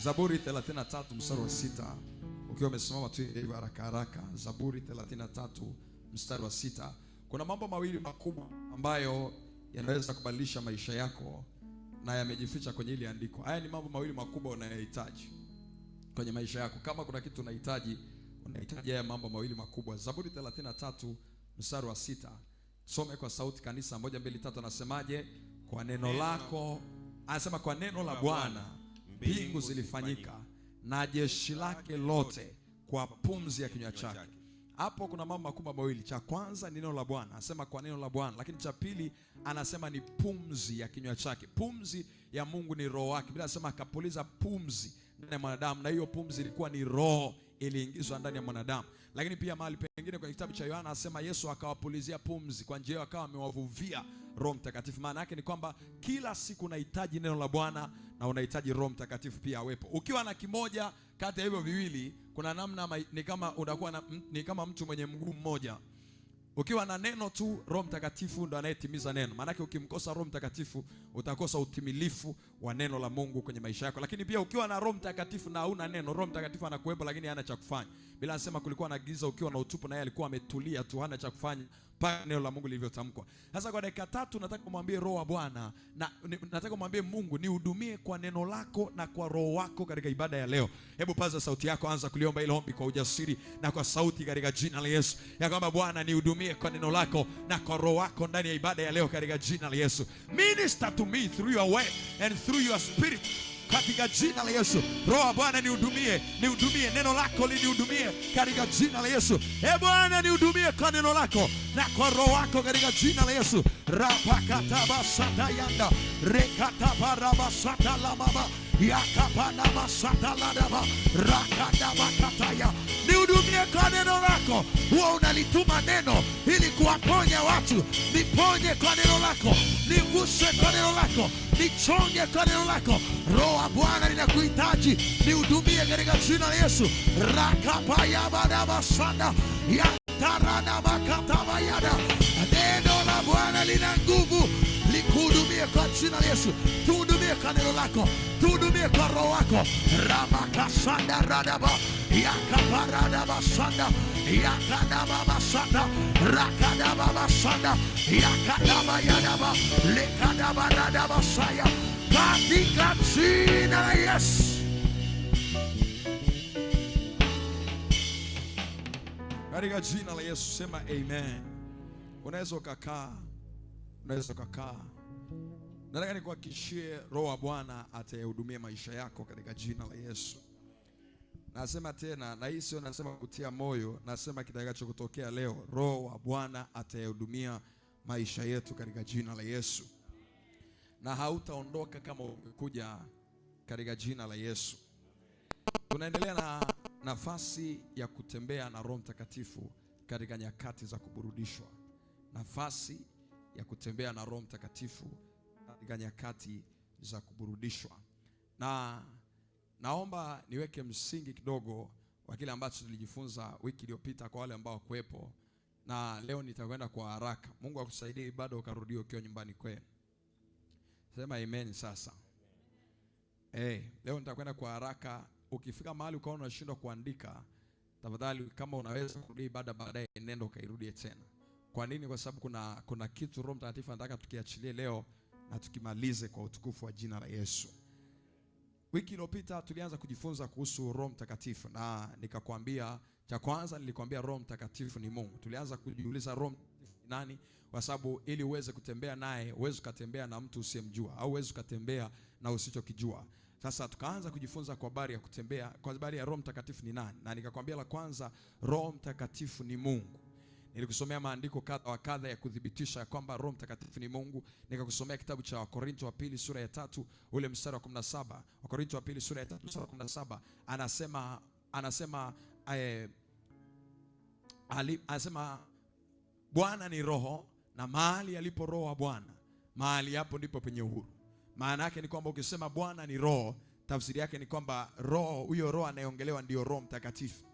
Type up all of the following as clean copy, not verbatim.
Zaburi 33 mstari wa 6. Ukiwa umesimama tu hivi haraka haraka, Zaburi 33 mstari wa 6. Kuna mambo mawili makubwa ambayo yanaweza kubadilisha maisha yako na yamejificha kwenye ile andiko. Haya ni mambo mawili makubwa unayohitaji kwenye maisha yako. Kama kuna kitu unahitaji haya mambo mawili makubwa. Zaburi 33 mstari wa 6. Some kwa sauti kanisa. 1 2 3 anasemaje? Kwa neno lako, anasema kwa neno la Bwana mbingu zilifanyika na jeshi lake lote kwa pumzi ya kinywa chake. Hapo kuna mambo makubwa mawili. Cha kwanza neno la Bwana, anasema kwa neno la Bwana, lakini cha pili anasema ni pumzi ya kinywa chake. Pumzi ya Mungu ni roho wake. Bila anasema akapuliza pumzi ndani ya mwanadamu, na hiyo pumzi ilikuwa ni roho iliingizwa ndani ya mwanadamu. Lakini pia mahali pengine kwenye kitabu cha Yohana anasema Yesu akawapulizia pumzi, kwa njia akawa amewavuvia Roho Mtakatifu. Maana yake ni kwamba kila siku unahitaji neno la Bwana na unahitaji Roho Mtakatifu pia awepo. Ukiwa na kimoja kati ya hivyo viwili, kuna namna ni kama unakuwa ni kama mtu mwenye mguu mmoja. Ukiwa na neno tu, Roho Mtakatifu ndo anayetimiza neno. Maana yake ukimkosa Roho Mtakatifu utakosa utimilifu wa neno la Mungu kwenye maisha yako. Lakini pia ukiwa na Roho Mtakatifu na huna neno, Roho Mtakatifu anakuwepo lakini hana cha kufanya. Bila anasema kulikuwa na giza ukiwa na utupu, na yeye alikuwa ametulia tu, hana cha kufanya mpaka neno la Mungu lilivyotamkwa. Sasa kwa dakika 3 nataka kumwambie Roho wa Bwana na nataka kumwambie Mungu, nihudumie kwa neno lako na kwa Roho wako katika ibada ya leo. Hebu paza sauti yako, anza kuliomba ile ombi kwa ujasiri na kwa sauti katika jina la Yesu. Ya kwamba Bwana, nihudumie kwa neno lako na kwa Roho wako ndani ya ibada ya leo katika jina la Yesu. Minister to me through your word and through your spirit. Katika jina la Yesu. Roho wa Bwana nihudumie neno lako linihudumie katika jina la Yesu. Bwana nihudumie kwa neno lako na kwa Roho wako katika jina la Yesu. Rapakatabasata yanda rekatabarabasata lamaba yakapanabasata ladaba rakadabakataya. Nihudumie kwa neno lako. Huwa unalituma neno ili kuwaponya watu. Niponye kwa neno lako, niguse kwa neno lako, nichonge kwa neno lako. Roho wa Bwana ninakuhitaji, nihudumie katika jina la Yesu. Rakapayabadabasanda yataranabakatabayada. Neno la Bwana lina nguvu, likuhudumie kwa jina la Yesu. Tuhudumie kwa neno lako, tuhudumie kwa Roho wako. Ramakasanda radaba yakaparadabasanda yakadababasanda rakadababasanda yakadabayadaba lekadabaradabasaya. Katika jina la Yesu. Katika jina la Yesu sema amen. Unaweza ukakaa. Nataka nikuhakikishie Roho wa Bwana atayahudumia maisha yako katika jina la Yesu. Nasema tena, na hii sio nasema kutia moyo, nasema kitakachotokea leo. Roho wa Bwana atayahudumia maisha yetu katika jina la Yesu. Na hautaondoka kama umekuja katika jina la Yesu. Tunaendelea na nafasi ya kutembea na Roho Mtakatifu katika nyakati za kuburudishwa. Nafasi ya kutembea na Roho Mtakatifu katika nyakati za kuburudishwa. Na naomba niweke msingi kidogo wa kile ambacho tulijifunza wiki iliyopita kwa wale ambao kuepo. Na leo nitakwenda kwa haraka. Mungu akusaidie bado ukarudi ukiwa nyumbani kwenu. Sema amen sasa. Leo nitakwenda kwa haraka. Ukifika mahali ukaona unashindwa kuandika, tafadhali kama unaweza kurudi baadaye nenda ukairudie tena. Kwa nini? Kwa sababu kuna kitu Roho Mtakatifu anataka tukiachilie leo na tukimalize kwa utukufu wa jina la Yesu. Wiki iliyopita tulianza kujifunza kuhusu Roho Mtakatifu, na nikakwambia cha kwanza nilikwambia Roho Mtakatifu ni Mungu. Tulianza kujiuliza Roho Mtakatifu ni nani, kwa sababu ili uweze kutembea naye, uweze kutembea na mtu usiyemjua au uweze kutembea na usichokijua. Sasa tukaanza kujifunza kwa habari ya kutembea, kwa habari ya Roho Mtakatifu ni nani. Na nikakwambia la kwanza, Roho Mtakatifu ni Mungu. Nilikusomea maandiko kadha wa kadha ya kudhibitisha kwamba Roho Mtakatifu ni Mungu. Nikakusomea kitabu cha Wakorintho wa pili sura ya 3 ule mstari wa 17. Wakorintho wa pili sura ya 3 mstari wa 17 anasema Bwana ni Roho, na mahali alipo Roho wa Bwana, mahali hapo ndipo penye uhuru. Maana yake ni kwamba ukisema Bwana ni Roho, tafsiri yake ni kwamba Roho, huyo Roho anayeongelewa ndio Roho Mtakatifu.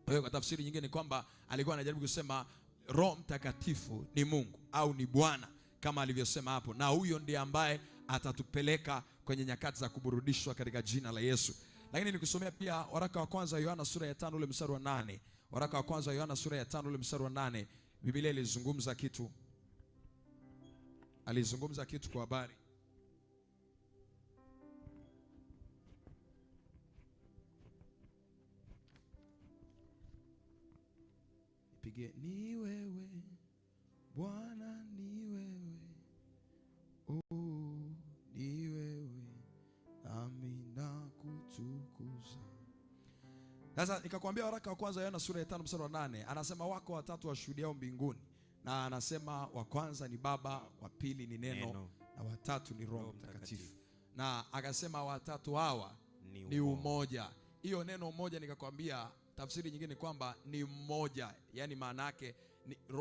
Kwa hiyo kwa tafsiri nyingine ni kwamba alikuwa anajaribu kusema Roho Mtakatifu ni Mungu au ni Bwana kama alivyosema hapo, na huyo ndiye ambaye atatupeleka kwenye nyakati za kuburudishwa katika jina la Yesu. Lakini nikusomea pia waraka wa kwanza wa Yohana sura ya 5 ule mstari wa 8. Waraka wa kwanza wa Yohana sura ya 5 ule mstari wa 8. Biblia ilizungumza kitu. Alizungumza kitu kwa habari. Pige ni wewe Bwana, ni wewe, oh ni wewe, nami nakutukuza. Sasa nikakwambia waraka wa kwanza Yohana sura ya 5 mstari wa 8, anasema wako watatu washuhudiao mbinguni, na anasema wa kwanza ni Baba, wa pili ni Neno, na watatu ni Roho Mtakatifu. Na akasema watatu hawa ni umoja. Hiyo neno umoja nikakwambia tafsiri nyingine kwamba ni mmoja, yani maana yake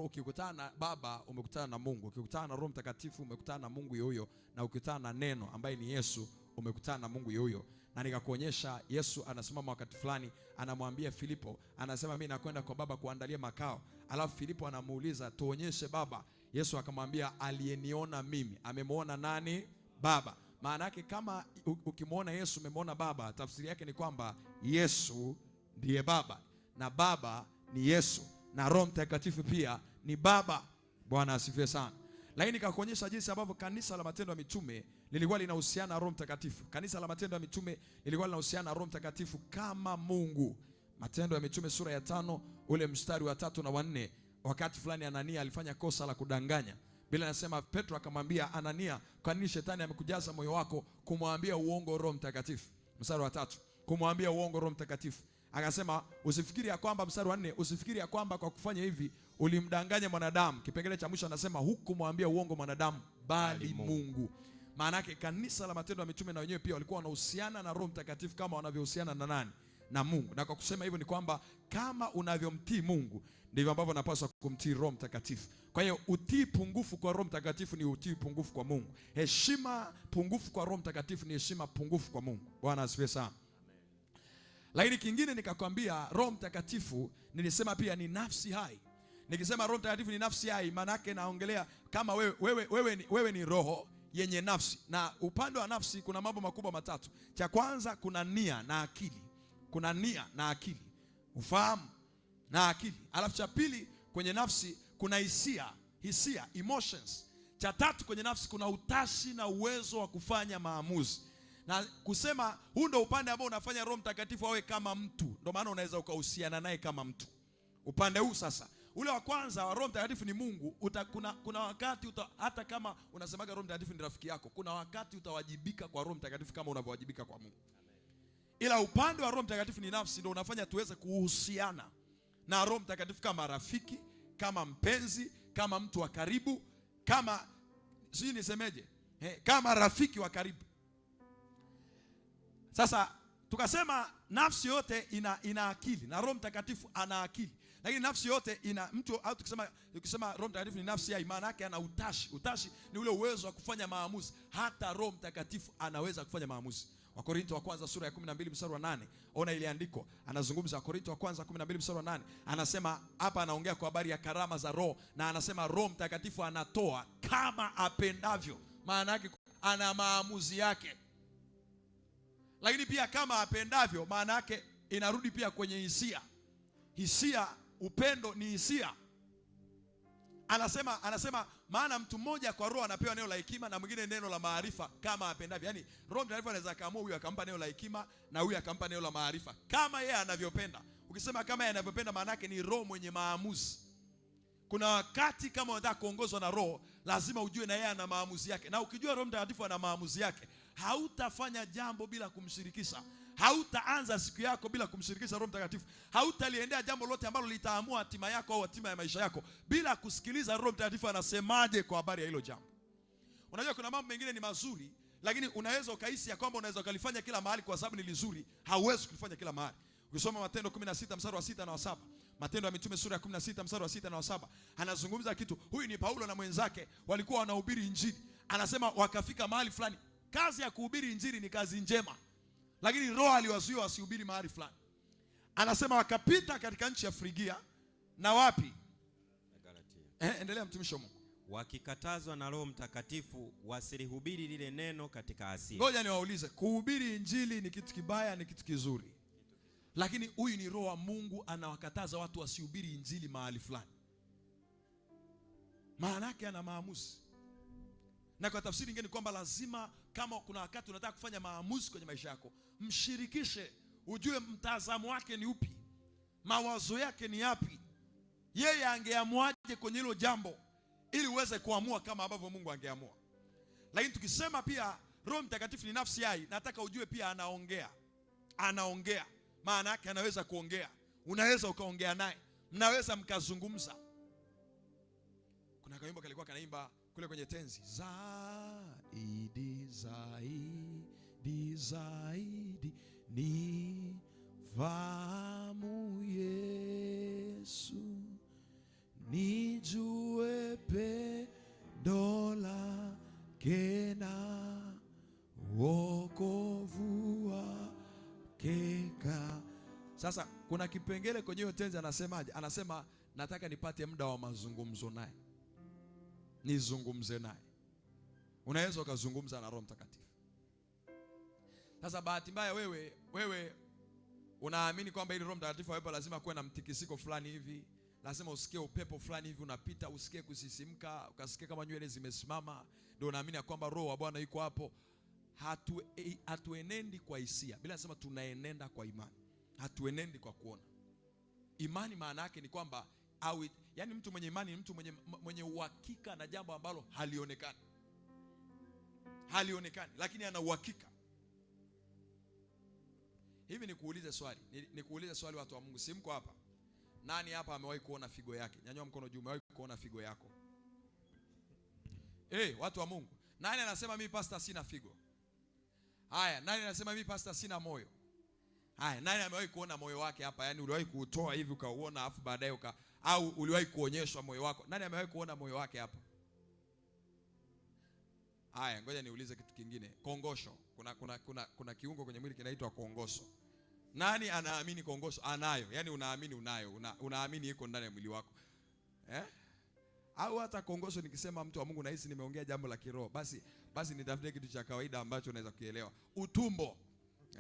ukikutana na Baba umekutana na Mungu, ukikutana na Roho Mtakatifu umekutana na Mungu huyo, na ukikutana na Neno ambaye ni Yesu umekutana na Mungu huyo. Na nikakuonyesha Yesu anasimama wakati fulani anamwambia Filipo, anasema mimi nakwenda kwa Baba kuandalia makao. Alafu Filipo anamuuliza tuonyeshe Baba. Yesu akamwambia aliyeniona mimi amemwona nani? Baba. Maana yake kama ukimwona Yesu umemwona Baba, tafsiri yake ni kwamba Yesu ndiye Baba na Baba ni Yesu na Roho Mtakatifu pia ni Baba. Bwana asifiwe sana. Lakini nikakuonyesha jinsi ambavyo kanisa la Matendo ya Mitume lilikuwa linahusiana na Roho Mtakatifu. Kanisa la Matendo ya Mitume lilikuwa linahusiana na Roho Mtakatifu kama Mungu. Matendo ya Mitume sura ya 5 ule mstari wa 3 na wa 4, wakati fulani Anania alifanya kosa la kudanganya. Bila nasema Petro akamwambia Anania, kwa nini shetani amekujaza moyo wako kumwambia uongo Roho Mtakatifu? Mstari wa 3, kumwambia uongo Roho Mtakatifu. Akasema usifikiri ya kwamba, mstari wa 4, usifikiri ya kwamba kwa kufanya hivi ulimdanganya mwanadamu. Kipengele cha mwisho anasema hukumwambia uongo mwanadamu bali Mungu. Maana yake kanisa la Matendo ya Mitume na wenyewe pia walikuwa wanahusiana na Roho Mtakatifu kama wanavyohusiana na nani? Na Mungu. Na kwa kusema hivyo ni kwamba kama unavyomtii Mungu ndivyo ambavyo unapaswa kumtii Roho Mtakatifu. Kwa hiyo utii pungufu kwa Roho Mtakatifu ni utii pungufu kwa Mungu. Heshima pungufu kwa Roho Mtakatifu ni heshima pungufu kwa Mungu. Bwana asifiwe sana. Lakini kingine nikakwambia Roho Mtakatifu nilisema pia ni nafsi hai. Nikisema Roho Mtakatifu ni nafsi hai, maana yake naongelea kama wewe ni roho yenye nafsi. Na upande wa nafsi kuna mambo makubwa matatu. Cha kwanza kuna nia na akili. Kuna nia na akili, ufahamu na akili. Alafu cha pili kwenye nafsi kuna hisia, emotions. Cha tatu kwenye nafsi kuna utashi na uwezo wa kufanya maamuzi. Na kusema huu ndio upande ambao unafanya Roho Mtakatifu awe kama mtu. Ndio maana unaweza ukahusiana naye kama mtu. Upande huu sasa, ule wa kwanza wa Roho Mtakatifu ni Mungu. Kuna wakati hata kama unasemaga Roho Mtakatifu ni rafiki yako, kuna wakati utawajibika kwa Roho Mtakatifu kama unavyowajibika kwa Mungu. Ila upande wa Roho Mtakatifu ni nafsi, ndio unafanya tuweze kuhusiana na Roho Mtakatifu kama rafiki, kama mpenzi, kama mtu wa karibu, kama sijui nisemeje, kama rafiki wa karibu. Sasa tukasema nafsi yote ina akili na Roho Mtakatifu ana akili. Lakini nafsi yote ina mtu, au tukisema Roho Mtakatifu ni nafsi hai, maana yake ana utashi. Utashi ni ule uwezo wa kufanya maamuzi. Hata Roho Mtakatifu anaweza kufanya maamuzi. Wakorintho wa kwanza sura ya 12 mstari wa 8. Ona ile andiko. Anazungumza Wakorintho wa kwanza 12 mstari wa 8. Anasema hapa, anaongea kwa habari ya karama za Roho, na anasema Roho Mtakatifu anatoa kama apendavyo. Maana yake ana maamuzi yake. Lakini pia kama apendavyo, maana yake inarudi pia kwenye hisia. Hisia, upendo ni hisia. Anasema maana mtu mmoja kwa Roho anapewa neno la hekima na mwingine neno la maarifa kama apendavyo. Yaani Roho Mtakatifu anaweza kaamua huyu akampa neno la hekima na huyu akampa neno la maarifa kama yeye anavyopenda. Ukisema kama yeye anavyopenda, maana yake ni Roho mwenye maamuzi. Kuna wakati kama unataka kuongozwa na Roho, lazima ujue na yeye ana maamuzi yake. Na ukijua Roho Mtakatifu ana maamuzi yake, hautafanya jambo bila kumshirikisha. Hautaanza siku yako bila kumshirikisha Roho Mtakatifu. Hautaliendea jambo lote ambalo litaamua hatima yako au hatima ya maisha yako bila kusikiliza Roho Mtakatifu anasemaje kwa habari ya hilo jambo. Unajua kuna mambo mengine ni mazuri, lakini unaweza ukahisi ya kwamba unaweza ukalifanya kila mahali kwa sababu ni lizuri. Hauwezi kulifanya kila mahali. Ukisoma Matendo 16 mstari wa 6 na wa 7, Matendo ya Mitume sura ya 16 mstari wa 6 na wa 7, anazungumza kitu. Huyu ni Paulo na mwenzake walikuwa wanahubiri injili. Anasema wakafika mahali fulani. Kazi ya kuhubiri injili ni kazi njema, lakini Roho aliwazuia wasihubiri mahali fulani. Anasema wakapita katika nchi ya Frigia na wapi? Na Galatia. Endelea mtumishi wa Mungu. wakikatazwa na Roho Mtakatifu wasilihubiri lile neno katika asili. Ngoja niwaulize, kuhubiri injili ni kitu kibaya, ni kitu kizuri? Lakini huyu ni Roho wa Mungu anawakataza watu wasihubiri injili mahali fulani. Maana yake ana maamuzi. Na kwa tafsiri nyingine ni kwamba lazima, kama kuna wakati unataka kufanya maamuzi kwenye maisha yako, mshirikishe, ujue mtazamo wake ni upi, mawazo yake ni yapi, yeye angeamuaje kwenye hilo jambo, ili uweze kuamua kama ambavyo Mungu angeamua. Lakini tukisema pia Roho Mtakatifu ni nafsi hai, nataka ujue pia anaongea. Maana yake anaweza kuongea, unaweza ukaongea naye, mnaweza mkazungumza. Kuna kaimbo kalikuwa kanaimba kule kwenye tenzi, zaidi zaidi zaidi ni fahamu Yesu, nijue pendo lake na wokovu wake. Sasa kuna kipengele kwenye hiyo tenzi, anasemaje? Anasema nataka nipate muda wa mazungumzo naye, nizungumze naye. Unaweza ukazungumza na Roho Mtakatifu. Sasa bahati mbaya wewe unaamini kwamba ili Roho Mtakatifu awepo lazima kuwe na mtikisiko fulani hivi, lazima usikie upepo fulani hivi unapita, usikie kusisimka, ukasikie kama nywele zimesimama, ndio unaamini kwamba Roho wa Bwana yuko hapo. Hatuenendi kwa hisia. Bila nasema tunaenenda kwa imani. Hatuenendi kwa kuona. Imani maana yake ni kwamba yani mtu mwenye imani ni mtu mwenye uhakika na jambo ambalo halionekani. Halionekani, lakini ana uhakika. Hivi nikuulize swali watu wa Mungu, si mko hapa? Nani hapa amewahi kuona figo yake? Nyanyua mkono juu, umewahi kuona figo yako? Watu wa Mungu, nani anasema mimi pastor sina figo? Haya, nani anasema mimi pastor sina moyo? Haya, nani amewahi kuona moyo wake hapa? Yaani uliwahi kuutoa hivi ukauona afu baadaye au uliwahi kuonyeshwa moyo wako? Nani amewahi kuona moyo wake hapa? Haya, ngoja niulize kitu kingine. Kongosho. Kuna kiungo kwenye mwili kinaitwa kongosho. Nani anaamini kongosho anayo? Yaani unaamini unayo, unaamini iko ndani ya mwili wako. Au hata kongosho nikisema mtu wa Mungu nahisi nimeongea jambo la kiroho, basi nitafute kitu cha kawaida ambacho unaweza kuelewa. Utumbo.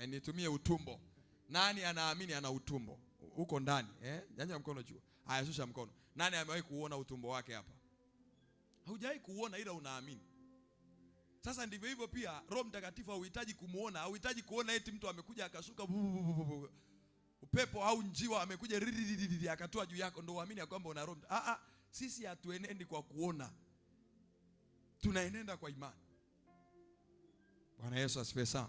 Nitumie utumbo. Nani anaamini ana utumbo? Uko ndani, Nyanyua mkono juu. Haya, shusha mkono. Nani amewahi kuona utumbo wake hapa? Haujawahi kuona, ila unaamini. Sasa ndivyo hivyo pia Roho Mtakatifu hauhitaji kumuona, hauhitaji kuona eti mtu amekuja akashuka upepo au njiwa amekuja akatoa juu yako ndio uamini kwamba una Roho. Sisi hatuenendi kwa kuona. Tunaenenda kwa imani. Bwana Yesu asifiwe sana.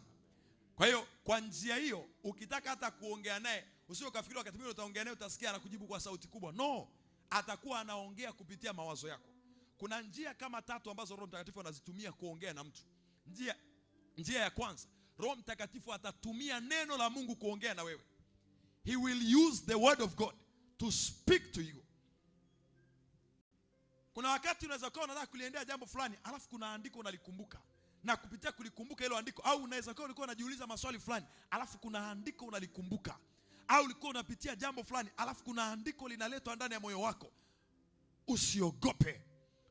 Kwa hiyo kwa njia hiyo ukitaka hata kuongea naye, usio kafikiri wakati mwingine utaongea naye utasikia anakujibu kwa sauti kubwa. No, atakuwa anaongea kupitia mawazo yako. Kuna njia kama 3 ambazo Roho Mtakatifu anazitumia kuongea na mtu. Njia ya kwanza, Roho Mtakatifu atatumia neno la Mungu kuongea na wewe. He will use the word of God to speak to you. Kuna wakati unaweza kuwa unataka kuliendea jambo fulani, alafu kuna andiko unalikumbuka. Na kupitia kulikumbuka hilo andiko, au unaweza kuwa ulikuwa unajiuliza maswali fulani, alafu kuna andiko unalikumbuka. Au ulikuwa unapitia jambo fulani, alafu kuna andiko linaletwa ndani ya moyo wako. Usiogope,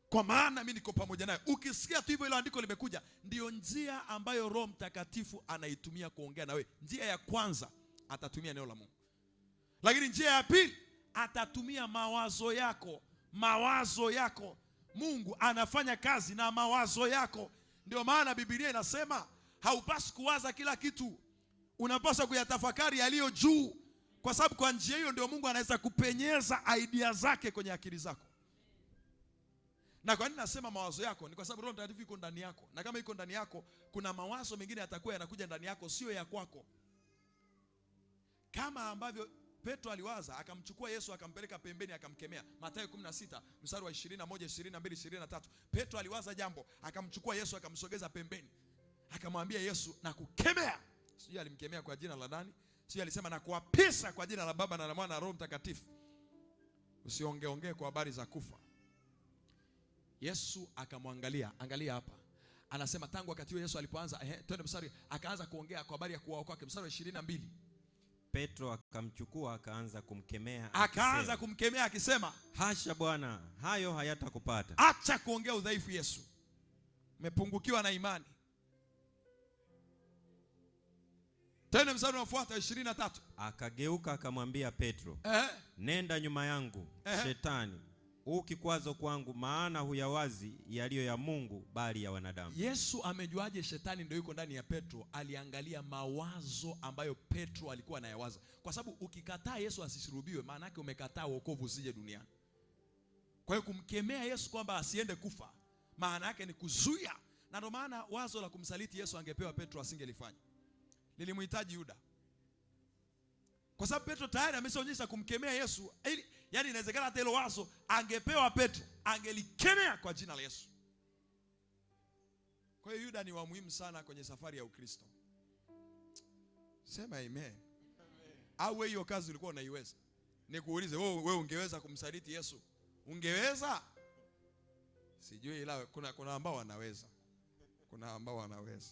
kwa maana mimi niko pamoja naye. Ukisikia tu hivyo hilo andiko limekuja, ndio njia ambayo Roho Mtakatifu anaitumia kuongea na wewe. Njia ya kwanza atatumia neno la Mungu. Lakini njia ya pili atatumia mawazo yako. Mawazo yako. Mungu anafanya kazi na mawazo yako. Ndio maana Biblia inasema haupaswi kuwaza kila kitu. Unapaswa kuyatafakari yaliyo juu, kwa sababu kwa njia hiyo ndio Mungu anaweza kupenyeza idea zake kwenye akili zako. Na kwa nini nasema mawazo yako? Ni kwa sababu Roho Mtakatifu yuko ndani yako. Na kama yuko ndani yako, kuna mawazo mengine yatakuwa yanakuja ndani yako, sio ya kwako. Kama ambavyo Petro aliwaza, akamchukua Yesu akampeleka pembeni akamkemea. Mathayo 16 mstari wa 21, 22, 23. Petro aliwaza jambo, akamchukua Yesu akamsogeza pembeni. Akamwambia Yesu, nakukemea. Sijui alimkemea kwa jina la nani? Sijui alisema nakuapisa kwa jina la Baba na la Mwana na Roho Mtakatifu. Usiongeongee kwa habari za kufa. Yesu akamwangalia, angalia hapa. Anasema tangu wakati huo Yesu alipoanza, twende mstari, akaanza kuongea kwa habari ya kuokoa kwake. Mstari wa 22. Petro akamchukua akaanza kumkemea akisema, hasha Bwana, hayo hayatakupata. Acha kuongea udhaifu Yesu. Umepungukiwa na imani. Tena mstari unaofuata 23. Akageuka akamwambia Petro, nenda nyuma yangu, Shetani, kikwazo kwangu, maana huyawazi yaliyo ya Mungu bali ya wanadamu. Yesu amejuaje Shetani ndio yuko ndani ya Petro? Aliangalia mawazo ambayo Petro alikuwa anayawaza. Kwa sababu ukikataa Yesu asisulubiwe, maana yake umekataa wokovu usije duniani. Kwa hiyo kumkemea Yesu kwamba asiende kufa, maana yake ni kuzuia. Na ndio maana wazo la kumsaliti Yesu angepewa Petro asingelifanya. Lilimhitaji Yuda. Kwa sababu Petro tayari ameshaonyesha kumkemea Yesu. Yaani inawezekana hata hilo wazo angepewa Petro, angelikemea kwa jina la Yesu. Kwa hiyo Yuda ni wa muhimu sana kwenye safari ya Ukristo. Sema amen. Au hiyo kazi ulikuwa unaiweza? Nikuulize, wewe ungeweza kumsaliti Yesu? Ungeweza? Sijui, ila kuna ambao wanaweza. Kuna ambao wanaweza.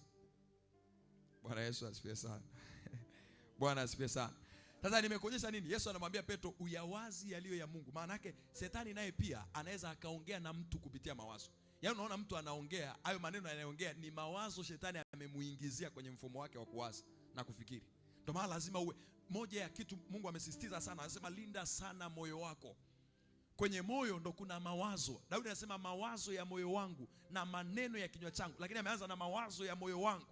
Bwana Yesu asifiwe sana. Bwana asifiwe sana. Sasa nimekuonyesha nini? Yesu anamwambia Petro uyawazi yaliyo ya Mungu. Maana yake Shetani naye pia anaweza akaongea na mtu kupitia mawazo. Yaani unaona mtu anaongea, hayo maneno anayoongea ni mawazo Shetani amemuingizia kwenye mfumo wake wa kuwaza na kufikiri. Ndio maana lazima uwe, moja ya kitu Mungu amesisitiza sana, anasema linda sana moyo wako. Kwenye moyo ndo kuna mawazo. Daudi anasema mawazo ya moyo wangu na maneno ya kinywa changu. Lakini ameanza na mawazo ya moyo wangu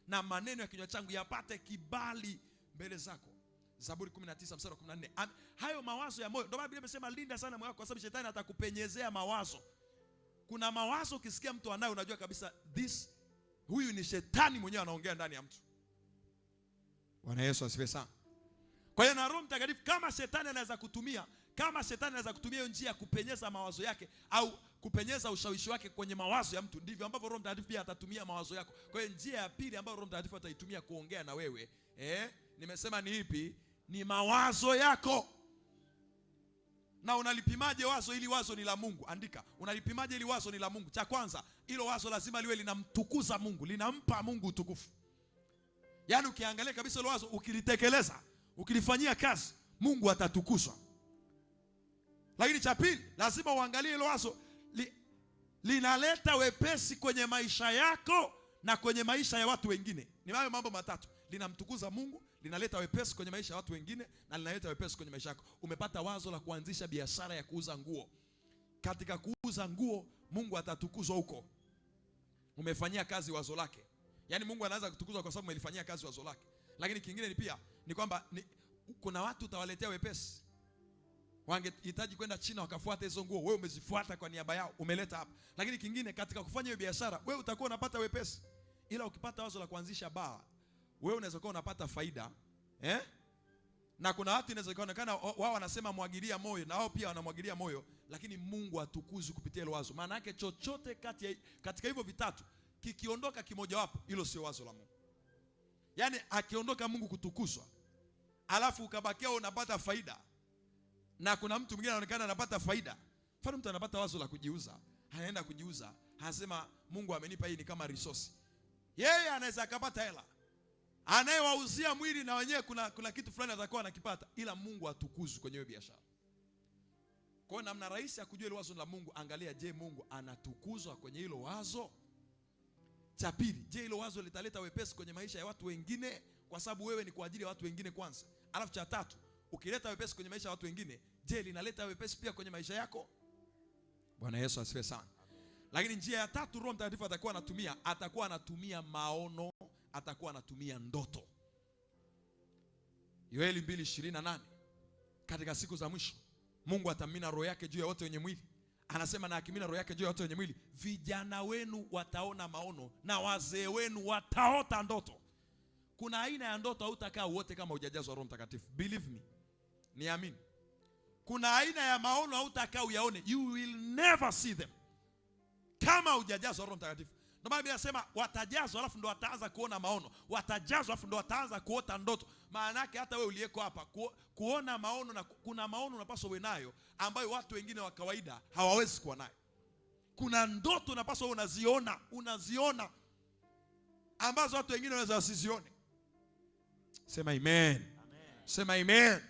na maneno ya kinywa changu yapate kibali mbele zako. Zaburi 19 mstari wa 14. Hayo mawazo ya moyo. Ndio maana Biblia imesema linda sana moyo wako, kwa sababu Shetani atakupenyezea mawazo. Kuna mawazo ukisikia mtu anayo unajua kabisa huyu ni Shetani mwenyewe anaongea ndani ya mtu. Bwana Yesu asifiwe sana. Kwa hiyo na Roho Mtakatifu kama Shetani anaweza kutumia hiyo njia ya kupenyeza mawazo yake au kupenyeza ushawishi wake kwenye mawazo ya mtu, ndivyo ambavyo Roho Mtakatifu pia atatumia mawazo yako. Kwa hiyo njia ya pili ambayo Roho Mtakatifu ataitumia kuongea na wewe, nimesema ni ipi? Ni mawazo yako. Na unalipimaje wazo ili wazo ni la Mungu? Andika, unalipimaje ili wazo ni la Mungu? Cha kwanza, hilo wazo lazima liwe linamtukuza Mungu, linampa Mungu utukufu. Yaani ukiangalia kabisa hilo wazo, ukilitekeleza, ukilifanyia kazi, Mungu atatukuzwa. Lakini cha pili, lazima uangalie hilo wazo linaleta wepesi kwenye maisha yako na kwenye maisha ya watu wengine. Ni hayo mambo matatu. Linamtukuza Mungu, linaleta wepesi kwenye maisha ya watu wengine, na linaleta wepesi kwenye maisha yako. Umepata wazo la kuanzisha biashara ya kuuza nguo. Katika kuuza nguo, Mungu atatukuzwa huko. Umefanyia kazi wazo lake. Yaani Mungu anaanza kutukuzwa kwa sababu umelifanyia kazi wazo lake. Lakini kingine ni kwamba kuna watu utawaletea wepesi. Wangehitaji kwenda China wakafuata hizo nguo, wewe umezifuata kwa niaba yao, umeleta hapa. Lakini kingine, katika kufanya hiyo biashara, wewe utakuwa unapata wepesi. Ila ukipata wazo la kuanzisha baa, wewe unaweza kuwa unapata faida, na kuna watu inaweza kuonekana wao wanasema mwagilia moyo, na wao pia wanamwagilia moyo, lakini Mungu atukuzwe kupitia ile wazo. Maana yake chochote katika hivyo vitatu kikiondoka kimoja wapo, hilo sio wazo la Mungu. Yaani akiondoka Mungu kutukuzwa, alafu ukabakia unapata faida, na kuna mtu mwingine anaonekana anapata faida. Mfano mtu anapata wazo la kujiuza, anaenda kujiuza, anasema Mungu amenipa hii ni kama resource. Yeye anaweza akapata hela. Anayewauzia mwili na wenyewe kuna kitu fulani atakuwa anakipata, ila Mungu atukuzwe kwenye hiyo biashara. Kwa namna rahisi ya kujua ile wazo la Mungu, angalia, je, Mungu anatukuzwa kwenye hilo wazo? Cha pili, je, hilo wazo litaleta wepesi kwenye maisha ya watu wengine, kwa sababu wewe ni kwa ajili ya watu wengine kwanza. Alafu cha tatu, ukileta wepesi kwenye maisha ya watu wengine, je, linaleta wepesi pia kwenye maisha yako? Bwana Yesu asifiwe sana. Lakini njia ya tatu Roho Mtakatifu atakuwa anatumia maono, atakuwa anatumia ndoto. Yoeli 2:28, katika siku za mwisho Mungu atamimina roho yake juu ya wote wenye mwili. Anasema na akimina roho yake juu ya wote wenye mwili, vijana wenu wataona maono na wazee wenu wataota ndoto. Kuna aina ya ndoto hautakaa wote kama hujajazwa Roho Mtakatifu. Believe me. Niamini. Kuna aina ya maono hautakaa uyaone. You will never see them kama hujajazwa Roho Mtakatifu. Ndio maana Biblia inasema watajazwa alafu ndo wataanza kuona maono. Watajazwa alafu ndo wataanza kuota ndoto. Maana yake hata wewe uliyeko hapa kuona maono, na kuna maono unapaswa uwe nayo ambayo watu wengine wa kawaida hawawezi kuwa nayo. Kuna ndoto unapaswa unaziona ambazo watu wengine wanaweza wasizione. Sema amen. Sema amen.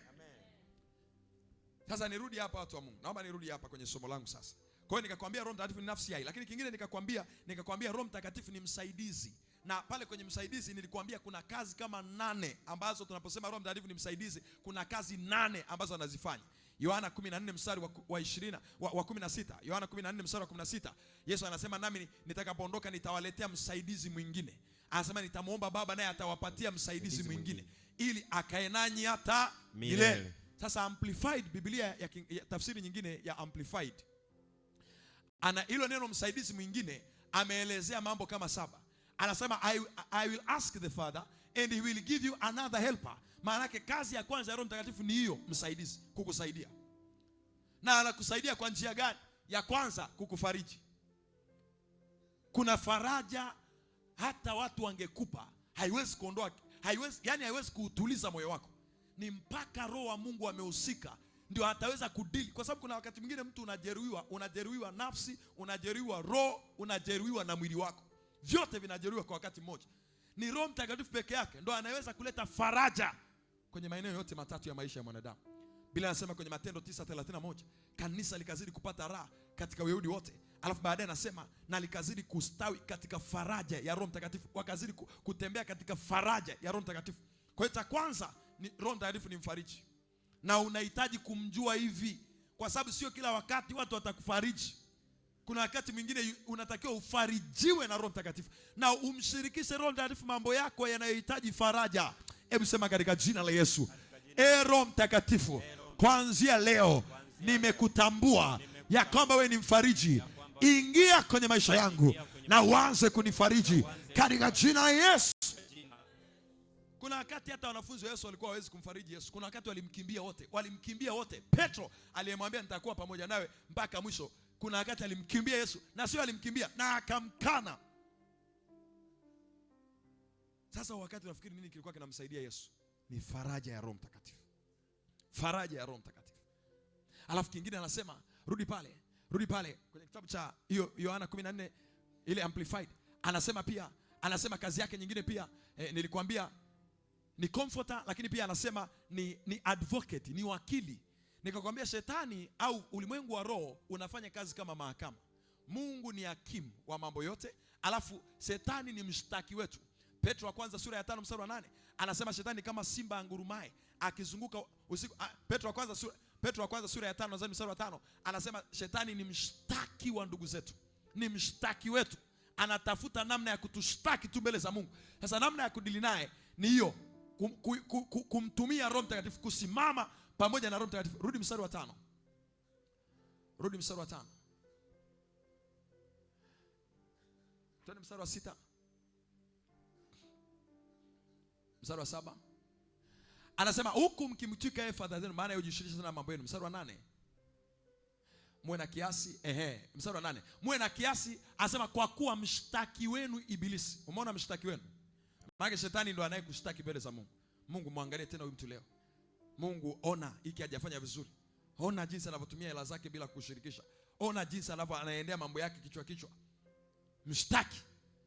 Sasa nirudi hapa watu wa Mungu. Naomba nirudi hapa kwenye somo langu sasa. Kwa hiyo nikakwambia Roho Mtakatifu ni nafsi hai, lakini kingine nikakwambia Roho Mtakatifu ni msaidizi. Na pale kwenye msaidizi nilikwambia kuna kazi kama 8 ambazo tunaposema Roho Mtakatifu ni msaidizi, kuna kazi 8 ambazo anazifanya. Yohana 14 mstari wa 20 wa 16. Yohana 14 mstari wa 16. Yesu anasema nami nitakapoondoka nitawaletea msaidizi mwingine. Anasema nitamuomba Baba naye atawapatia msaidizi mwingine ili akae nanyi hata milele. Sasa amplified, Biblia ya tafsiri nyingine ya amplified, ana hilo neno msaidizi mwingine ameelezea mambo kama 7. Anasema I will ask the Father and he will give you another helper. Maana yake kazi ya kwanza ya Roho Mtakatifu ni hiyo, msaidizi, kukusaidia. Na anakusaidia kwa njia gani? Ya kwanza, kukufariji. Kuna faraja hata watu wangekupa haiwezi kuondoa, haiwezi kuutuliza moyo wako. Ni mpaka Roho wa Mungu amehusika ndio ataweza kudili, kwa sababu kuna wakati mwingine mtu unajeruhiwa nafsi, unajeruhiwa roho, unajeruhiwa na mwili wako. Vyote vinajeruhiwa kwa wakati mmoja. Ni Roho Mtakatifu peke yake ndio anaweza kuleta faraja kwenye maeneo yote matatu ya maisha ya mwanadamu. Biblia inasema kwenye Matendo 9:31, kanisa likazidi kupata raha katika Uyahudi wote. Alafu baadaye anasema na likazidi kustawi katika faraja ya Roho Mtakatifu, wakazidi kutembea katika faraja ya Roho Mtakatifu. Kwa hiyo cha kwanza ni Roho Mtakatifu ni mfariji. Na unahitaji kumjua hivi, kwa sababu sio kila wakati watu watakufariji. Kuna wakati mwingine unatakiwa ufarijiwe na Roho Mtakatifu na umshirikishe Roho Mtakatifu mambo yako yanayohitaji faraja. Hebu sema katika jina la Yesu, Roho Mtakatifu, kuanzia leo nimekutambua ya kwamba wewe ni mfariji. Ingia kwenye maisha yangu na uanze kunifariji katika jina la Yesu. Kuna wakati hata wanafunzi wa Yesu walikuwa hawezi kumfariji Yesu. Kuna wakati walimkimbia wote. Petro aliyemwambia nitakuwa pamoja nawe mpaka mwisho, kuna wakati alimkimbia Yesu, na sio alimkimbia, na akamkana. Sasa wakati unafikiri nini kilikuwa kinamsaidia Yesu? Ni faraja ya Roho Mtakatifu. Faraja ya Roho Mtakatifu. Alafu kingine anasema rudi pale kwenye kitabu cha Yohana 14 ile amplified. Anasema kazi yake nyingine pia nilikwambia ni comforter, lakini pia anasema ni advocate, ni wakili. Nikakwambia shetani au ulimwengu wa roho unafanya kazi kama mahakama. Mungu ni hakimu wa mambo yote, alafu shetani ni mshtaki wetu. Petro wa kwanza sura ya 5 mstari wa 8 anasema shetani kama simba angurumaye akizunguka usiku. Petro wa kwanza sura ya 5 mstari wa 5 anasema shetani ni mshtaki wa ndugu zetu, ni mshtaki wetu, anatafuta namna ya kutushtaki tu mbele za Mungu. Sasa namna ya kudili naye ni hiyo, kumtumia Roho Mtakatifu, kusimama pamoja na Roho Mtakatifu. Rudi mstari wa 5. Twende mstari wa 6. Mstari wa 7. Anasema huku mkimtwika yeye fadhaa zenu, maana yujishughulisha sana mambo yenu. Mstari wa 8. Muwe na kiasi. Mstari wa 8. Muwe na kiasi, anasema kwa kuwa mshtaki wenu Ibilisi. Umeona mshtaki wenu? Maana shetani ndo anayekushtaki mbele za Mungu. Mungu muangalie tena huyu mtu leo. Mungu, ona hiki hajafanya vizuri. Ona jinsi anavyotumia hela zake bila kushirikisha. Ona jinsi anaendea mambo yake kichwa. Mshtaki.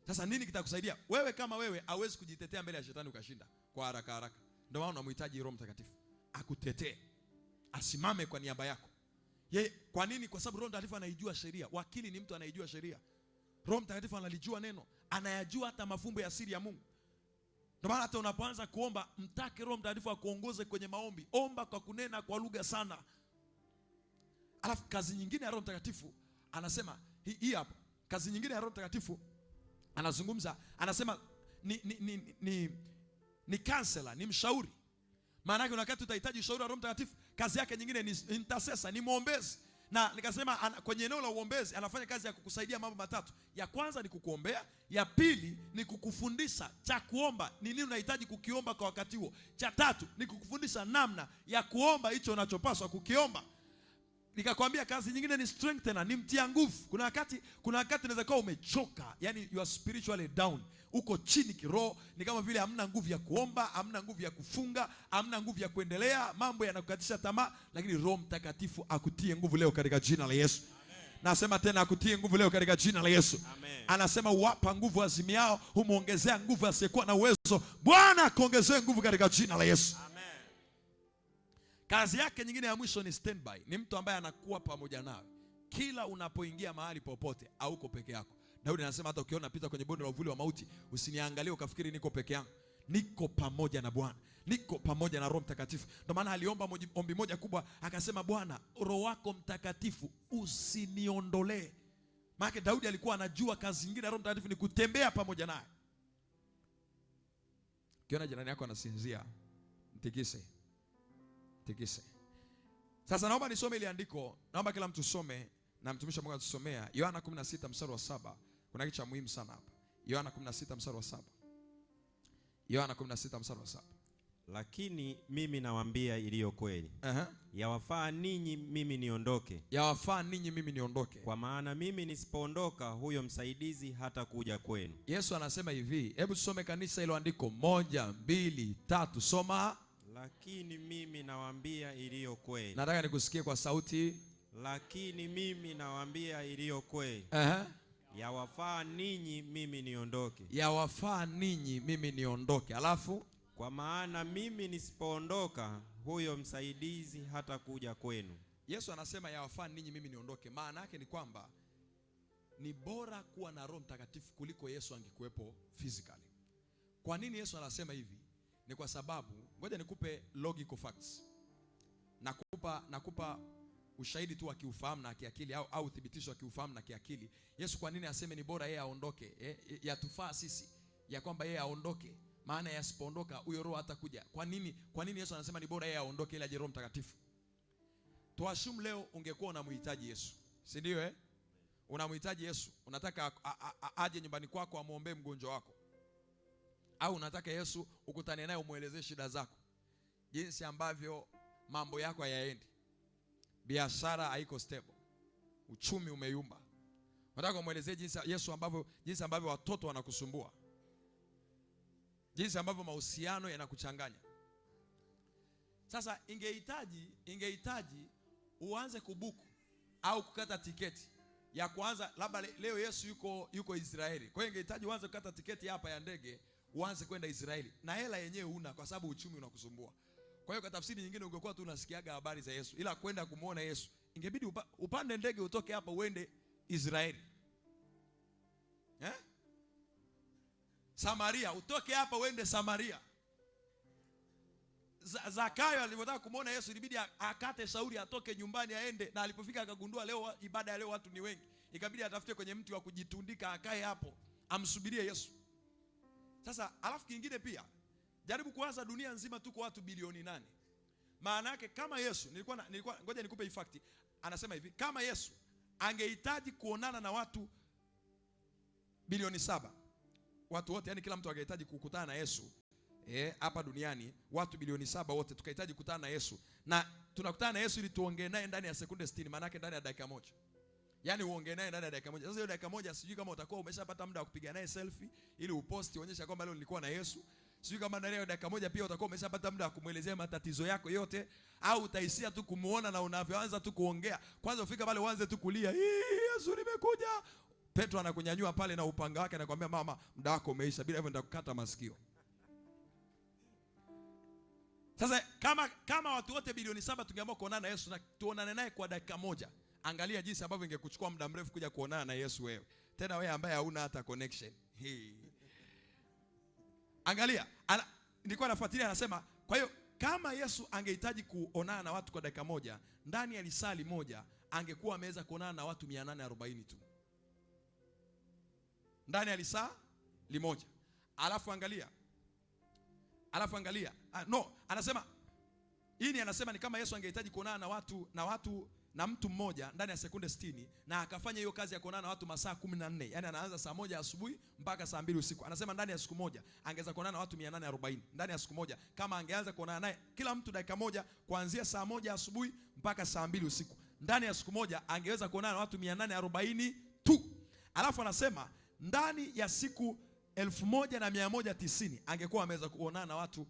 Sasa nini kitakusaidia? Wewe kama wewe hauwezi kujitetea mbele ya shetani ukashinda kwa haraka. Ndio maana unamhitaji Roho Mtakatifu akutetee, asimame kwa niaba yako. Kwa nini? Kwa sababu Roho Mtakatifu anaijua sheria. Wakili ni mtu anayejua sheria. Roho Mtakatifu analijua neno, anayajua hata mafumbo ya siri ya Mungu. Ndio maana hata unapoanza kuomba, mtake Roho Mtakatifu akuongoze kwenye maombi. Omba kwa kunena kwa lugha sana. Alafu kazi nyingine ya Roho Mtakatifu anasema hii hapa. Kazi nyingine ya Roho Mtakatifu anazungumza, anasema ni counselor, ni mshauri. Maana yake wakati utahitaji ushauri wa Roho Mtakatifu, kazi yake nyingine ni intercessor, ni muombezi. Na nikasema kwenye eneo la uombezi anafanya kazi ya kukusaidia mambo 3. Ya kwanza ni kukuombea, ya pili ni kukufundisha cha kuomba, ni nini unahitaji kukiomba kwa wakati huo. Cha 3 ni kukufundisha namna ya kuomba hicho unachopaswa kukiomba. Nikakwambia kazi nyingine ni strengthener, ni mtia nguvu. Kuna wakati unaweza kuwa umechoka, yani you are spiritually down. Uko chini kiroho, ni kama vile hamna nguvu ya kuomba, hamna nguvu ya kufunga, hamna nguvu ya kuendelea, mambo yanakukatisha tamaa, lakini Roho Mtakatifu akutie nguvu leo katika jina la Yesu. Amen. Nasema tena akutie nguvu leo katika jina la Yesu. Amen. Anasema uwapa nguvu azimiao, humuongezea nguvu asiyekuwa na uwezo. Bwana akuongezee nguvu katika jina la Yesu. Amen. Kazi yake nyingine ya mwisho ni standby. Ni mtu ambaye anakuwa pamoja nawe kila unapoingia mahali popote, hauko peke yako. Daudi anasema hata ukiona napita kwenye bonde la uvuli wa mauti, usiniangalie ukafikiri niko peke yangu. Niko pamoja na Bwana, niko pamoja na Roho Mtakatifu. Ndio maana aliomba ombi moja kubwa, akasema Bwana, Roho wako Mtakatifu usiniondolee. Maana Daudi alikuwa anajua kazi nyingine ya Roho Mtakatifu ni kutembea pamoja naye. Ukiona jirani yako anasinzia, mtikise. Tikise. Sasa naomba nisome ile andiko, naomba kila mtu some na mtumishi wa Mungu atusomea Yohana 16 mstari wa 7. Kuna kitu cha muhimu sana hapa. Yohana 16 mstari wa 7. Yohana 16 mstari wa 7. Lakini mimi nawaambia iliyo kweli. Yawafaa ninyi mimi niondoke. Yawafaa ninyi mimi niondoke. Kwa maana mimi nisipoondoka huyo msaidizi hata kuja kwenu. Yesu anasema hivi, hebu tusome kanisa hilo andiko 1, 2, 3, soma. Lakini mimi nawaambia iliyo kweli. Nataka nikusikie kwa sauti. Lakini mimi nawaambia iliyo kweli. Yawafaa ninyi mimi niondoke. Yawafaa ninyi mimi niondoke. Alafu kwa maana mimi nisipoondoka huyo msaidizi hata kuja kwenu. Yesu anasema yawafaa ninyi mimi niondoke. Maana yake ni kwamba ni bora kuwa na Roho Mtakatifu kuliko Yesu angekuwepo physically. Kwa nini Yesu anasema hivi? Ni kwa sababu, ngoja nikupe logical facts. Nakupa ushahidi tu wa kiufahamu na kiakili au uthibitisho wa kiufahamu na kiakili. Yesu kwa nini aseme ni bora yeye aondoke? Yatufaa sisi ya kwamba yeye aondoke. Maana yasipoondoka huyo Roho hatakuja. Kwa nini Yesu anasema ni bora yeye aondoke ili aje Roho Mtakatifu? Tuashumu leo ungekuwa unamhitaji Yesu. Si ndio Unamhitaji Yesu. Unataka aje nyumbani kwako amuombee mgonjwa wako. Au unataka Yesu ukutane naye umuelezee shida zako. Jinsi ambavyo mambo yako hayaendi. Biashara haiko stable. Uchumi umeyumba. Unataka umuelezee jinsi ambavyo watoto wanakusumbua. Jinsi ambavyo mahusiano yanakuchanganya. Sasa ingehitaji uanze kubuku au kukata tiketi ya kwanza, labda leo Yesu yuko Israeli. Kwa hiyo ingehitaji uanze kukata tiketi hapa ya ndege uanze kwenda Israeli. Na hela yenyewe una kwa sababu uchumi unakusumbua. Kwa hiyo kwa tafsiri nyingine ungekuwa tu unasikiaga habari za Yesu, ila kwenda kumuona Yesu ingebidi upande ndege utoke hapa uende Israeli. Samaria, utoke hapa uende Samaria. Zakayo alipotaka kumuona Yesu ilibidi akate shauri atoke nyumbani aende, na alipofika akagundua leo ibada ya leo watu ni wengi. Ikabidi atafute kwenye mti wa kujitundika akae hapo amsubirie Yesu. Sasa alafu kingine pia, jaribu kuwaza dunia nzima tuko watu bilioni 8. Maana yake kama Yesu, ngoja nikupe hii fact. Anasema hivi, kama Yesu angehitaji kuonana na watu bilioni 7. Watu wote, yani kila mtu angehitaji kukutana na Yesu. Hapa duniani watu bilioni 7 wote tukahitaji kukutana na Yesu. Na tunakutana na Yesu ili tuongee naye ndani ya sekunde 60, maana yake ndani ya dakika moja. Yaani uongee naye ndani ya dakika moja. Sasa hiyo dakika moja sijui kama utakuwa umeshapata muda wa kupiga naye selfie ili uposti uonyesha kwamba leo nilikuwa na Yesu. Sijui kama ndani ya dakika moja pia utakuwa umeshapata muda wa kumuelezea matatizo yako yote, au utaishia tu kumuona na unavyoanza tu kuongea. Kwanza ufika pale uanze tu kulia, Yesu nimekuja. Petro anakunyanyua pale na upanga wake anakuambia mama, muda wako umeisha, bila hivyo nitakukata masikio. Sasa kama watu wote bilioni 7 tungeamua kuonana na Yesu na tuonane naye kwa dakika moja, angalia jinsi ambavyo ingekuchukua muda mrefu kuja kuonana na Yesu wewe. Tena wewe ambaye hauna hata connection. Angalia, nilikuwa nafuatilia anasema, kwa hiyo kama Yesu angehitaji kuonana na watu kwa dakika moja, ndani ya lisali moja angekuwa ameweza kuonana na watu 840 tu. Ndani ya lisaa limoja. Alafu angalia. Anasema anasema ni kama Yesu angehitaji kuonana na mtu mmoja ndani ya sekunde 60, na akafanya hiyo kazi ya kuonana na watu masaa 14. Yaani anaanza saa 1 asubuhi mpaka saa 2 usiku. Anasema ndani ya siku moja angeweza kuonana na watu 840. Ndani ya siku moja kama angeanza kuonana naye kila mtu dakika moja kuanzia saa 1 asubuhi mpaka saa 2 usiku. Ndani ya siku moja angeweza kuonana na watu 840 tu. Alafu anasema ndani ya siku 1190 angekuwa ameweza kuonana na watu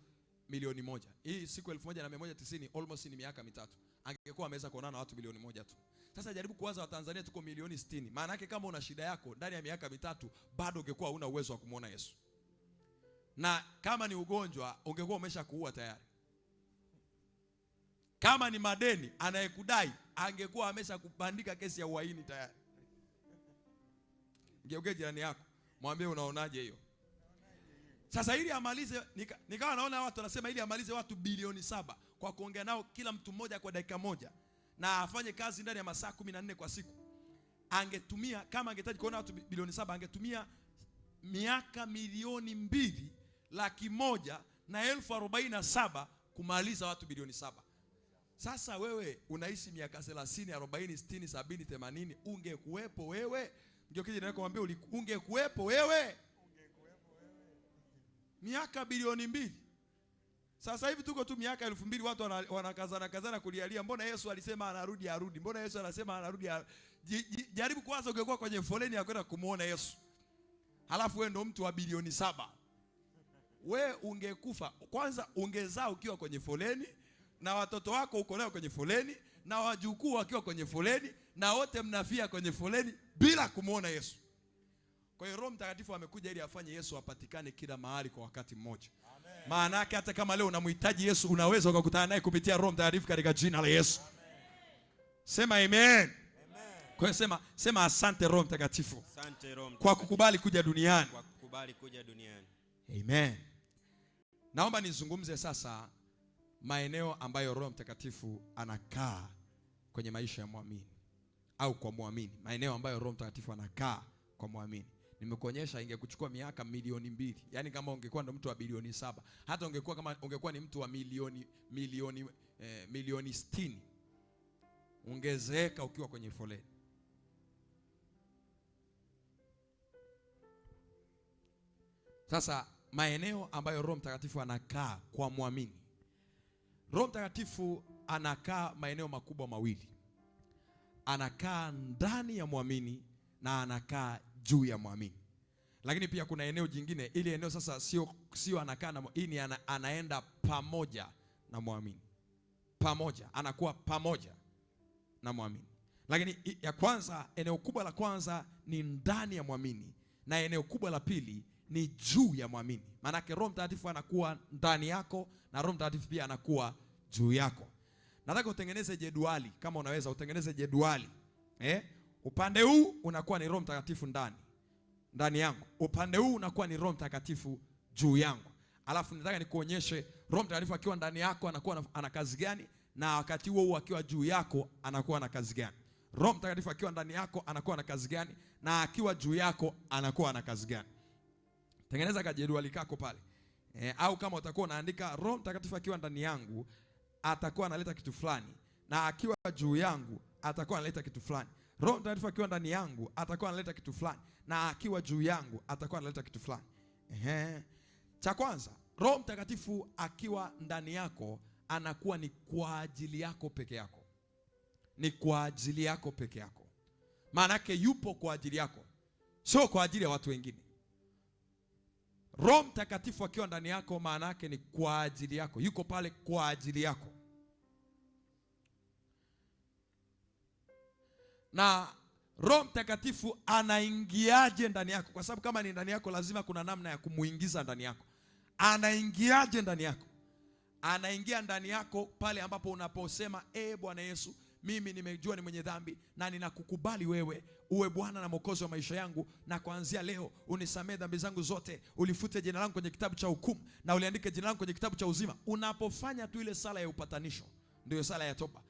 1,000,000. Hii siku 1190 almost ni miaka 3. Angekuwa ameweza kuonana na watu 1,000,000 tu. Sasa jaribu kuwaza Watanzania tuko milioni 60. Maana yake kama una shida yako ndani ya miaka 3 bado ungekuwa huna uwezo wa kumuona Yesu. Na kama ni ugonjwa ungekuwa umeshakuua tayari. Kama ni madeni anayekudai angekuwa ameshakubandika kesi ya uhaini tayari. Ngeuke jirani yako, mwambie unaonaje hiyo? Sasa ili amalize, nikawa naona watu wanasema ili amalize watu bilioni 7 kwa kuongea nao kila mtu mmoja kwa dakika moja na afanye kazi ndani ya masaa 14 kwa siku. Angetumia, kama angehitaji kuona watu bilioni 7, angetumia miaka milioni 2,147,000 kumaliza watu bilioni 7. Sasa wewe unaishi miaka 30, 40, 60, 70, 80, ungekuwepo wewe? Ndio kile ninakwambia, ungekuwepo wewe? Miaka bilioni 2. Sasa hivi tuko tu miaka 2000, watu wanakazana kulialia, mbona Yesu alisema arudi? Mbona Yesu anasema anarudi? Jaribu kwanza ungekuwa kwenye foleni ya kwenda kumuona Yesu. Halafu wewe ndo mtu wa bilioni 7. Wewe ungekufa. Kwanza ungezaa ukiwa kwenye foleni, na watoto wako uko nao kwenye foleni, na wajukuu wakiwa kwenye foleni, na wote mnafia kwenye foleni bila kumuona Yesu. Kwa hiyo Roho Mtakatifu amekuja ili afanye Yesu apatikane kila mahali kwa wakati mmoja. Maana yake hata kama leo unamhitaji Yesu, unaweza ukakutana naye kupitia Roho Mtakatifu katika jina la Yesu. Amen. Sema amen. Kwa hiyo sema asante Roho Mtakatifu. Asante Roho Mtakatifu. Kwa kukubali kuja duniani. Kwa kukubali kuja duniani. Amen. Naomba nizungumze sasa maeneo ambayo Roho Mtakatifu anakaa kwenye maisha ya muamini au kwa muamini. Maeneo ambayo Roho Mtakatifu anakaa kwa muamini. Nimekuonyesha ingekuchukua miaka milioni 2. Yaani kama ungekuwa ndo mtu wa bilioni 7, hata ungekuwa ni mtu wa milioni 60, ungezeeka ukiwa kwenye foleni. Sasa maeneo ambayo Roho Mtakatifu anakaa kwa muamini. Roho Mtakatifu anakaa maeneo makubwa mawili. Anakaa ndani ya muamini na anakaa juu ya muamini. Lakini pia kuna eneo jingine, ili eneo sasa sio anakaa na ini, anaenda pamoja na muamini. Pamoja, anakuwa pamoja na muamini. Lakini ya kwanza, eneo kubwa la kwanza ni ndani ya muamini, na eneo kubwa la pili ni juu ya muamini. Maana yake Roho Mtakatifu anakuwa ndani yako na Roho Mtakatifu pia anakuwa juu yako. Nataka utengeneze jedwali, kama unaweza utengeneze jedwali. Upande huu unakuwa ni Roho Mtakatifu ndani yangu. Upande huu unakuwa ni Roho Mtakatifu juu yangu. Alafu nataka nikuonyeshe Roho Mtakatifu akiwa ndani yako anakuwa ana kazi gani, na wakati huo akiwa juu yako anakuwa na kazi gani. Roho Mtakatifu akiwa ndani yako anakuwa na kazi gani, na akiwa juu yako anakuwa na kazi gani. Tengeneza kajedwali kako pale. Au kama utakuwa unaandika Roho Mtakatifu akiwa ndani yangu atakuwa analeta kitu fulani, na akiwa juu yangu atakuwa analeta kitu fulani. Roho Mtakatifu akiwa ndani yangu atakuwa analeta kitu fulani, na akiwa juu yangu atakuwa analeta kitu fulani. Cha kwanza, Roho Mtakatifu akiwa ndani yako anakuwa ni kwa ajili yako peke yako. Ni kwa ajili yako peke yako. Maana yake yupo kwa ajili yako, sio kwa ajili ya watu wengine. Roho Mtakatifu akiwa ndani yako maana yake ni kwa ajili yako. Yuko pale kwa ajili yako. Na Roho Mtakatifu anaingiaje ndani yako? Kwa sababu kama ni ndani yako lazima kuna namna ya kumuingiza ndani yako. Anaingiaje ndani yako? Anaingia ndani yako pale ambapo unaposema, Bwana Yesu, mimi nimejua ni mwenye dhambi na ninakukubali wewe uwe Bwana na Mwokozi wa maisha yangu, na kuanzia leo unisamehe dhambi zangu zote, ulifute jina langu kwenye kitabu cha hukumu na uliandike jina langu kwenye kitabu cha uzima. Unapofanya tu ile sala ya upatanisho, ndio sala ya toba.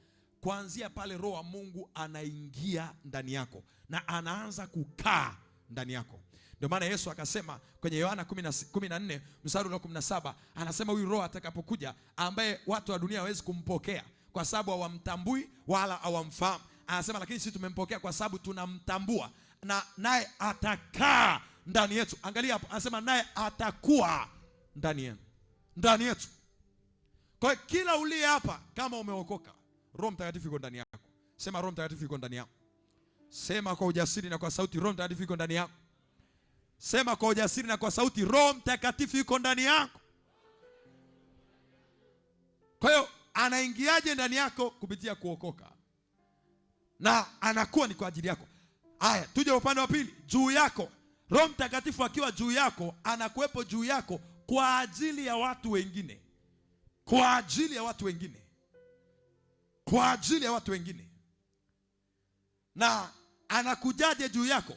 Kuanzia pale Roho wa Mungu anaingia ndani yako na anaanza kukaa ndani yako. Ndio maana Yesu akasema kwenye Yohana 14 mstari wa 17, anasema huyu Roho atakapokuja, ambaye watu wa dunia hawezi kumpokea kwa sababu hawamtambui wala hawamfahamu, anasema lakini sisi tumempokea kwa sababu tunamtambua, na naye atakaa ndani yetu. Angalia hapo, anasema naye atakuwa ndani yetu. Kwa hiyo kila uliye hapa, kama umeokoka, Roho Mtakatifu yuko ndani yako. Sema Roho Mtakatifu yuko ndani yako. Sema kwa ujasiri na kwa sauti, Roho Mtakatifu yuko ndani yako. Sema kwa ujasiri na kwa sauti, Roho Mtakatifu yuko ndani yako. Kwa hiyo anaingiaje ndani yako? Kupitia kuokoka, na anakuwa ni kwa ajili yako. Haya, tuje upande wa pili, juu yako. Roho Mtakatifu akiwa juu yako, anakuwepo juu yako kwa ajili ya watu wengine. Kwa ajili ya watu wengine. kwa ajili ya watu wengine. Na anakujaje juu yako?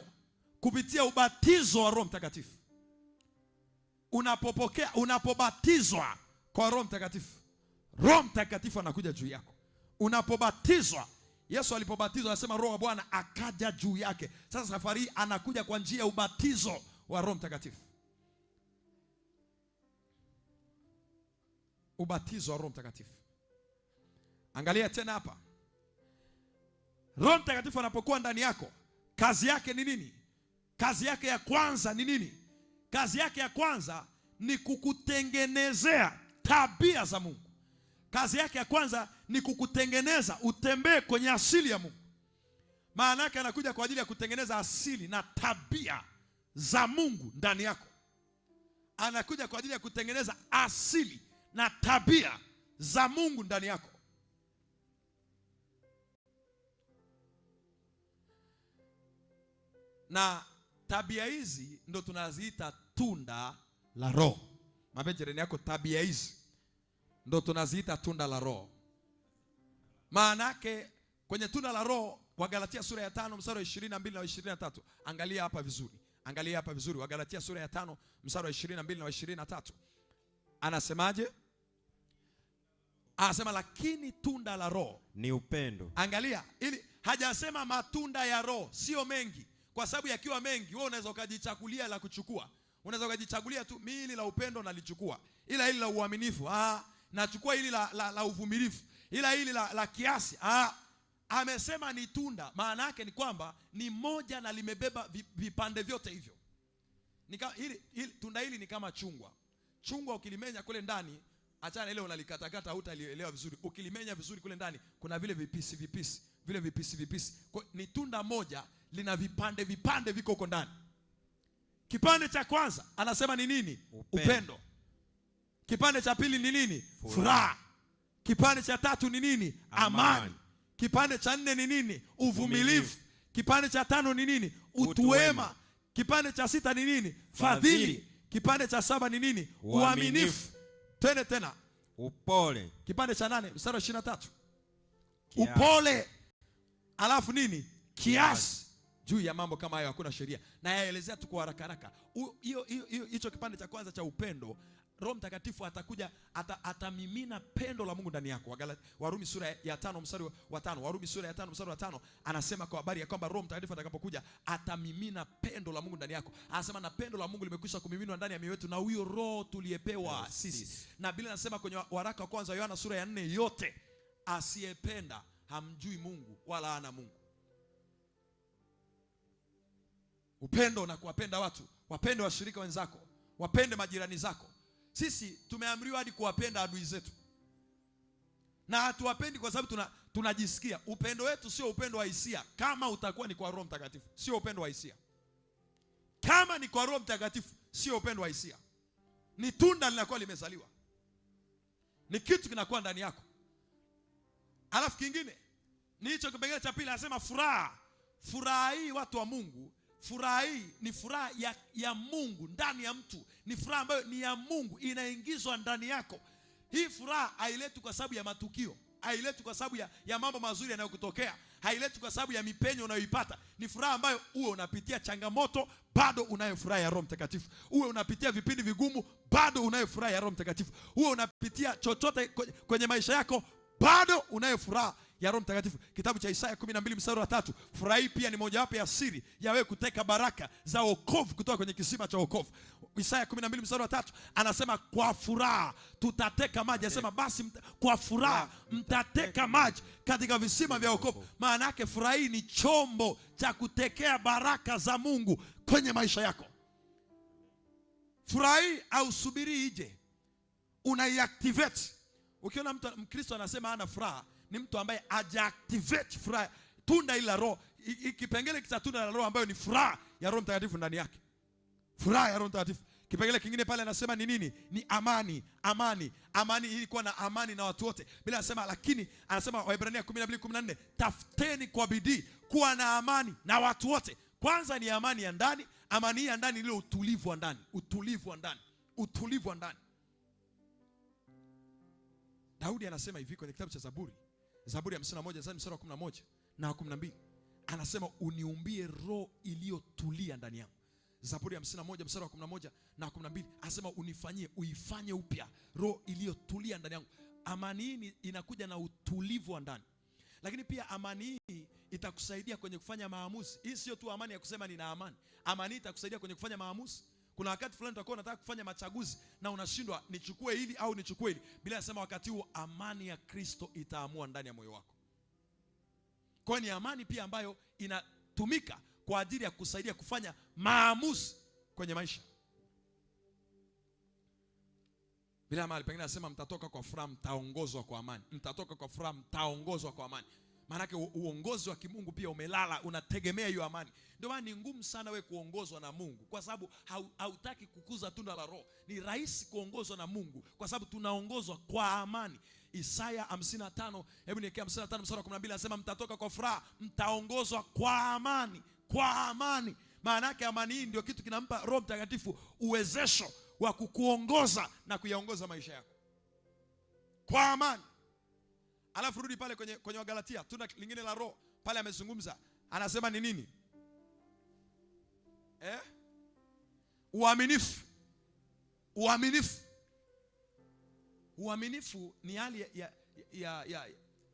Kupitia ubatizo wa Roho Mtakatifu. Unapobatizwa kwa Roho Mtakatifu, Roho Mtakatifu anakuja juu yako. Unapobatizwa, Yesu alipobatizwa anasema Roho wa Bwana akaja juu yake. Sasa safari hii anakuja kwa njia ya ubatizo wa Roho Mtakatifu. Ubatizo wa Roho Mtakatifu. Angalia tena hapa. Roho Mtakatifu anapokuwa ndani yako, kazi yake ni nini? Kazi yake ya kwanza ni nini? Kazi yake ya kwanza ni kukutengenezea tabia za Mungu. Kazi yake ya kwanza ni kukutengeneza utembee kwenye asili ya Mungu. Maana yake anakuja kwa ajili ya kutengeneza asili na tabia za Mungu ndani yako. Anakuja kwa ajili ya kutengeneza asili na tabia za Mungu ndani yako. Na tabia hizi ndo tunaziita tunda la Roho. Mwambie jirani yako, tabia hizi ndo tunaziita tunda la Roho. Maana yake kwenye tunda la Roho wa Galatia sura ya 5 mstari wa 22 na 23. Angalia hapa vizuri. Angalia hapa vizuri. Wa Galatia sura ya 5 mstari wa 22 na 23. Anasemaje? Anasema lakini tunda la Roho ni upendo. Angalia, ili hajasema matunda ya Roho, sio mengi. Kwa sababu yakiwa mengi, wewe unaweza ukajichagulia la kuchukua. Unaweza ukajichagulia tu mimi la upendo nalichukua. Ila hili la uaminifu, nachukua hili la uvumilivu. Ila hili la kiasi, amesema ni tunda. Maana yake ni kwamba ni moja na limebeba vipande vyote hivyo. Tunda hili ni kama chungwa. Chungwa ukilimenya kule ndani, achana ile unalikatakata hutalielewa vizuri. Ukilimenya vizuri kule ndani kuna vile vipisi. Vile vipisi. Ni tunda moja lina vipande viko huko ndani. Kipande cha kwanza anasema ni nini? Upendo. Kipande cha pili ni nini? Furaha. Kipande cha tatu ni nini? Amani. Kipande cha nne ni nini? Uvumilivu. Kipande cha tano ni nini? Utu wema. Kipande cha sita ni nini? Fadhili. Kipande cha saba ni nini? Uaminifu. Tena upole. Kipande cha 8 mstari wa 23. Upole. Alafu nini? Kiasi. Juu ya mambo kama hayo hakuna sheria. Na yaelezea tu kwa haraka. Hicho kipande cha kwanza cha upendo, Roho Mtakatifu atakuja atamimina pendo la Mungu ndani yako. Warumi sura ya 5 mstari wa 5. Warumi sura ya 5 mstari wa 5 anasema kwa habari ya kwamba Roho Mtakatifu atakapokuja atamimina pendo la Mungu ndani yako. Anasema na pendo la Mungu limekwisha kumiminwa ndani ya mioyo yetu na huyo Roho tuliyepewa sisi. Na Biblia inasema kwenye waraka wa kwanza Yohana sura ya 4 yote, asiyependa hamjui Mungu wala hana Mungu. Upendo na kuwapenda watu, wapende washirika wenzako, wapende majirani zako. Sisi tumeamriwa hadi kuwapenda adui zetu. Na hatuwapendi kwa sababu tunajisikia. Upendo wetu sio upendo wa hisia. Kama utakuwa ni kwa Roho Mtakatifu, sio upendo wa hisia. Kama ni kwa Roho Mtakatifu, sio upendo wa hisia. Ni tunda linakuwa limezaliwa. Ni kitu kinakuwa ndani yako. Alafu kingine ni hicho kipengele cha pili, anasema furaha. Furaha hii watu wa Mungu, furaha hii ni furaha ya Mungu ndani ya mtu. Ni furaha ambayo ni ya Mungu, inaingizwa ndani yako. Hii furaha hailetwi kwa sababu ya matukio, hailetwi kwa sababu ya mambo mazuri yanayokutokea, hailetwi kwa sababu ya mipenyo unayoipata. Ni furaha ambayo uwe unapitia changamoto, bado unayo furaha ya Roho Mtakatifu. Uwe unapitia vipindi vigumu, bado unayo furaha ya Roho Mtakatifu. Uwe unapitia chochote kwenye maisha yako, bado unayo furaha ya Roho Mtakatifu. Kitabu cha Isaya 12 mstari wa 3. Furaha hii pia ni mojawapo ya siri ya wewe kuteka baraka za wokovu kutoka kwenye kisima cha wokovu. Isaya 12 mstari wa 3 anasema kwa furaha tutateka maji. Anasema basi kwa furaha mtateka maji katika visima vya wokovu. Maana yake furaha hii ni chombo cha kutekea baraka za Mungu kwenye maisha yako. Furaha hii hausubiri ije, unaiactivate. Ukiona mtu Mkristo anasema hana furaha, ni mtu ambaye hajaactivate furaha, tunda ile la Roho. Kipengele cha tunda la Roho ambayo ni furaha ya Roho Mtakatifu ndani yake. Furaha ya Roho Mtakatifu. Kipengele kingine pale anasema ni nini? Ni amani. Amani ili kuwa na amani na watu wote. Bila anasema lakini anasema Waebrania 12:14, tafuteni kwa bidii kuwa na amani na watu wote. Kwanza ni amani ya ndani. Amani ya ndani ile utulivu wa ndani. Utulivu wa ndani. Daudi anasema hivi kwenye kitabu cha Zaburi. Zaburi ya 51 mstari wa 11 na 12. Anasema uniumbie roho iliyotulia ndani yangu. Zaburi ya 51 mstari wa 11 na 12 anasema uifanye upya roho iliyotulia ndani yangu. Amani hii inakuja na utulivu wa ndani. Lakini pia amani hii itakusaidia kwenye kufanya maamuzi. Hii sio tu amani ya kusema nina amani. Amani hii itakusaidia kwenye kufanya maamuzi. Kuna wakati fulani utakuwa unataka kufanya machaguzi na unashindwa, nichukue hili au nichukue hili. Biblia inasema wakati huo amani ya Kristo itaamua ndani ya moyo wako. Kwa ni amani pia ambayo inatumika kwa ajili ya kusaidia kufanya maamuzi kwenye maisha. Bila mahali pengine anasema mtatoka kwa furaha, mtaongozwa kwa amani. Mtatoka kwa furaha, mtaongozwa kwa amani. Maana uongozi wa kimungu pia umelala, unategemea hiyo amani. Ndio maana ni ngumu sana we kuongozwa na Mungu, kwa sababu hautaki kukuza tunda la Roho. Ni rahisi kuongozwa na Mungu kwa sababu tunaongozwa kwa amani. Isaya 55, hebu niwekea 55 mstari wa 12, anasema mtatoka kwa furaha, mtaongozwa kwa amani. Kwa amani. Maana yake amani hii ndio kitu kinampa Roho Mtakatifu uwezesho wa kukuongoza na kuyaongoza maisha yako. Kwa amani. Alafu rudi pale kwenye Wagalatia, tunda lingine la Roho pale amezungumza. Anasema ni nini? Uaminifu. Uaminifu. Uaminifu ni hali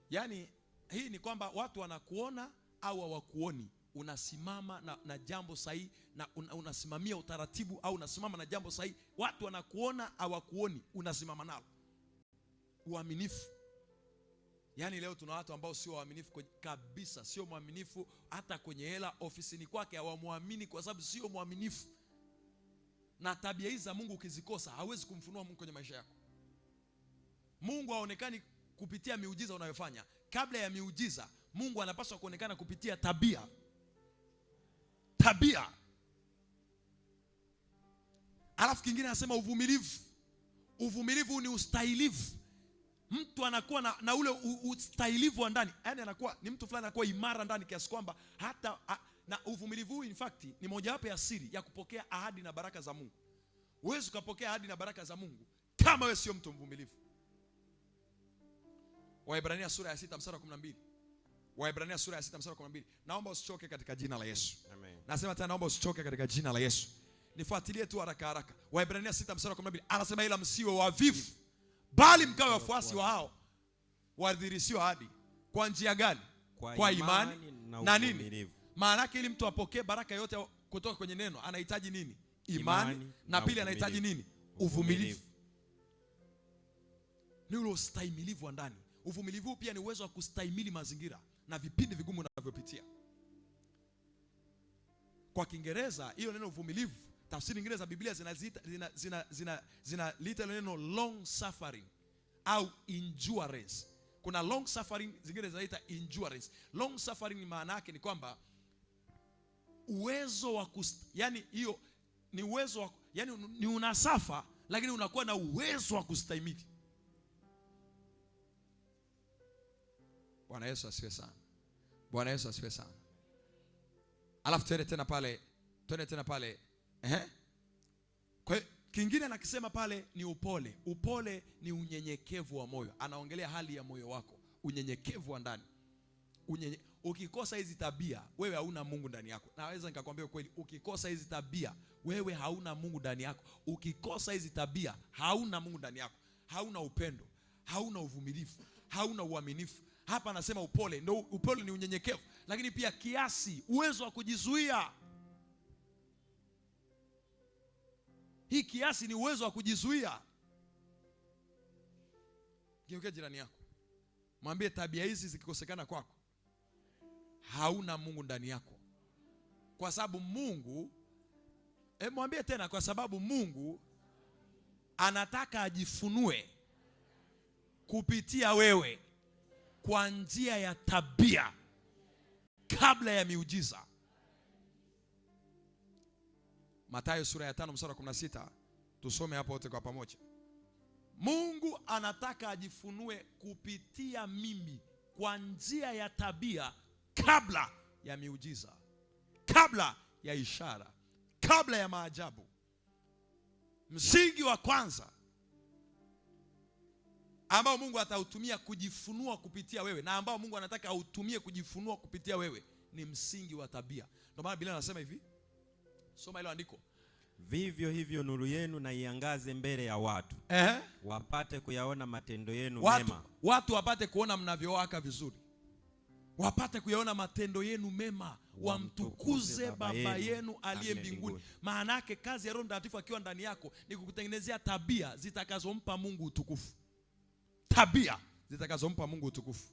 yani hii ni kwamba watu wanakuona au hawakuoni, unasimama na jambo sahihi, na unasimamia utaratibu au unasimama na jambo sahihi. Watu wanakuona hawakuoni, unasimama nalo. Uaminifu. Yani leo tuna watu ambao sio waaminifu kabisa, sio mwaminifu hata kwenye hela, ofisini kwake hawamwamini kwa sababu sio mwaminifu. Na tabia hizi za Mungu ukizikosa, hauwezi kumfunua Mungu kwenye maisha yako. Mungu haonekani kupitia miujiza unayofanya. Kabla ya miujiza, Mungu anapaswa kuonekana kupitia tabia. Tabia. Alafu kingine anasema uvumilivu. Uvumilivu ni ustahilivu. Mtu anakuwa na ule ustahilivu wa ndani. Yaani anakuwa ni mtu fulani anakuwa imara ndani kiasi kwamba hata na uvumilivu huu in fact ni mojawapo ya siri ya kupokea ahadi na baraka za Mungu. Huwezi ukapokea ahadi na baraka za Mungu kama wewe sio mtu mvumilivu. Waebrania sura ya 6 mstari wa 12. Waebrania sura ya 6 mstari wa 12. Naomba usichoke katika jina la Yesu. Amen. Nasema tena naomba usichoke katika jina la Yesu. Nifuatilie tu haraka haraka. Waebrania 6 mstari wa 12. Anasema ila msiwe wavivu, bali mkawe wafuasi wa hao wadhihirishiwa ahadi. Kwa njia gani? Kwa imani na nini? Maana yake ili mtu apokee baraka yote kutoka kwenye neno anahitaji nini? Imani na pili anahitaji nini? Uvumilivu. Ni ule ustahimilivu wa ndani. Uvumilivu pia ni uwezo wa kustahimili mazingira na vipindi vigumu unavyopitia. Kwa Kiingereza hiyo neno uvumilivu, tafsiri nyingine za Biblia zinaliita neno long suffering au endurance. Kuna long suffering, zingine zinaita endurance. Long suffering maana yake ni kwamba uwezo wa yani hiyo ni uwezo wa, yani ni unasafa lakini unakuwa na uwezo wa kustahimili. Bwana Yesu asifiwe sana. Bwana Yesu asifiwe sana. Alafu twende tena pale. Kwa kingine anakisema pale ni upole. Upole ni unyenyekevu wa moyo. Anaongelea hali ya moyo wako, unyenyekevu wa ndani. Ukikosa hizi tabia, wewe hauna Mungu ndani yako. Naweza nikakwambia kweli, ukikosa hizi tabia, wewe hauna Mungu ndani yako. Ukikosa hizi tabia, hauna Mungu ndani yako. Hauna upendo, hauna uvumilivu, hauna uaminifu. Hapa anasema upole. Ndio, upole ni unyenyekevu, lakini pia kiasi, uwezo wa kujizuia. Hii kiasi ni uwezo wa kujizuia. Geukia jirani yako, mwambie tabia hizi zikikosekana kwako, hauna Mungu ndani yako. Kwa sababu Mungu, mwambie tena, kwa sababu Mungu anataka ajifunue kupitia wewe kwa njia ya tabia kabla ya miujiza. Mathayo sura ya 5 mstari wa 16. Tusome hapo wote kwa pamoja. Mungu anataka ajifunue kupitia mimi kwa njia ya tabia kabla ya miujiza, kabla ya ishara, kabla ya maajabu. Msingi wa kwanza ambao Mungu atautumia kujifunua kupitia wewe, na ambao Mungu anataka autumie kujifunua kupitia wewe, ni msingi wa tabia. Ndio maana Biblia inasema hivi, soma hilo andiko. Vivyo hivyo nuru yenu na iangaze mbele ya watu, wapate kuyaona matendo yenu mema. Watu wapate kuona mnavyowaka vizuri, wapate kuyaona matendo yenu mema, wamtukuze Baba yenu aliye mbinguni. Maana yake kazi ya Roho Mtakatifu akiwa ndani yako ni kukutengenezea tabia zitakazompa Mungu utukufu. Tabia zitakazompa Mungu utukufu.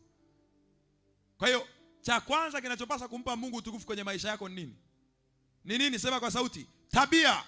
Kwa hiyo cha kwanza kinachopaswa kumpa Mungu utukufu kwenye maisha yako ni nini? Ni nini? Sema kwa sauti. Tabia.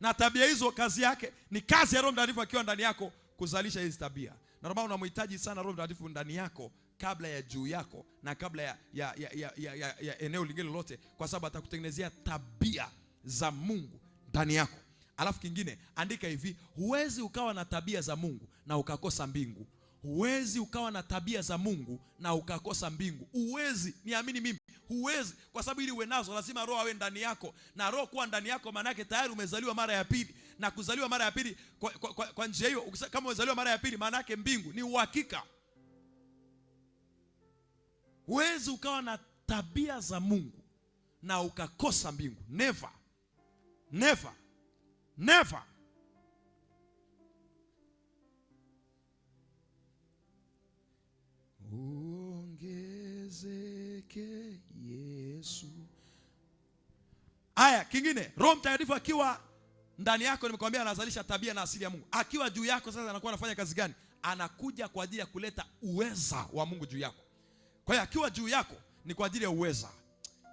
Na tabia hizo kazi yake ni kazi ya Roho Mtakatifu akiwa ndani yako kuzalisha hizi tabia. Na ndio unamhitaji sana Roho Mtakatifu ndani yako kabla ya juu yako na kabla ya eneo lingine lolote, kwa sababu atakutengenezea tabia za Mungu ndani yako. Alafu kingine, andika hivi, huwezi ukawa na tabia za Mungu na ukakosa mbingu. Huwezi ukawa na tabia za Mungu na ukakosa mbingu. Huwezi, niamini mimi, huwezi, kwa sababu ili uwe nazo lazima Roho awe ndani yako, na Roho kuwa ndani yako maana yake tayari umezaliwa mara ya pili. Na kuzaliwa mara ya pili kwa njia hiyo, kama umezaliwa mara ya pili, maana yake mbingu ni uhakika. Huwezi ukawa na tabia za Mungu na ukakosa mbingu. Never. Never. Never. Ongezeke Yesu. Aya, kingine, Roho Mtakatifu akiwa ndani yako, nimekwambia anazalisha tabia na asili ya Mungu. Akiwa juu yako sasa anakuwa anafanya kazi gani? Anakuja kwa ajili ya kuleta uweza wa Mungu juu yako. Kwa hiyo akiwa juu yako ni kwa ajili ya uweza.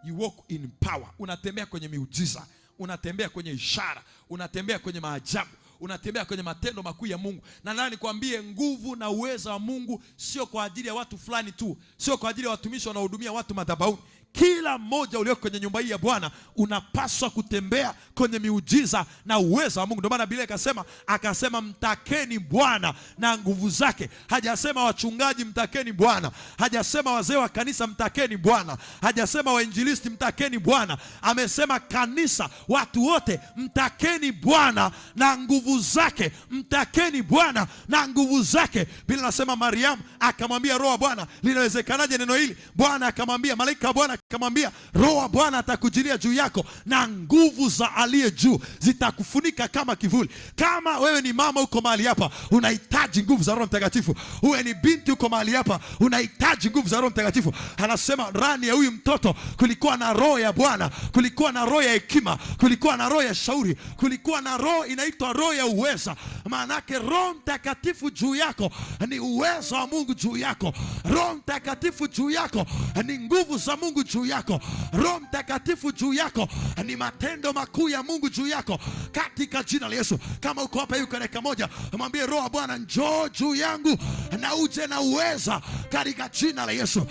You walk in power. Unatembea kwenye miujiza, unatembea kwenye ishara, unatembea kwenye maajabu, unatembea kwenye matendo makuu ya Mungu. Na nani nikwambie, nguvu na uweza wa Mungu sio kwa ajili ya watu fulani tu, sio kwa ajili ya watumishi wanaohudumia watu madhabahuni. Kila mmoja ulio kwenye nyumba hii ya Bwana unapaswa kutembea kwenye miujiza na uwezo wa Mungu. Ndio maana Biblia akasema mtakeni Bwana na nguvu zake. Hajasema wachungaji mtakeni Bwana, hajasema wazee wa kanisa mtakeni Bwana, hajasema wainjilisti mtakeni Bwana. Amesema kanisa, watu wote mtakeni Bwana na nguvu zake. Mtakeni Bwana na nguvu zake. Biblia inasema Mariamu akamwambia Roho wa Bwana, linawezekanaje neno hili? Bwana akamwambia, malaika wa Bwana akamwambia, Roho wa Bwana atakujilia juu yako na nguvu za aliye juu zitakufunika kama kivuli. Kama wewe ni mama uko mahali hapa, unahitaji nguvu za Roho Mtakatifu. Wewe ni binti uko mahali hapa, unahitaji nguvu za Roho Mtakatifu. Anasema ndani ya huyu mtoto kulikuwa na roho ya Bwana, kulikuwa na roho ya hekima, kulikuwa na roho ya shauri, kulikuwa na roho inaitwa roho ya uweza. Maana yake Roho Mtakatifu juu yako ni uwezo wa Mungu juu yako. Roho Mtakatifu juu yako ni nguvu za Mungu juu yako. Roho Mtakatifu juu yako ni matendo makuu ya Mungu juu yako, katika jina la Yesu. Kama uko hapa hivi kwa dakika moja, mwambie Roho wa Bwana, njoo juu yangu na uje na uweza katika jina la Yesu.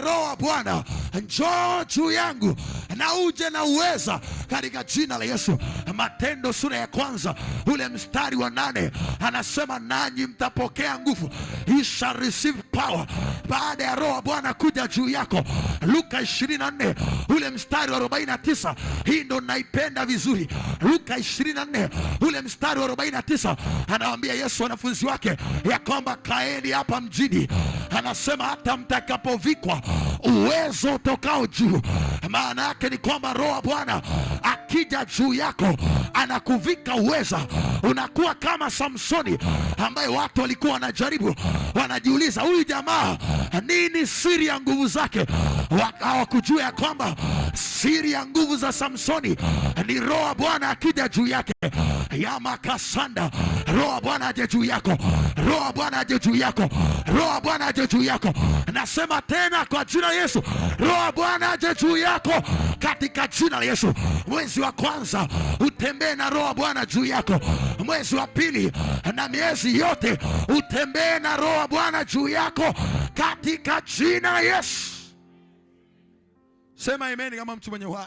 Roho wa Bwana, njoo juu yangu na uje na uweza katika jina la Yesu. Matendo sura ya 1 ule mstari wa 8 anasema, nanyi mtapokea nguvu, you shall receive power, baada ya Roho wa Bwana kuja juu yako. Luka 24 ule mstari wa 49, hii ndo naipenda vizuri. Luka 24 ule mstari wa 49 anawaambia Yesu wanafunzi wake ya kwamba kaeni hapa mjini, anasema hata mtakapovikwa uwezo utokao juu. Maana yake ni kwamba Roho wa Bwana akija juu yako anakuvika uweza. Unakuwa kama Samsoni ambaye watu walikuwa wanajaribu, wanajiuliza huyu jamaa nini siri ya nguvu zake. Hawakujua ya kwamba siri ya nguvu za Samsoni ni Roho wa Bwana akija juu yake. Yamakasanda, Roho wa Bwana aje juu yako, Roho wa Bwana aje juu yako, Roho wa Bwana aje juu yako. Nasema tena kwa jina la Yesu, Roho wa Bwana aje juu yako katika jina la Yesu. Mwezi wa kwanza utembee na Roho wa Bwana juu yako. Mwezi wa pili na miezi yote utembee na Roho wa Bwana juu yako katika jina la Yesu. Sema amen kama mtu mwenye uhai.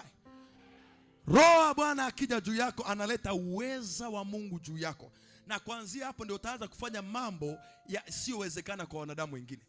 Roho wa Bwana akija juu yako analeta uweza wa Mungu juu yako. Na kuanzia hapo ndio utaanza kufanya mambo yasiyowezekana kwa wanadamu wengine.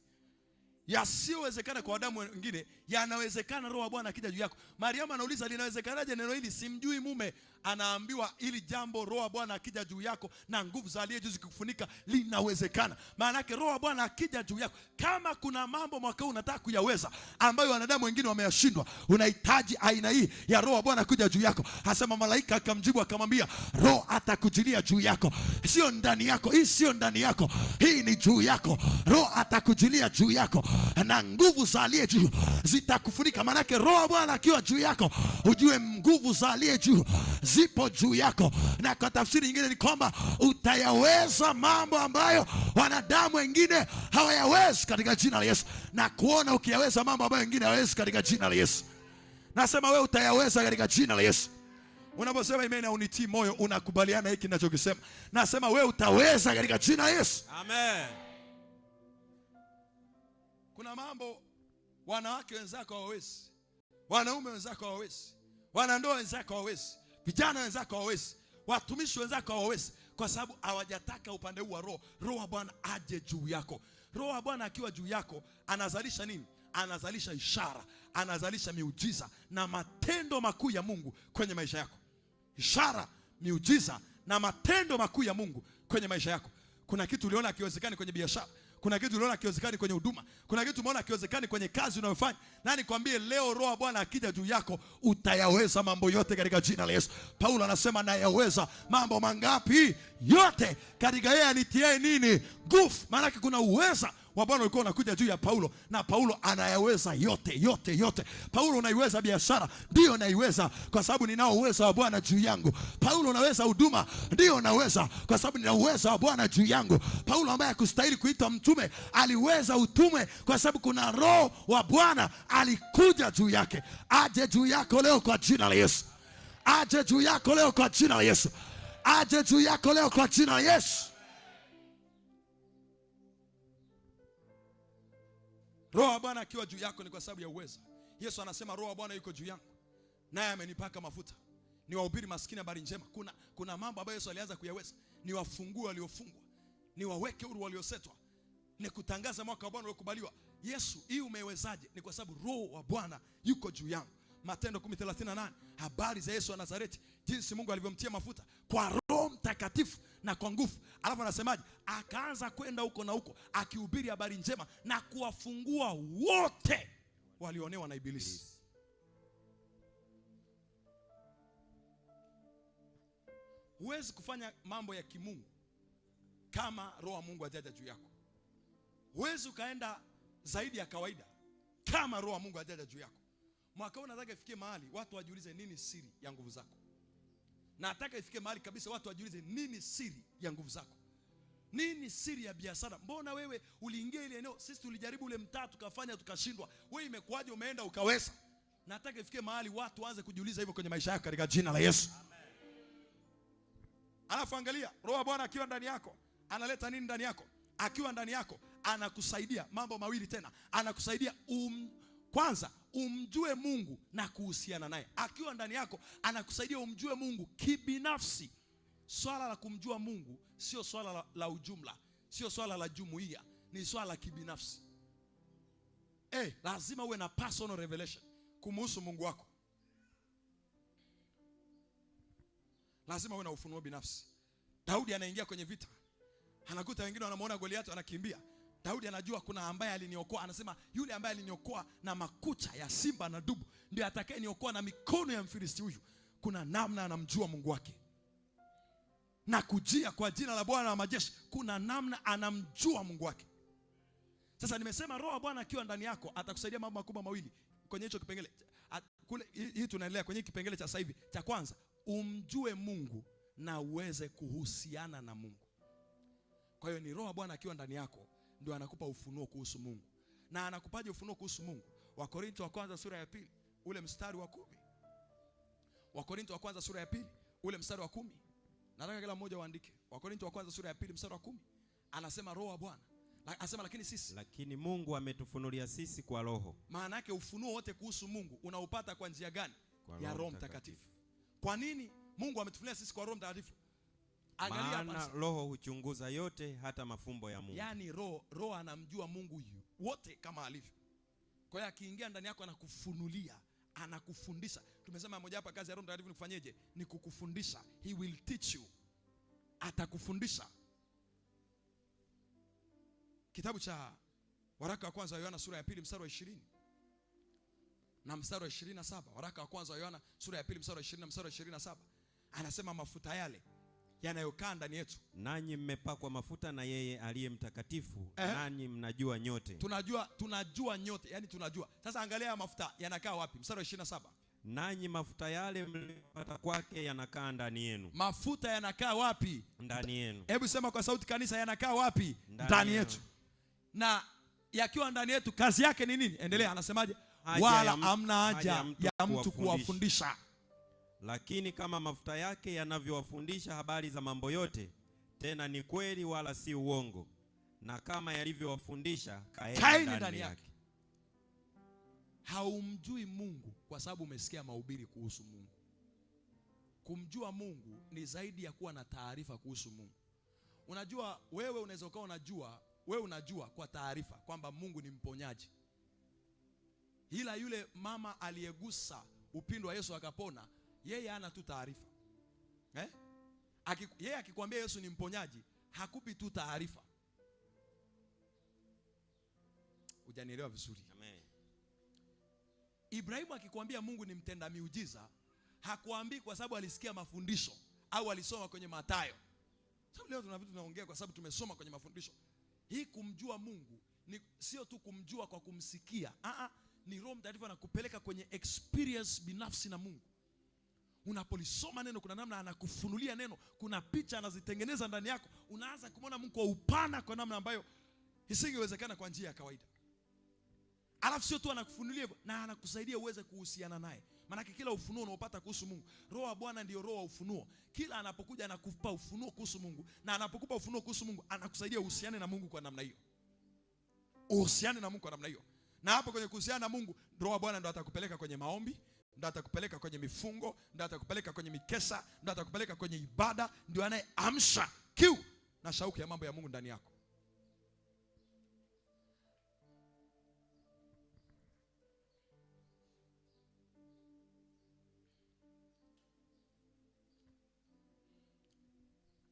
Yasiyowezekana kwa wanadamu wengine yanawezekana Roho wa Bwana akija juu yako. Mariamu anauliza, linawezekanaje neno hili? Simjui mume. anaambiwa ili jambo Roho wa Bwana akija juu yako na nguvu za aliye juu zikufunika linawezekana. Maana yake Roho wa Bwana akija juu yako, kama kuna mambo mwaka huu unataka kuyaweza ambayo wanadamu wengine wameyashindwa, unahitaji aina hii ya Roho wa Bwana kuja juu yako. Hasema malaika akamjibu akamwambia, Roho atakujilia juu yako. Sio ndani yako, hii sio ndani yako, hii ni juu yako. Roho atakujilia juu yako na nguvu za aliye juu zitakufunika. Maana yake Roho wa Bwana akiwa juu yako, ujue nguvu za aliye juu zipo juu yako. Na kwa tafsiri nyingine ni kwamba utayaweza mambo ambayo wanadamu wengine hawayawezi katika jina la Yesu. Na kuona ukiyaweza mambo ambayo wengine hawawezi katika jina la Yesu. Nasema wewe utayaweza katika jina la Yesu. Unaposema amen au unitii moyo, unakubaliana hiki ninachokisema. Nasema wewe utaweza katika jina la Yesu. Amen. Kuna mambo wanawake wenzako hawawezi, wanaume wenzako hawawezi, wanandoa wenzako hawawezi, vijana wenzako hawawezi, watumishi wenzako hawawezi, kwa sababu hawajataka upande huu wa Roho. Roho wa Bwana aje juu yako. Roho wa Bwana akiwa juu yako anazalisha nini? Anazalisha ishara, anazalisha miujiza na matendo makuu ya Mungu kwenye maisha yako. Ishara, miujiza na matendo makuu ya Mungu kwenye maisha yako. Kuna kitu uliona hakiwezekani kwenye biashara, kuna kitu uliona hakiwezekani kwenye huduma, kuna kitu umeona hakiwezekani kwenye kazi unayofanya. Na nikwambie leo, Roho wa Bwana akija juu yako, utayaweza mambo yote katika jina la Yesu. Paulo anasema nayaweza mambo mangapi? Yote katika yeye anitiaye nini? Nguvu. Maana kuna uweza wa Bwana ulikuwa unakuja juu ya Paulo, na Paulo anayaweza yote yote yote. Paulo, unaiweza biashara? Ndio naiweza, kwa sababu ninao uwezo wa Bwana juu yangu. Paulo, unaweza huduma? Ndio naweza, kwa sababu nina uwezo wa Bwana juu yangu. Paulo ambaye hakustahili kuitwa mtume aliweza utume kwa sababu kuna Roho wa Bwana alikuja juu yake. Aje juu yako leo kwa jina la Yesu. Aje juu yako leo kwa jina la Yesu. Aje juu yako leo kwa jina la Yesu. Roho wa Bwana akiwa juu yako ni kwa sababu ya uweza. Yesu anasema Roho wa Bwana yuko juu yangu, naye amenipaka mafuta niwahubiri maskini habari njema. Kuna mambo ambayo Yesu alianza kuyaweza. Ni wafungue waliofungwa, ni waweke huru waliosetwa, ni kutangaza mwaka wa Bwana uliokubaliwa. Yesu, hii umewezaje? Ni kwa sababu Roho wa Bwana yuko juu yangu. Matendo 10:38, habari za Yesu wa Nazareti, jinsi Mungu alivyomtia mafuta kwa Roho Mtakatifu na kwa nguvu. Alafu anasemaje? Akaanza kwenda huko na huko akihubiri habari njema na kuwafungua wote walionewa na ibilisi. Huwezi kufanya mambo ya kimungu kama Roho wa Mungu hajaja juu yako. Huwezi ukaenda zaidi ya kawaida kama Roho wa Mungu hajaja juu yako. Mwaka huu nataka ifikie mahali watu wajiulize nini siri ya nguvu zako. Na nataka ifikie mahali kabisa watu wajiulize nini siri ya nguvu zako. Nini siri ya biashara? Mbona wewe uliingia ile eneo, sisi tulijaribu ule mtaa tukafanya tukashindwa. Wewe imekuwaje umeenda ukaweza? Nataka ifikie mahali watu waanze kujiuliza hivyo kwenye maisha yako katika jina la Yesu. Amen. Alafu angalia, Roho wa Bwana akiwa ndani yako, analeta nini ndani yako? Akiwa ndani yako, anakusaidia mambo mawili tena. Anakusaidia kwanza umjue Mungu na kuhusiana naye. Akiwa ndani yako anakusaidia umjue Mungu kibinafsi. Swala la kumjua Mungu sio swala la ujumla, sio swala la jumuiya, ni swala la kibinafsi. Lazima uwe na personal revelation kumhusu Mungu wako. Lazima uwe na ufunuo binafsi. Daudi anaingia kwenye vita, anakuta wengine wanamuona Goliathi anakimbia. Daudi anajua kuna ambaye aliniokoa. Anasema yule ambaye aliniokoa na makucha ya simba na dubu ndiye atakayeniokoa na mikono ya Mfilisti huyu. Kuna namna anamjua Mungu wake. Na kujia kwa jina la Bwana wa majeshi, kuna namna anamjua Mungu wake. Sasa nimesema Roho wa Bwana akiwa ndani yako atakusaidia mambo makubwa mawili kwenye hicho kipengele. Kule hii tunaendelea kwenye kipengele cha sasa hivi. Cha kwanza, umjue Mungu na uweze kuhusiana na Mungu. Kwa hiyo ni Roho wa Bwana akiwa ndani yako ndio anakupa ufunuo kuhusu Mungu. Na anakupaje ufunuo kuhusu Mungu? Wakorintho wa kwanza sura ya 2 ule mstari wa 10. Wakorintho wa kwanza sura ya 2 ule mstari wa 10. Nataka kila mmoja waandike. Wakorintho wa kwanza sura ya 2 mstari wa 10. Anasema Roho wa Bwana. Anasema lakini Mungu ametufunulia sisi kwa Roho. Maana yake ufunuo wote kuhusu Mungu unaupata kwa njia gani? Ya Roho Mtakatifu. Kwa nini Mungu ametufunulia sisi kwa Roho Mtakatifu? Maana Roho huchunguza yote, hata mafumbo ya Mungu. Yaani Roho anamjua Mungu wote kama alivyo. Kwa hiyo akiingia ndani yako anakufunulia, anakufundisha. Tumesema moja hapa, kazi ya Roho Mtakatifu ni kufanyeje? Ni kukufundisha. He will teach you. Atakufundisha. Kitabu cha waraka wa kwanza wa Yohana sura ya 2 mstari wa 20 na mstari wa 27. Waraka wa kwanza wa Yohana sura ya 2 mstari wa 20 na mstari wa 27. Anasema mafuta yale yanayokaa ndani yetu. Nanyi mmepakwa mafuta na yeye aliye mtakatifu, nanyi mnajua nyote. Tunajua nyote, yani tunajua. Sasa angalia mafuta yanakaa wapi? Mstari wa 27. Nanyi mafuta yale mlipata kwake yanakaa ndani yenu. Mafuta yanakaa wapi? Ndani yenu. Hebu sema kwa sauti kanisa, yanakaa wapi? Ndani yetu. Na yakiwa ndani yetu kazi yake ni nini? Endelea, anasemaje? Wala hamna haja ya mtu kuwafundisha. Lakini kama mafuta yake yanavyowafundisha habari za mambo yote, tena ni kweli wala si uongo, na kama yalivyowafundisha, kaeni ndani yake. Haumjui Mungu kwa sababu umesikia mahubiri kuhusu Mungu. Kumjua Mungu ni zaidi ya kuwa na taarifa kuhusu Mungu. Unajua wewe unaweza kuwa unajua kwa taarifa kwamba Mungu ni mponyaji. Ila yule mama aliyegusa upindo wa Yesu akapona, yeye hana tu taarifa. Yeye akikwambia Yesu ni mponyaji, hakupi tu taarifa. Hujanielewa vizuri. Amen. Ibrahimu akikwambia Mungu ni mtenda miujiza, hakuambii kwa sababu alisikia mafundisho au alisoma kwenye Mathayo. Sababu leo tuna vitu tunaongea kwa sababu tumesoma kwenye mafundisho. Hii kumjua Mungu ni sio tu kumjua kwa kumsikia. Ni Roho Mtakatifu anakupeleka kwenye experience binafsi na Mungu. Unapolisoma neno, kuna namna anakufunulia neno, kuna picha anazitengeneza ndani yako, unaanza kumwona Mungu kwa upana, kwa namna ambayo isingewezekana kwa njia ya kawaida. Alafu sio tu anakufunulia hivyo, na anakusaidia uweze kuhusiana naye. Maana kila ufunuo unaopata kuhusu Mungu, Roho wa Bwana ndio roho wa ufunuo. Kila anapokuja anakupa ufunuo kuhusu Mungu, na anapokupa ufunuo kuhusu Mungu, anakusaidia uhusiane na Mungu kwa namna hiyo. Uhusiane na Mungu kwa namna hiyo. Na hapo kwenye kuhusiana na Mungu, Roho wa Bwana ndio atakupeleka kwenye maombi, ndio atakupeleka kwenye mifungo, ndio atakupeleka kwenye mikesha, ndio atakupeleka kwenye ibada, ndio anayeamsha kiu na shauku ya mambo ya Mungu ndani yako.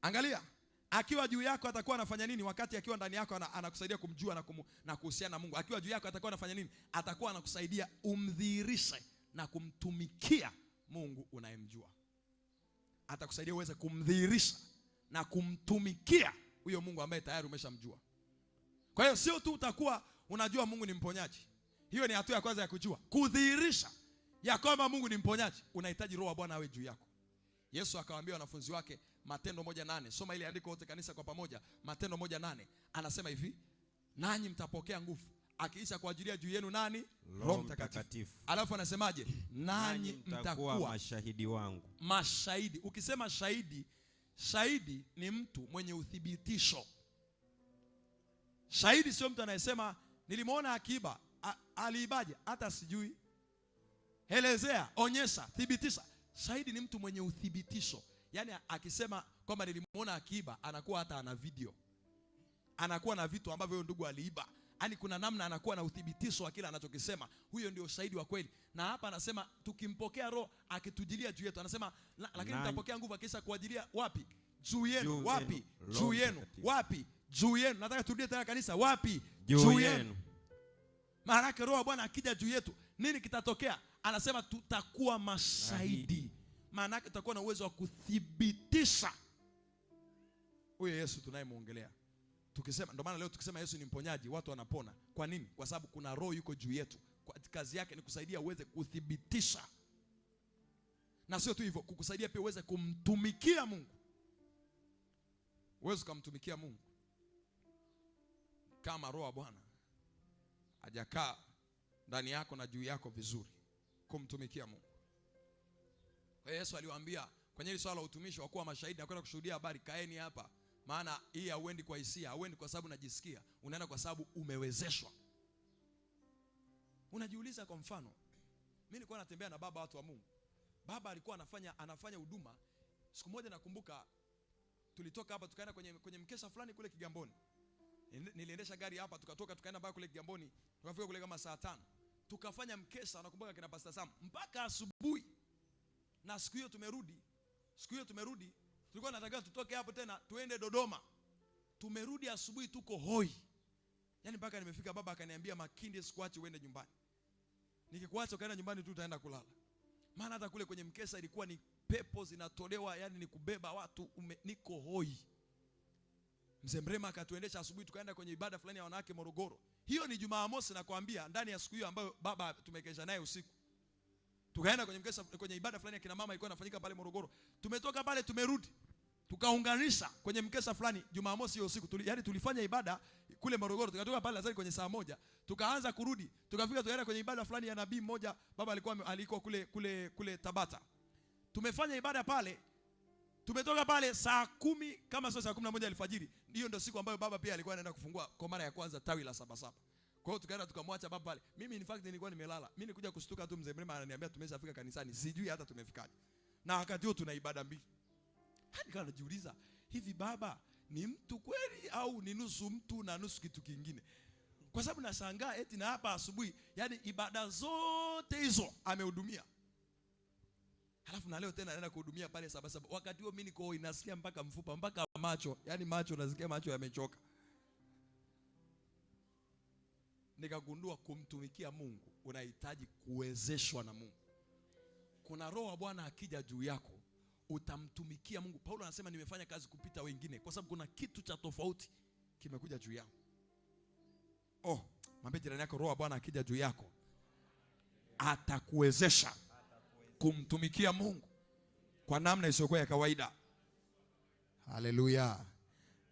Angalia, akiwa juu yako atakuwa anafanya nini? Wakati akiwa ndani yako anakusaidia kumjua na kuhusiana na Mungu. Akiwa juu yako atakuwa anafanya nini? Atakuwa anakusaidia umdhihirishe na kumtumikia Mungu unayemjua. Atakusaidia uweze kumdhihirisha na kumtumikia huyo Mungu ambaye tayari umeshamjua. Kwa hiyo sio tu utakuwa unajua Mungu ni mponyaji. Hiyo ni hatua ya kwanza ya kujua. Kudhihirisha ya kwamba Mungu ni mponyaji, unahitaji Roho wa Bwana awe juu yako. Yesu akawaambia wanafunzi wake Matendo 1:8. Soma ile andiko wote kanisa kwa pamoja. Matendo 1:8 anasema hivi, nanyi mtapokea nguvu akiisha kuajilia juu yenu nani? Roho Mtakatifu. Alafu anasemaje? Nanyi mtakuwa mashahidi wangu. Mashahidi. Ukisema shahidi, shahidi ni mtu mwenye uthibitisho. Shahidi sio mtu anayesema nilimwona akiiba. Aliibaje? Hata sijui. Elezea, onyesha, thibitisha. Shahidi ni mtu mwenye uthibitisho. Yaani akisema kwamba nilimuona akiiba, anakuwa hata ana video. Anakuwa na vitu ambavyo huyo ndugu aliiba. Yaani kuna namna anakuwa na uthibitisho wa kila anachokisema. Huyo ndio shahidi wa kweli. Na hapa anasema tukimpokea Roho akitujilia juu yetu. Anasema lakini mtapokea nguvu akisha kuajilia wapi? Juu yenu. Wapi? Juu yenu. Wapi? Juu yenu. Nataka turudie tena kanisa. Wapi? Juu yenu. Maana yake Roho wa Bwana akija juu yetu, nini kitatokea? Anasema tutakuwa mashahidi. Maana yake tutakuwa na uwezo wa kuthibitisha huyo Yesu tunayemuongelea. Tukisema, ndio maana leo tukisema Yesu ni mponyaji, watu wanapona. Kwa nini? Kwa sababu kuna Roho yuko juu yetu. Kazi yake ni kusaidia uweze kuthibitisha. Na sio tu hivyo, kukusaidia pia uweze kumtumikia Mungu. Uweze kumtumikia Mungu kama Roho wa Bwana hajakaa ndani yako na juu yako vizuri, kumtumikia Mungu. Kwa Yesu aliwaambia kwenye ile swala la utumishi wa kuwa mashahidi na kwenda kushuhudia habari, kaeni hapa. Maana hii hauendi kwa hisia, hauendi kwa sababu najisikia, unaenda kwa sababu umewezeshwa. Unajiuliza, kwa mfano, mimi nilikuwa natembea na baba watu wa Mungu. Baba alikuwa anafanya huduma. Siku moja nakumbuka tulitoka hapa tukaenda kwenye mkesha fulani kule Kigamboni. Niliendesha gari hapa, tukatoka tukaenda mpaka kule Kigamboni. Tukafika kule kama saa 5. tukafanya mkesha, nakumbuka kina Pastor Sam, mpaka asubuhi. Na siku hiyo tumerudi, tulikuwa tunataka tutoke hapo tena tuende Dodoma. Tumerudi asubuhi tuko hoi. Yaani mpaka nimefika baba akaniambia, Makindi sikuache uende nyumbani. Nikikuacha ukaenda nyumbani tu utaenda kulala. Maana hata kule kwenye mkesha ilikuwa ni pepo zinatolewa, yani ni kubeba watu, niko hoi. Mzee Mrema akatuendesha asubuhi tukaenda kwenye ibada fulani ya wanawake Morogoro. Hiyo ni Jumamosi nakwambia, ndani ya siku hiyo ambayo baba tumekesha naye usiku. Tukaenda kwenye mkesha, kwenye ibada fulani ya kina mama ilikuwa inafanyika pale Morogoro. Tumetoka pale tumerudi. Tukaunganisha kwenye mkesha fulani Jumamosi hiyo usiku. Yani tulifanya ibada kule Morogoro, tukatoka pale lazima kwenye saa 1, tukaanza kurudi. Tukafika tukaenda kwenye ibada fulani ya nabii mmoja, baba alikuwa kule Tabata. Tumefanya ibada pale. Tumetoka pale saa 10 kama sio saa 11 alfajiri. Hiyo ndio siku ambayo baba pia alikuwa anaenda kufungua kwa mara ya kwanza tawi la Sabasaba. Kwa hiyo tukaenda tukamwacha baba pale. Mimi in fact nilikuwa nimelala. Mimi nikuja kushtuka tu, mzee Mrema ananiambia tumeshafika kanisani. Sijui hata tumefikaje. Na wakati huo tuna ibada mbili. Hadi kana najiuliza, hivi baba ni mtu kweli au ni nusu mtu na nusu kitu kingine? Kwa sababu nashangaa eti na hapa asubuhi, yani ibada zote hizo amehudumia. Halafu na leo tena anaenda kuhudumia pale Sabasaba. Wakati huo mimi niko inasikia mpaka mfupa, mpaka macho, yani macho nasikia macho yamechoka. Nikagundua kumtumikia Mungu unahitaji kuwezeshwa na Mungu. Kuna roho wa Bwana akija juu yako, utamtumikia Mungu. Paulo anasema nimefanya kazi kupita wengine kwa sababu kuna kitu cha tofauti kimekuja juu yangu. Mwambie jirani yako, roho wa Bwana akija juu yako atakuwezesha kumtumikia Mungu kwa namna isiyokuwa ya kawaida. Haleluya.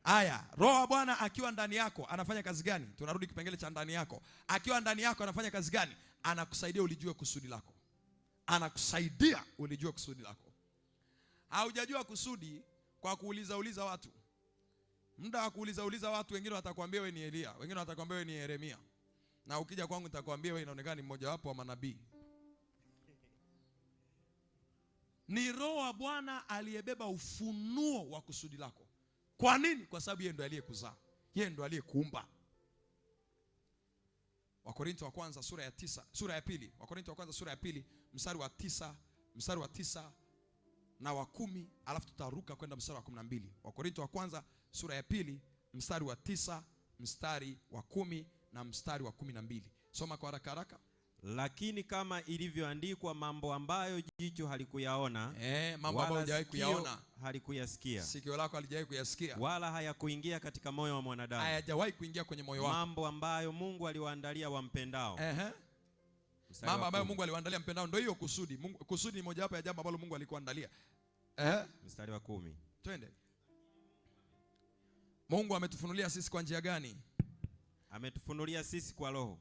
Aya, roho wa Bwana akiwa ndani yako anafanya kazi gani? Tunarudi kipengele cha ndani yako. Akiwa ndani yako anafanya kazi gani? Anakusaidia ulijue kusudi lako. Anakusaidia ulijue kusudi lako. Haujajua kusudi kwa kuuliza watu. Muda wa kuuliza watu, wengine watakwambia wewe ni Elia, wengine watakwambia wewe ni Yeremia. Na ukija kwangu nitakwambia wewe inaonekana ni mmoja wapo wa manabii. Ni roho wa Bwana aliyebeba ufunuo wa kusudi lako. Kwa nini? Kwa sababu yeye ndo aliyekuzaa. Yeye ndo aliyekuumba. Wakorintho wa kwanza sura ya 9, sura ya 2. Wakorintho wa kwanza sura ya 2 mstari wa 9 na wa 10, alafu tutaruka kwenda mstari wa 12. Wakorintho wa kwanza sura ya 2 mstari wa 9, mstari wa 10 na mstari wa 12. Soma kwa haraka haraka. Lakini kama ilivyoandikwa, mambo ambayo jicho halikuyaona, mambo ambayo hujawahi kuyaona, halikuyasikia, sikio lako halijawahi kuyasikia, wala hayakuingia katika moyo wa mwanadamu, hayajawahi kuingia kwenye moyo wako, mambo ambayo Mungu aliwaandalia wampendao. Mambo ambayo Mungu aliwaandalia mpendao, ndio hiyo kusudi. Kusudi ni moja wapo ya jambo ambalo Mungu alikuandalia. Mstari wa 10. Twende. Mungu ametufunulia sisi kwa njia gani? Ametufunulia sisi kwa roho.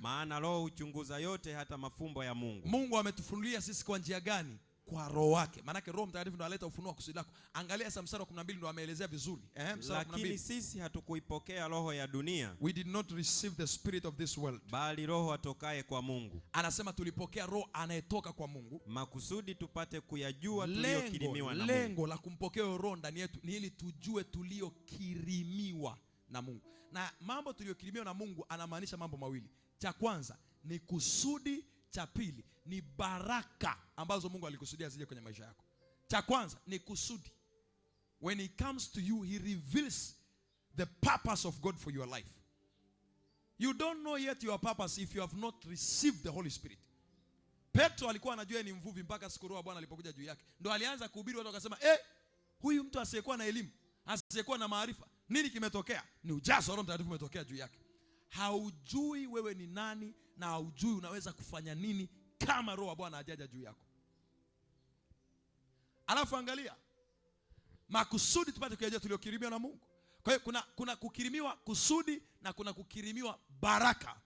Maana roho huchunguza yote, hata mafumbo ya Mungu. Mungu ametufunulia sisi kwa njia gani? Kwa roho wake. Maana yake Roho Mtakatifu ndo analeta ufunuo wa kusudi lako. Angalia sasa mstari wa 12 ndo ameelezea vizuri. Lakini sisi hatukuipokea roho ya dunia. We did not receive the spirit of this world. Bali roho atokaye kwa Mungu. Anasema tulipokea roho anayetoka kwa Mungu. Makusudi tupate kuyajua tuliokirimiwa na Mungu. Lengo la kumpokea roho ndani yetu ni ili tujue tuliokirimiwa na Mungu. Na mambo tuliyokirimiwa na Mungu anamaanisha mambo mawili. Cha kwanza ni kusudi, cha pili ni baraka ambazo Mungu alikusudia zije kwenye maisha yako. Cha kwanza ni kusudi. When he comes to you, he reveals the purpose of God for your life. You don't know yet your purpose if you have not received the Holy Spirit. Petro alikuwa anajua ni mvuvi mpaka siku roho Bwana alipokuja juu yake. Ndio alianza kuhubiri, watu wakasema, huyu mtu asiyekuwa na elimu, asiyekuwa na maarifa, nini kimetokea? Ni ujazo wa Roho Mtakatifu umetokea juu yake. Haujui wewe ni nani na haujui unaweza kufanya nini kama roho wa Bwana hajaja juu yako. Alafu angalia makusudi tupate kuyajua tuliokirimiwa na Mungu. Kwa hiyo kuna kukirimiwa kusudi na kuna kukirimiwa baraka.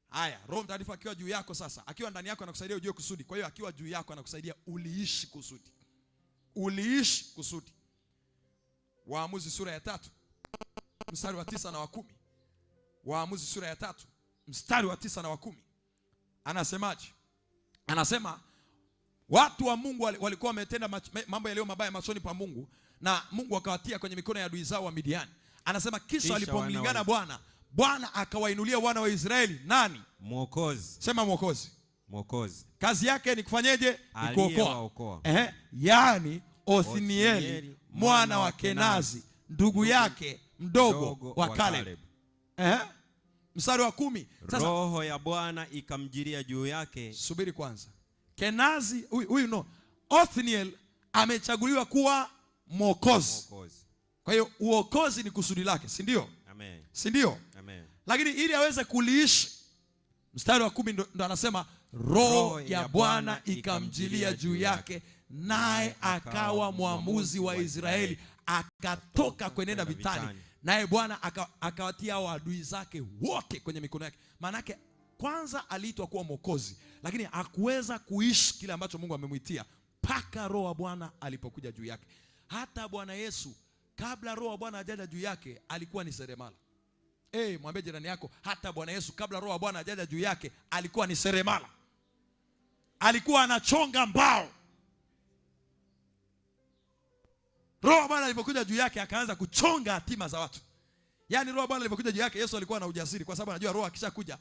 Haya, Roho Mtakatifu akiwa juu yako sasa, akiwa ndani yako anakusaidia ujue kusudi. Kwa hiyo akiwa juu yako anakusaidia uliishi kusudi. Uliishi kusudi. Waamuzi sura ya 3 mstari wa 9 na wa 10. Waamuzi sura ya 3 mstari wa 9 na wa 10. Anasemaje? Anasema watu wa Mungu walikuwa wametenda mambo yaliyo mabaya machoni pa Mungu, na Mungu akawatia kwenye mikono ya adui zao wa Midiani. Anasema kisha walipomlingana Bwana, Bwana akawainulia wana wa Israeli nani? Mwokozi. Sema mwokozi. Mwokozi. Kazi yake ni kufanyeje? Ni kuokoa. Yaani Othnieli mwana wa Kenazi, ndugu yake mdogo wa Caleb. Mstari wa 10. Sasa roho ya Bwana ikamjilia juu yake. Subiri kwanza. Kenazi huyu Othniel amechaguliwa kuwa mwokozi. Kwa hiyo uokozi ni kusudi lake, si ndio? Amen. Si ndio? Amen. Lakini ili aweze kuliishi, mstari wa 10 ndo anasema roho ya Bwana ikamjilia juu yake, naye akawa mwamuzi wa Israeli, akatoka kuenenda vitani, naye Bwana akawatia waadui zake wote kwenye mikono yake. Maana yake kwanza aliitwa kuwa mwokozi, lakini hakuweza kuishi kile ambacho Mungu amemwitia mpaka roho wa Bwana alipokuja juu yake. Hata Bwana Yesu kabla roho wa Bwana hajaja juu yake alikuwa ni seremala. Mwambie jirani yako, hata Bwana Yesu kabla roho wa Bwana hajaja juu yake alikuwa ni seremala. Alikuwa anachonga mbao. Roho wa Bwana alipokuja juu yake akaanza kuchonga hatima za watu. Yaani roho wa Bwana alipokuja juu yake, Yesu alikuwa na ujasiri kwa sababu anajua roho akishakuja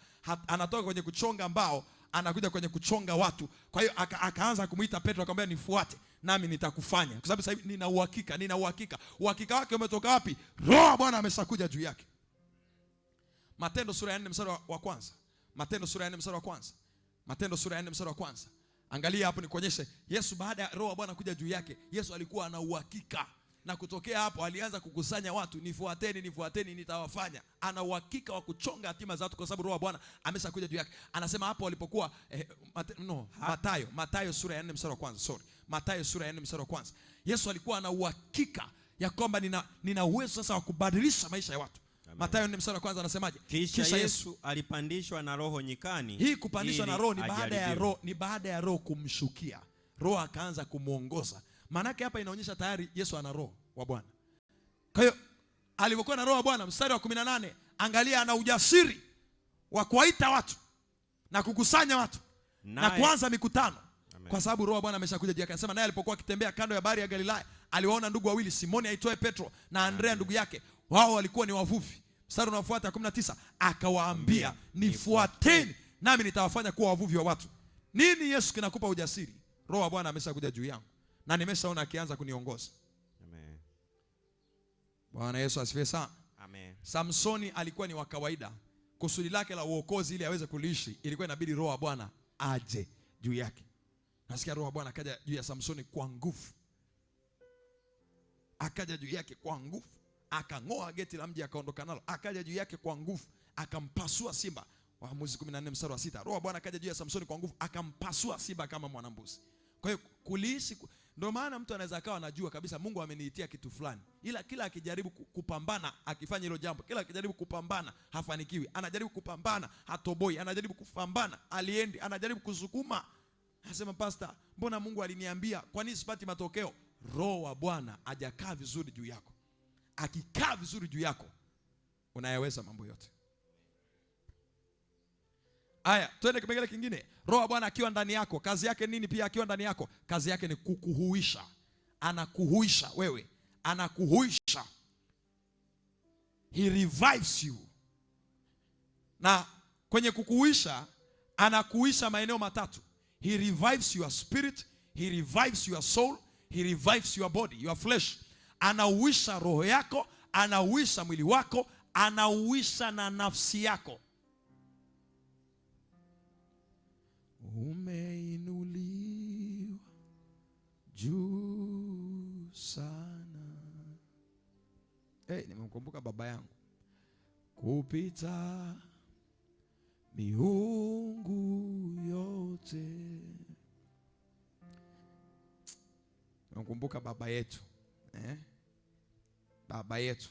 anatoka kwenye kuchonga mbao, anakuja kwenye kuchonga watu. Kwa hiyo akaanza kumuita Petro, akamwambia nifuate nami nitakufanya. Kwa sababu sasa hivi nina uhakika. Uhakika wake umetoka wapi? Roho wa Bwana ameshakuja juu yake. Matendo sura ya 4 mstari wa kwanza. Matendo sura ya 4 mstari wa kwanza. Matendo sura ya 4 mstari wa kwanza. Angalia hapo nikuonyeshe Yesu baada ya roho wa Bwana kuja juu yake, Yesu alikuwa ana uhakika. Na kutokea hapo alianza kukusanya watu, nifuateni nitawafanya. Ana uhakika wa kuchonga hatima za watu kwa sababu roho wa Bwana ameshakuja juu yake. Anasema hapo walipokuwa Mathayo sura ya 4 mstari wa kwanza. Mathayo sura ya 4 mstari wa kwanza. Yesu alikuwa ana uhakika ya kwamba nina uwezo sasa wa kubadilisha maisha ya watu. Mathayo 4 mstari wa kwanza anasemaje? Kisha Yesu alipandishwa na roho nyikani. Hii kupandishwa na roho ni baada ya roho kumshukia. Roho akaanza kumuongoza. Maana yake hapa inaonyesha tayari Yesu ana roho wa Bwana. Kwa hiyo alipokuwa na roho wa Bwana, mstari wa 18, angalia ana ujasiri wa kuwaita watu na kukusanya watu na kuanza mikutano. Amen. Kwa sababu roho wa Bwana ameshakuja juu yake. Anasema naye alipokuwa akitembea kando ya bahari ya Galilaya, aliwaona ndugu wawili, Simoni aitwaye Petro na Andrea ndugu yake. Wao walikuwa ni wavuvi. Mstari unaofuata 19, akawaambia nifuateni nami nitawafanya kuwa wavuvi wa watu. Nini Yesu kinakupa ujasiri? Roho wa Bwana ameshakuja juu yangu na nimeshaona akianza kuniongoza. Amen. Bwana Yesu asifiwe sana. Amen. Samsoni alikuwa ni wa kawaida. Kusudi lake la uokozi ili aweze kuliishi, ilikuwa inabidi roho wa Bwana aje juu yake. Nasikia roho wa Bwana akaja juu ya Samsoni kwa nguvu. Akaja juu yake kwa nguvu. Akang'oa geti la mji akaondoka nalo. Akaja juu yake kwa nguvu, akampasua simba. Waamuzi 14 mstari wa 6. Roho wa Bwana akaja juu ya Samsoni kwa nguvu, akampasua simba kama mwanambuzi. Kwa hiyo kuliishi, ndio maana mtu anaweza akawa anajua kabisa Mungu ameniitia kitu fulani, ila kila akijaribu kupambana akifanya hilo jambo, kila akijaribu kupambana hafanikiwi, anajaribu kupambana hatoboi, anajaribu kupambana aliendi, anajaribu kusukuma. Anasema pastor, mbona Mungu aliniambia, kwa nini sipati matokeo? Roho wa Bwana hajakaa vizuri juu yako. Akikaa vizuri juu yako, unayaweza mambo yote. Aya, twende kipengele kingine. Roho wa Bwana akiwa ndani yako, kazi yake nini pia akiwa ndani yako? Kazi yake ni kukuhuisha. Anakuhuisha wewe. Anakuhuisha. He revives you. Na kwenye kukuhuisha, anakuhuisha maeneo matatu. He revives your spirit, he revives your soul, he revives your body, your flesh. Anauisha roho yako, anauisha mwili wako, anauisha na nafsi yako. Umeinuliwa juu sana. Nimemkumbuka baba yangu. Kupita miungu yote. Nimemkumbuka baba yetu. Baba yetu.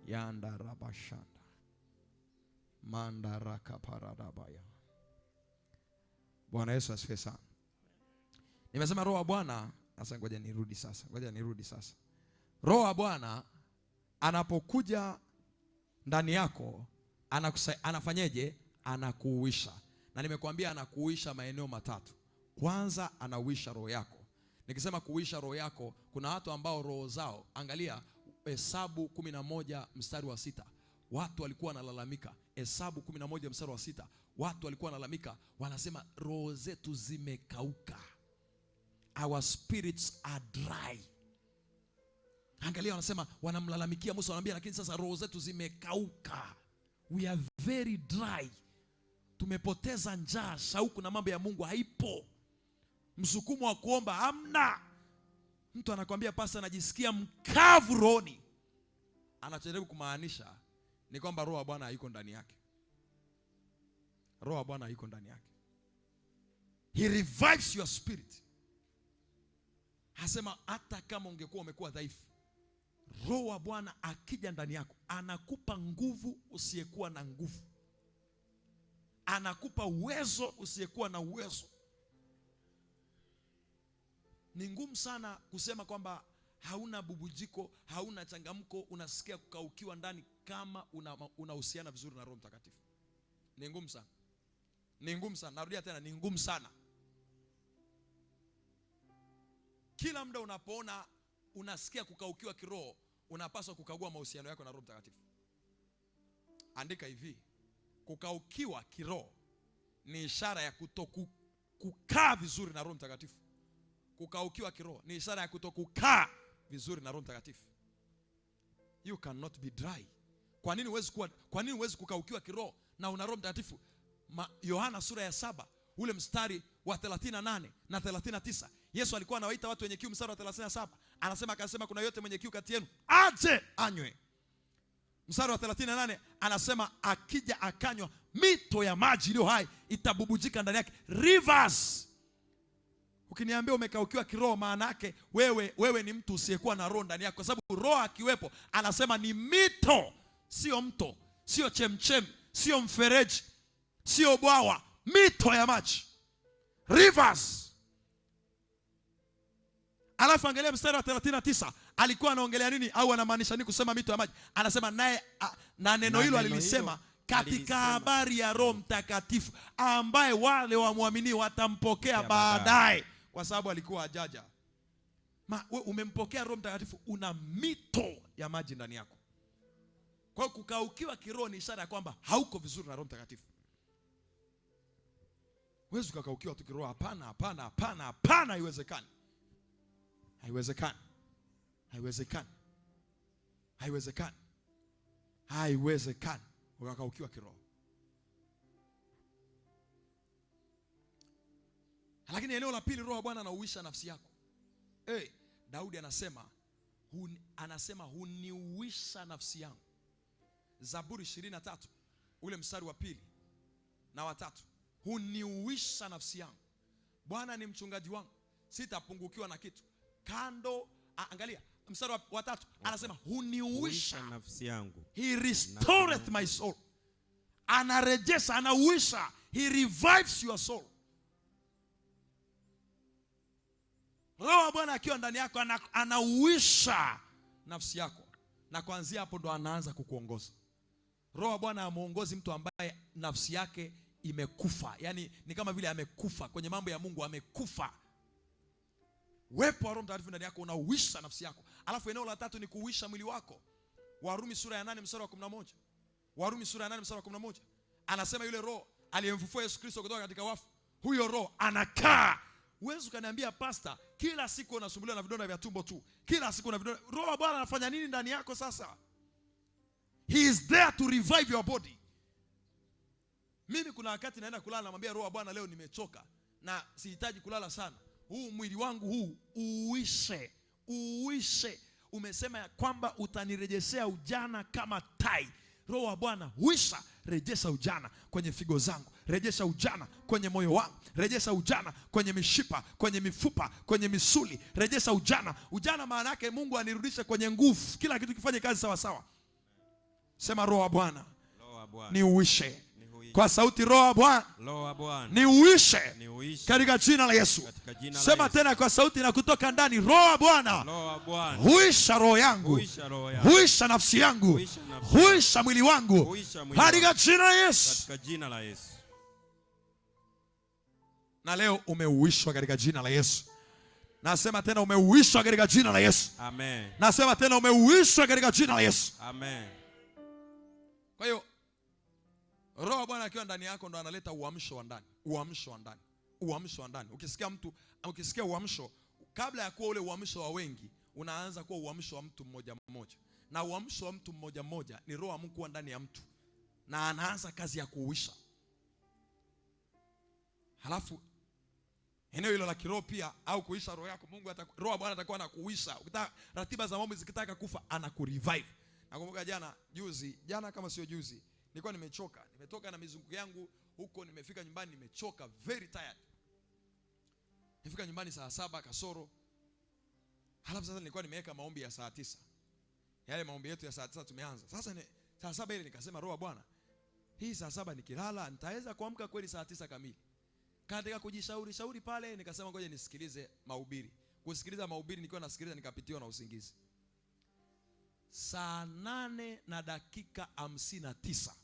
Yanda rabashanda. Mandaraka paradabaya. Bwana Yesu asifiwe sana. Nimesema roho wa Bwana, sasa ngoja nirudi sasa. Roho wa Bwana anapokuja ndani yako, anafanyeje? Anakuuisha. Na nimekuambia anakuuisha maeneo matatu. Kwanza anauisha roho yako. Nikisema kuuisha roho yako, kuna watu ambao roho zao, angalia Hesabu 11 mstari wa 6. watu walikuwa wanalalamika. Hesabu 11 mstari wa 6, watu walikuwa wanalalamika, wanasema roho zetu zimekauka, our spirits are dry. Angalia, wanasema, wanamlalamikia Musa, wanamwambia lakini sasa roho zetu zimekauka, we are very dry. Tumepoteza njaa, shauku na mambo ya Mungu haipo, msukumo wa kuomba hamna. Mtu anakuambia pastor, najisikia mkavu rohoni, anajaribu kumaanisha ni kwamba roho ya Bwana haiko ndani yake. Roho ya Bwana haiko ndani yake. He revives your spirit. Hasema hata kama ungekuwa umekuwa dhaifu, roho wa Bwana akija ndani yako anakupa nguvu usiyekuwa na nguvu, anakupa uwezo usiyekuwa na uwezo. Ni ngumu sana kusema kwamba hauna bubujiko, hauna changamko, unasikia kukaukiwa ndani kama unahusiana vizuri na Roho Mtakatifu. Ni ngumu sana. Ni ngumu sana. Narudia tena, ni ngumu sana. Kila muda unapoona unasikia kukaukiwa kiroho, unapaswa kukagua mahusiano yako na Roho Mtakatifu. Andika hivi, kukaukiwa kiroho ni ishara ya kutokukaa vizuri na Roho Mtakatifu. Kukaukiwa kiroho ni ishara ya kutokukaa vizuri na Roho Mtakatifu. You cannot be dry. Kwa nini huwezi kukaukiwa kiroho na una Roho Mtakatifu? Yohana sura ya 7 ule mstari wa 38 na 39. Yesu alikuwa anawaita watu wenye kiu, mstari wa 37. Akasema kuna yote mwenye kiu kati yenu aje anywe. Mstari wa 38 anasema akija akanywa, mito ya maji iliyo hai itabubujika ndani yake, rivers. Ukiniambia umekaukiwa kiroho, maana yake wewe ni mtu usiyekuwa na roho ndani yako, kwa sababu roho akiwepo, anasema ni mito, sio mto, sio chemchem, sio mfereji, sio bwawa, mito ya maji, rivers. Alafu angalia mstari wa 39, alikuwa anaongelea nini au anamaanisha nini kusema mito ya maji? Anasema naye na neno hilo alilisema katika habari ya Roho Mtakatifu ambaye wale wamwamini watampokea baadaye, kwa sababu alikuwa hajaja. Umempokea Roho Mtakatifu, una mito ya maji ndani yako. Kwa hiyo kukaukiwa kiroho ni ishara ya kwamba hauko vizuri na Roho Mtakatifu. Huwezi kukaukiwa tu kiroho. Hapana, haiwezekani. Haiwezekani ukakaukiwa kiroho. Lakini eneo la pili, roho wa Bwana anauisha nafsi yako. Daudi anasema huniuisha nafsi yangu. Zaburi 23 ule mstari wa 2 na wa 3. Huniuisha nafsi yangu. Bwana ni mchungaji wangu, sitapungukiwa na kitu. Angalia mstari wa 3 anasema huniuisha nafsi yangu. He restoreth my soul. Anarejesha, anauisha. He revives your soul. Roho wa Bwana akiwa ndani yako anauisha nafsi yako, na kuanzia hapo ndo anaanza kukuongoza. Roho wa Bwana hamuongozi mtu ambaye nafsi yake imekufa. Yaani ni kama vile amekufa kwenye mambo ya Mungu, amekufa. Uwepo wa Roho Mtakatifu ndani yako unauisha nafsi yako. Alafu eneo la 3 ni kuuisha mwili wako. Warumi sura ya 8 mstari wa 11. Warumi sura ya 8 mstari wa 11. Anasema yule Roho aliyemfufua Yesu Kristo kutoka katika wafu, huyo Roho anakaa. Huwezi ukaniambia pastor, kila siku unasumbuliwa na vidonda vya tumbo tu, kila siku una vidonda. Roho wa Bwana anafanya nini ndani yako sasa? He is there to revive your body. Mimi kuna wakati naenda kulala, namwambia Roho wa Bwana, leo nimechoka na sihitaji kulala sana. Huu mwili wangu huu uishe. Umesema ya kwamba utanirejeshea ujana kama tai. Roho wa Bwana huisha, rejesha ujana kwenye figo zangu, rejesha ujana kwenye moyo wangu, rejesha ujana kwenye mishipa, kwenye mifupa, kwenye misuli, rejesha ujana. Ujana maana yake Mungu anirudishe kwenye nguvu, kila kitu kifanye kazi sawa sawa. Sema Roho wa Bwana ni uishe. Kwa sauti, Roho wa Bwana ni uishe katika jina la Yesu. Sema tena kwa sauti na kutoka ndani, Roho wa Bwana huisha roho yangu, huisha nafsi yangu, huisha mwili wangu katika jina la Yesu. Na leo umeuishwa katika jina la Yesu. Nasema tena umeuishwa katika jina la Yesu. Amen. Nasema tena umeuishwa katika jina la Yesu. Amen. Kwa hiyo Roho wa Bwana akiwa ndani yako ndo analeta uamsho wa ndani, uamsho wa ndani, uamsho wa ndani. Ukisikia uamsho, kabla ya kuwa ule uamsho wa wengi, unaanza kuwa uamsho wa mtu mmoja mmoja. Na uamsho wa mtu mmoja mmoja ni Roho wa Mungu kuwa ndani ya mtu, na anaanza kazi ya kuuisha. Halafu eneo hilo la kiroho pia, au kuisha roho yako, Roho wa Bwana atakuwa anakuisha. Ukitaka ratiba za mambo zikitaka kufa, anakurevive. Nakumbuka jana kama sio juzi, nilikuwa nimechoka. Nimetoka na mizunguko yangu huko, nimefika nyumbani nimechoka, very tired. Nifika nyumbani saa 7 kasoro. Halafu sasa nilikuwa nimeweka maombi ya saa 9. Yale maombi yetu ya saa 9 tumeanza. Sasa saa 7 ile nikasema, Roho wa Bwana, hii saa 7 nikilala nitaweza kuamka kweli saa 9 kamili? Katika kujishauri pale nikasema ngoja nisikilize mahubiri. Kusikiliza mahubiri, nikiwa nasikiliza nikapitiwa na usingizi. Saa 8 na dakika 59.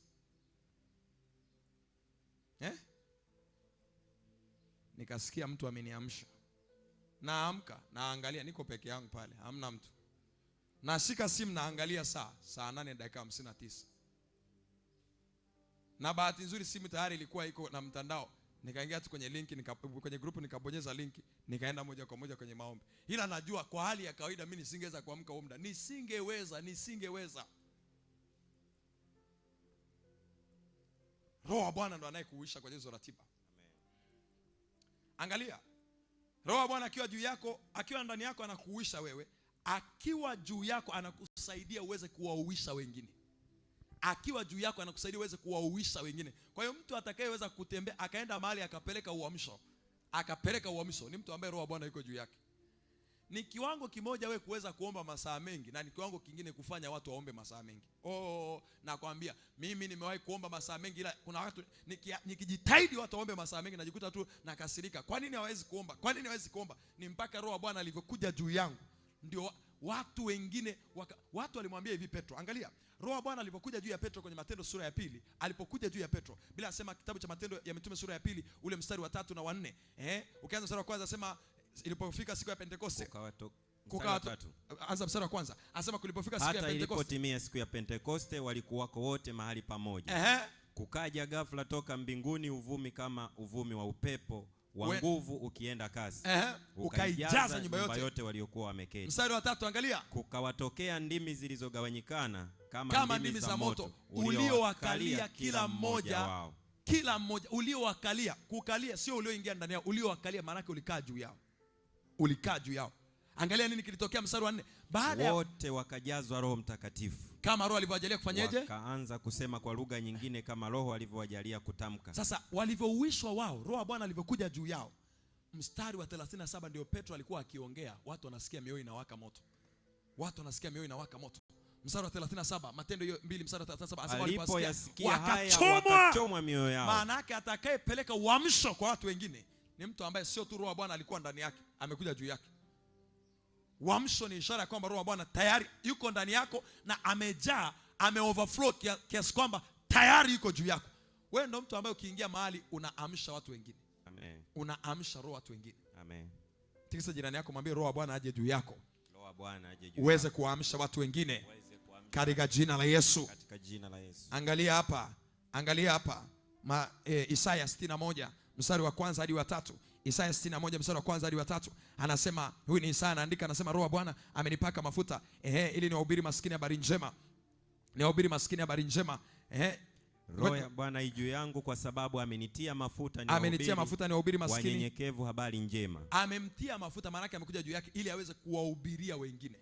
Nikasikia mtu ameniamsha. Naamka, naangalia, niko peke yangu pale, hamna mtu. Nashika simu naangalia saa 8 dakika 59. Na bahati nzuri simu tayari ilikuwa iko na mtandao. Nikaingia tu kwenye link, kwenye group nikabonyeza link, nikaenda moja kwa moja kwenye maombi. Ila najua kwa hali ya kawaida mimi nisingeweza kuamka huo muda. Nisingeweza. Roho wa Bwana ndo anayekuisha kwa hizo ratiba. Amen. Angalia. Roho wa Bwana akiwa juu yako, akiwa ndani yako anakuisha wewe. Akiwa juu yako anakusaidia uweze kuwauisha wengine. Akiwa juu yako anakusaidia uweze kuwauisha wengine. Kwa hiyo mtu atakayeweza kutembea akaenda mahali akapeleka uamsho, ni mtu ambaye Roho wa Bwana yuko juu yake. Ni kiwango kimoja wewe kuweza kuomba masaa mengi, na ni kiwango kingine kufanya watu waombe masaa mengi. Nakwambia mimi nimewahi kuomba masaa mengi, ila kuna watu nikijitahidi watu waombe masaa mengi najikuta tu nakasirika. Kwa nini hawezi kuomba? Ni mpaka Roho wa Bwana alivyokuja juu yangu ndio watu wengine watu walimwambia hivi Petro. Angalia, Roho wa Bwana alipokuja juu ya Petro kwenye Matendo sura ya 2, alipokuja juu ya Petro, bila asema kitabu cha Matendo ya Mitume sura ya 2 ule mstari wa 3 na wa 4. Ukianza mstari wa kwanza asema ilipofika siku ya Pentekoste. Anza mstari wa kwanza. Anasema kulipofika siku ya Pentekoste. Hata ilipotimia siku ya Pentekoste walikuwako wote mahali pamoja. Kukaja ghafla toka mbinguni uvumi kama uvumi wa upepo wa nguvu ukienda kasi. Ukaijaza nyumba yote waliokuwa wameketi. Mstari wa 3 angalia. Kukawatokea ndimi zilizogawanyikana kama ndimi za moto uliowakalia kila mmoja wao. Kila mmoja uliowakalia. Kukalia sio ulioingia ndani yao, uliowakalia maana yake ulikaa juu yao. Angalia nini kilitokea mstari wa 4. Baada wote wakajazwa Roho Mtakatifu. Kama Roho alivyowajalia kufanyaje? Wakaanza kusema kwa lugha nyingine kama Roho alivyowajalia kutamka. Sasa walivyouishwa wao, Roho wa Bwana alivyokuja juu yao. Mstari wa 37 ndio Petro alikuwa akiongea, watu wanasikia mioyo inawaka moto. Mstari wa 37, Matendo 2 mstari wa 37 aliposikia wakachomwa mioyo yao. Maana yake atakayepeleka uamsho kwa watu wengine ni mtu ambaye sio tu Roho wa Bwana alikuwa ndani yake, amekuja juu yake. Uamsho ni ishara ya kwamba Roho wa Bwana tayari yuko ndani yako na amejaa, overflow kiasi kwamba tayari yuko juu yako. Wewe ndio mtu ambaye ukiingia mahali unaamsha watu wengine. Amen. Unaamsha roho watu wengine. Amen. Tikisa jirani yako, mwambie Roho wa Bwana aje juu yako. Roho wa Bwana aje juu. Uweze kuamsha watu wengine. Katika jina la Yesu. Angalia hapa. Isaya 61 mstari wa kwanza hadi wa 3. Isaya 61 mstari wa kwanza hadi wa 3. Anasema, huyu ni Isaya anaandika, anasema Roho wa Bwana amenipaka mafuta ili niwahubiri maskini habari njema. Roho ya Bwana juu yangu kwa sababu amenitia mafuta niwahubiri maskini wanyenyekevu habari njema. Amemtia mafuta maana yake amekuja juu yake ili aweze kuwahubiria wengine,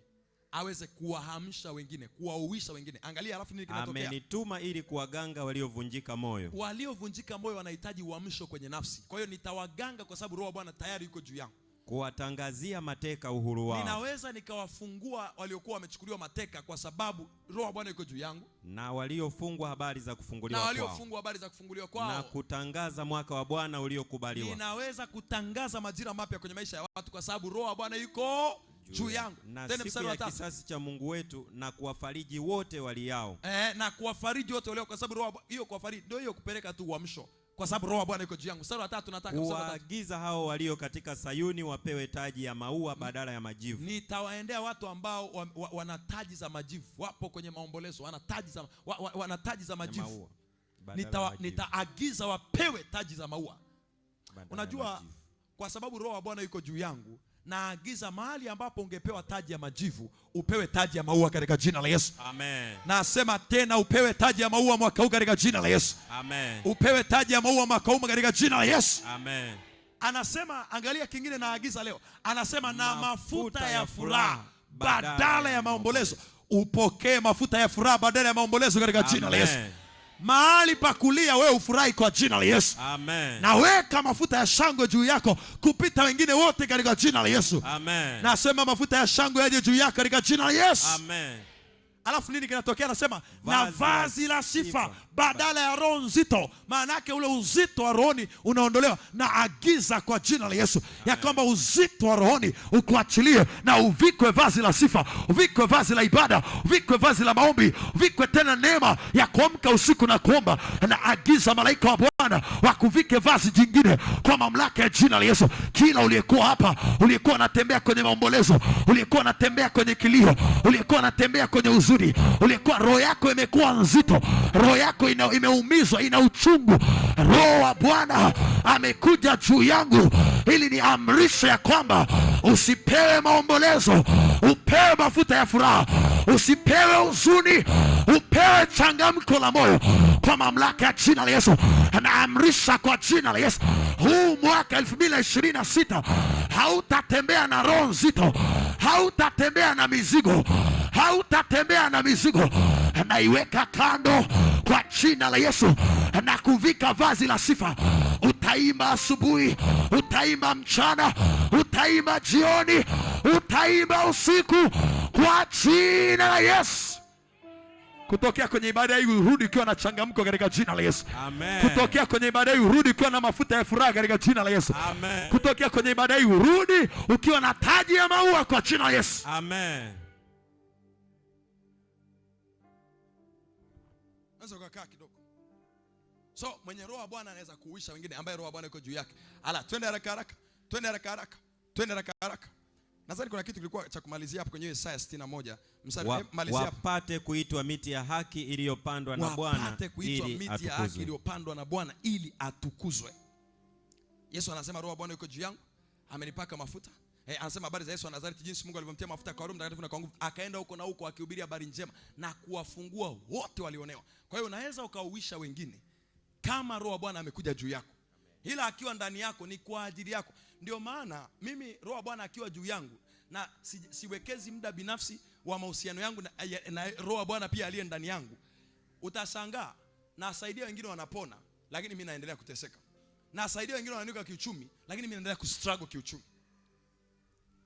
aweze kuwahamsha wengine, kuwauisha wengine. Angalia alafu nini kinatokea? Amenituma ili kuwaganga waliovunjika moyo. Waliovunjika moyo wanahitaji uamsho kwenye nafsi. Kwa hiyo nitawaganga kwa sababu Roho wa Bwana tayari yuko juu yangu. Kuwatangazia mateka uhuru wao. Ninaweza nikawafungua waliokuwa wamechukuliwa mateka kwa sababu Roho wa Bwana yuko juu yangu. Na waliofungwa habari za kufunguliwa kwao. Na kutangaza mwaka wa Bwana uliokubaliwa. Ninaweza kutangaza majira mapya kwenye maisha ya watu kwa sababu Roho wa Bwana yuko juu yangu. Na siku ya kisasi cha Mungu wetu na kuwafariji wote waliao. Na kuwafariji wote waliao, kwa sababu Roho hiyo kuwafariji ndio hiyo kupeleka tu uamsho. kwa sababu roho wa Bwana yuko juu yangu. Mstari wa 3 nataka kuagiza hao walio katika Sayuni wapewe taji ya maua badala ya majivu. Nitawaendea watu ambao wana taji za majivu. Wapo kwenye maombolezo, wana taji za majivu. Nitaagiza wapewe taji za maua. Unajua, kwa sababu roho wa Bwana yuko juu yangu, naagiza mahali ambapo ungepewa taji ya majivu, upewe taji ya maua katika jina la Yesu. Amen. Nasema tena, upewe taji ya maua mwaka huu katika jina la Yesu. Amen. Upewe taji ya maua mwaka huu katika jina la Yesu. Amen. Anasema, angalia kingine naagiza leo. Anasema na mafuta ya furaha badala ya maombolezo. Upokee mafuta ya furaha badala ya maombolezo katika jina la Yesu. Mahali pa kulia wewe ufurahi kwa jina la Yesu. Amen. Na weka mafuta ya shangwe juu yako kupita wengine wote katika jina la Yesu. Amen. Nasema mafuta ya shangwe yaje juu yako katika jina la Yesu. Amen. Alafu nini kinatokea? Nasema na vazi la sifa badala ya roho nzito. Maana yake ule uzito wa rohoni unaondolewa. Na agiza kwa jina la Yesu ya kwamba uzito wa rohoni ukuachilie, na uvikwe vazi la sifa, uvikwe vazi la ibada, uvikwe vazi la maombi, uvikwe tena neema ya kuamka usiku na kuomba. Na agiza malaika wa Bwana wakuvike vazi jingine kwa mamlaka ya jina la Yesu. Kila uliyekuwa hapa, uliyekuwa unatembea kwenye maombolezo, uliyekuwa unatembea kwenye kilio, uliyekuwa unatembea kwenye uzuri, uliyekuwa roho yako imekuwa nzito, roho yako imeumizwa, ina uchungu, roho wa Bwana amekuja juu yangu ili niamrishe ya kwamba usipewe maombolezo, upewe mafuta ya furaha, usipewe huzuni, upewe changamko la moyo kwa mamlaka ya jina la Yesu. Naamrisha kwa jina la Yesu, huu mwaka 2026 hautatembea na roho nzito, hautatembea na mizigo, hautatembea na mizigo. Naiweka kando kwa jina la Yesu na kuvika vazi la sifa. Utaimba asubuhi, utaimba mchana, utaimba jioni, utaimba usiku kwa jina la Yesu. Kutokea kwenye ibada hii urudi ukiwa na changamko katika jina la Yesu. Amen. Kutokea kwenye ibada hii urudi ukiwa na mafuta ya furaha katika jina la Yesu. Amen. Kutokea kwenye ibada hii urudi ukiwa na taji ya maua kwa jina la Yesu. Amen. Anza kukaa kidogo. So mwenye roho wa Bwana anaweza kuuisha wengine ambaye roho wa Bwana yuko juu yake. Ala, twende haraka haraka. Twende haraka haraka. Twende haraka haraka. Nadhani kuna kitu kilikuwa cha kumalizia hapo kwenye Isaya 61. Malizia hapo. Wapate kuitwa miti ya haki iliyopandwa na Bwana. Wapate kuitwa miti ya haki iliyopandwa na Bwana ili atukuzwe. Yesu anasema roho wa Bwana yuko juu yangu, amenipaka mafuta. Anasema habari za Yesu wa Nazareti, jinsi Mungu alivyomtia mafuta kwa Roho Mtakatifu na kwa nguvu, akaenda huko na huko akihubiri habari njema na kuwafungua wote walionewa. Kwa hiyo unaweza ukauisha wengine kama roho wa Bwana amekuja juu yako. Ila akiwa ndani yako ni kwa ajili yako. Ndio maana mimi roho wa Bwana akiwa juu yangu na siwekezi muda binafsi wa mahusiano yangu na roho wa Bwana pia aliye ndani yangu. Utashangaa nasaidia wengine wanapona, lakini mimi naendelea kuteseka. Nasaidia wengine wanainuka kiuchumi, lakini mimi naendelea kustruggle kiuchumi.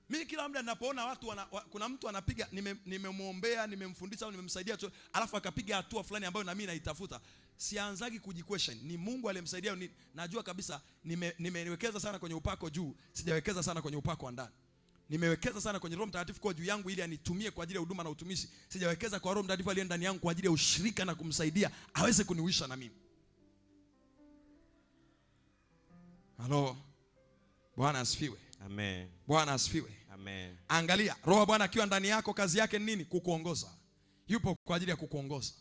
Mimi kila muda ninapoona watu kuna mtu anapiga, nimemuombea, nimemfundisha au nimemsaidia alafu akapiga hatua fulani ambayo na mimi naitafuta, sianzagi kujiquestion, ni Mungu aliyemsaidia. Najua kabisa nimewekeza sana kwenye upako juu, sijawekeza sana kwenye upako wa ndani. Nimewekeza sana kwenye Roho Mtakatifu kwa juu yangu ili anitumie kwa ajili ya huduma na utumishi. Sijawekeza kwa Roho Mtakatifu aliye ndani yangu kwa ajili ya ushirika na kumsaidia aweze kuniuisha na mimi. Halo. Bwana asifiwe. Amen. Bwana asifiwe. Amen. Angalia, roho wa Bwana akiwa ndani yako kazi yake ni nini? Kukuongoza. Yupo kwa ajili ya kukuongoza.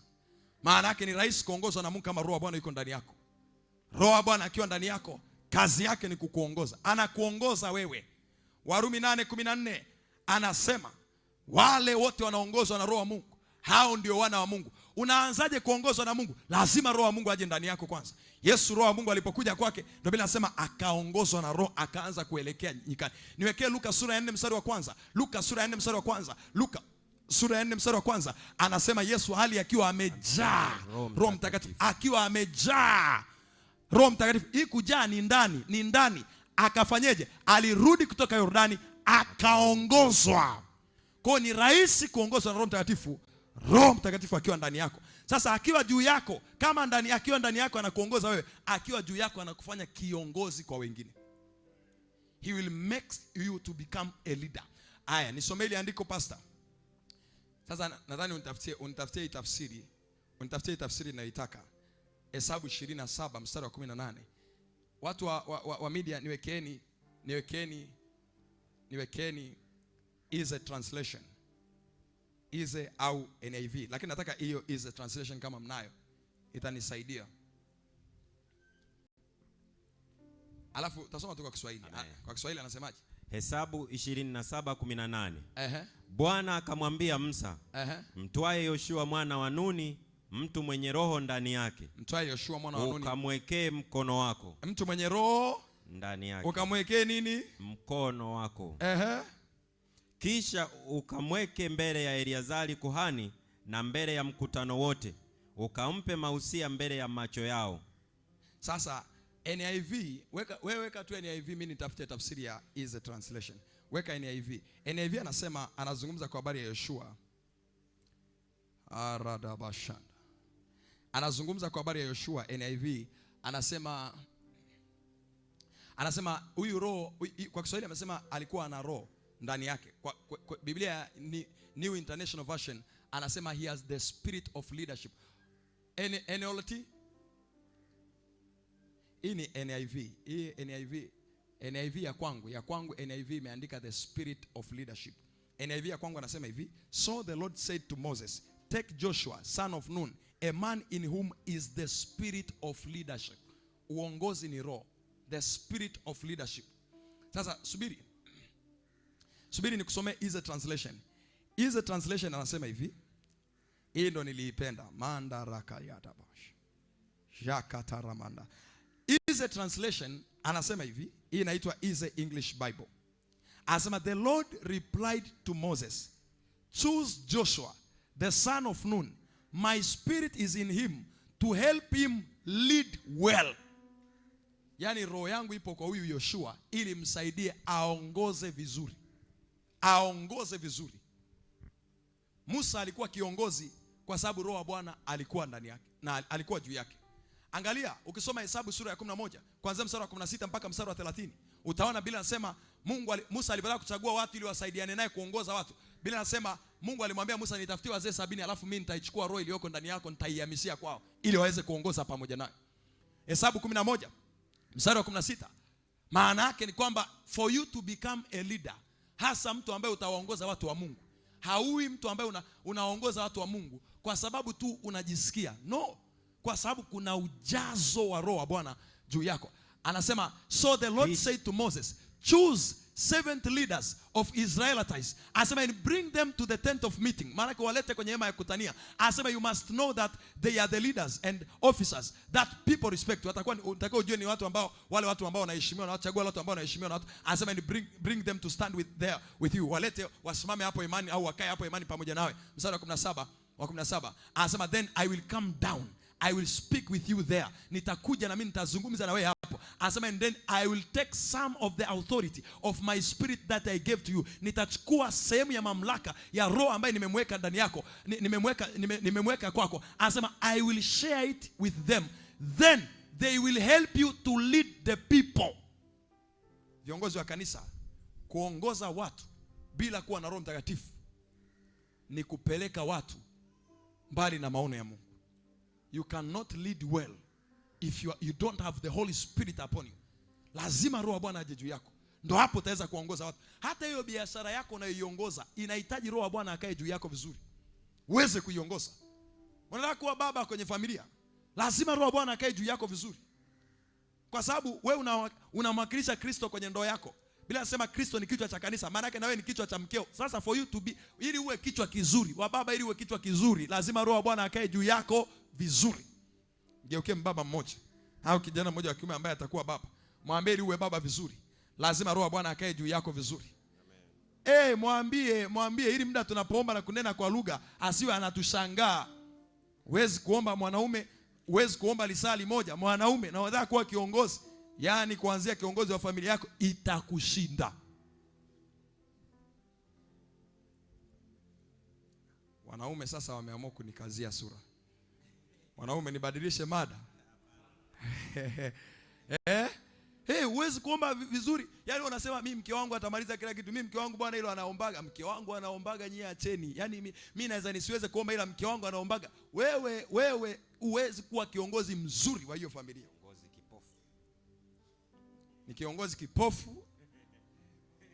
Maana yake ni rahisi kuongozwa na Mungu kama roho wa Bwana yuko ndani yako. Roho wa Bwana akiwa ndani yako kazi yake ni kukuongoza. Anakuongoza wewe. Warumi 8:14 anasema wale wote wanaongozwa na roho wa Mungu, hao ndio wana wa Mungu. Unaanzaje kuongozwa na Mungu? Lazima roho wa Mungu aje ndani yako kwanza. Yesu roho wa Mungu alipokuja kwake, ndio Biblia inasema akaongozwa na roho akaanza kuelekea nyikani. Niwekee Luka sura ya 4 mstari wa kwanza. Luka sura ya 4 mstari wa kwanza. Luka sura ya 4 mstari wa kwanza anasema Yesu hali akiwa amejaa Roho Mtakatifu, akiwa amejaa Roho Mtakatifu. Hii kujaa ni ndani, ni ndani. Akafanyeje? Alirudi kutoka Yordani akaongozwa. Kwa ni rahisi kuongozwa na Roho Mtakatifu, Roho Mtakatifu akiwa ndani yako. Sasa akiwa juu yako, kama ndani, akiwa ndani yako anakuongoza wewe, akiwa juu yako anakufanya kiongozi kwa wengine. He will make you to become a leader. Aya, nisomee ile andiko pastor. Sasa nadhani unitafutie tafsiri. Unitafutie tafsiri ninayoitaka. Hesabu 27 mstari wa 18. Watu wa media niwekeni easy translation. Easy au NIV. Lakini nataka hiyo easy translation kama mnayo itanisaidia. Alafu tasoma tu kwa Kiswahili. Kwa Kiswahili anasemaje? Hesabu 27:18. Bwana akamwambia Musa, mtwae Yoshua mwana wa Nuni, mtu mwenye roho ndani yake. Mtwae Yoshua mwana wa Nuni, ukamwekee mkono wako. Mtu mwenye roho ndani yake. Ukamwekee nini? Mkono wako. Kisha ukamweke mbele ya Eliazari kuhani na mbele ya mkutano wote, ukampe mausia mbele ya macho yao. Sasa NIV, weka tu NIV, mimi nitafute tafsiri ya easy translation. Weka NIV. NIV anazungumza kwa habari ya Yoshua. Aradabashanda. Anazungumza kwa habari ya Yoshua. NIV anasema huyu roho, kwa Kiswahili amesema alikuwa ana roho ndani yake. Kwa Biblia New International Version anasema he has the spirit of leadership. NLT, hii ni NIV. Hii NIV ya kwangu NIV imeandika the spirit of leadership. NIV ya kwangu anasema hivi: so the Lord said to Moses, take Joshua son of Nun, a man in whom is the spirit of leadership. Uongozi ni roho, the spirit of leadership. Sasa subiri nikusomee easy translation. Easy translation anasema hivi, hii ndo niliipenda, manda rakayatabash jakataramanda. Easy translation anasema hivi, hii inaitwa Easy English Bible. Anasema the Lord replied to Moses, choose Joshua the son of Nun, my spirit is in him to help him lead well. Yani roho yangu ipo kwa huyu Yoshua ili msaidie aongoze vizuri. Aongoze vizuri. Musa alikuwa kiongozi kwa sababu roho wa Bwana alikuwa ndani yake na alikuwa juu yake. Angalia, ukisoma Hesabu sura ya 11 kuanzia mstari wa 16 mpaka mstari wa 30, utaona Biblia inasema Musa alipotaka kuchagua watu ili wasaidiane naye kuongoza watu. Biblia inasema Mungu alimwambia Musa, nitafutie wazee 70 alafu mimi nitaichukua roho iliyoko ndani yako nitaihamishia kwao ili waweze kuongoza pamoja naye. Hesabu 11 mstari wa 16. Maana yake ni kwamba for you to become a leader, hasa mtu ambaye utawaongoza watu wa Mungu. Haui mtu ambaye unaongoza watu wa Mungu kwa sababu tu unajisikia. No, kwa sababu kuna ujazo wa roho wa Bwana juu yako. Anasema so the Lord said to Moses, choose 70 leaders of Israelites. Anasema and bring them to the tent of meeting. Maana kwa walete kwenye hema ya kutania. Anasema you must know that they are the leaders and officers that people respect. Unatakiwa ujue ni watu ambao, wale watu ambao wanaheshimiwa na wachagua watu ambao wanaheshimiwa na watu. Anasema and bring them to stand with you. Walete wasimame hapo imani au wakae hapo imani pamoja nawe. Mstari wa 17. Anasema then I will come down, I will speak with you there. Nitakuja na mimi nitazungumza na wewe hapo. Anasema and then I will take some of the authority of my spirit that I gave to you. Nitachukua sehemu ya mamlaka ya roho ambaye nimemweka ndani yako, nimemweka kwako. Anasema I will share it with them, then they will help you to lead the people. Viongozi wa kanisa, kuongoza watu bila kuwa na Roho Mtakatifu ni kupeleka watu mbali na maono ya Mungu. You cannot lead well if you don't have the Holy Spirit upon you. Lazima roho wa Bwana aje juu yako, ndio hapo utaweza kuongoza watu. Hata hiyo biashara yako unayoiongoza inahitaji roho wa Bwana akae juu yako vizuri uweze kuiongoza. Unataka kuwa baba kwenye familia, lazima roho wa Bwana akae juu yako vizuri, kwa sababu wewe unamwakilisha Kristo kwenye ndoa yako. Bila nasema Kristo ni kichwa cha kanisa, maana yake na wewe ni kichwa cha mkeo. Sasa for you to be, ili uwe kichwa kizuri wa baba, ili uwe kichwa kizuri, lazima roho wa Bwana akae juu yako vizuri. Geuke mbaba mmoja au kijana mmoja wa kiume ambaye atakuwa baba, mwambie ili uwe baba vizuri, lazima roho wa Bwana akae juu yako vizuri. Mwambie ili muda tunapoomba na kunena kwa lugha asiwe anatushangaa. Huwezi kuomba mwanaume, huwezi kuomba lisali moja mwanaume na unataka kuwa kiongozi. Yaani kuanzia kiongozi wa familia yako itakushinda. Wanaume sasa wameamua kunikazia sura. Wanaume nibadilishe mada. Huwezi kuomba vizuri. Yaani unasema mimi mke wangu atamaliza kila kitu. Mimi mke wangu bwana hilo anaombaga. Mke wangu anaombaga, nyie acheni. Yaani mimi naweza nisiweze kuomba ila mke wangu anaombaga. Wewe huwezi kuwa kiongozi mzuri wa hiyo familia. Ni kiongozi kipofu.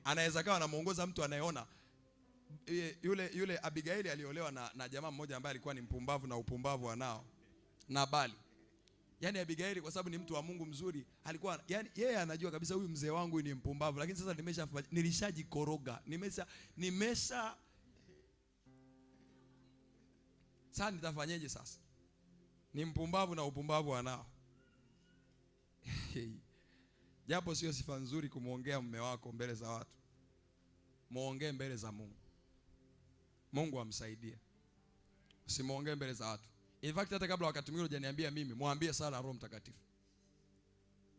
Anaweza kawa anamuongoza mtu anayeona. Yule Abigaili aliolewa na jamaa mmoja ambaye alikuwa ni mpumbavu na upumbavu wanao, Nabali. Yaani Abigaili kwa sababu ni mtu wa Mungu mzuri, alikuwa yani yeye anajua kabisa huyu mzee wangu ni mpumbavu, lakini sasa nilishajikoroga. Sasa nitafanyaje sasa? Ni mpumbavu na upumbavu wanao. Japo sio sifa nzuri kumuongea mume wako mbele za watu. Muongee mbele za Mungu. Mungu amsaidie. Usimuongee mbele za watu. In fact hata kabla wakati mwingine hujaniambia mimi, muambie sana Roho Mtakatifu.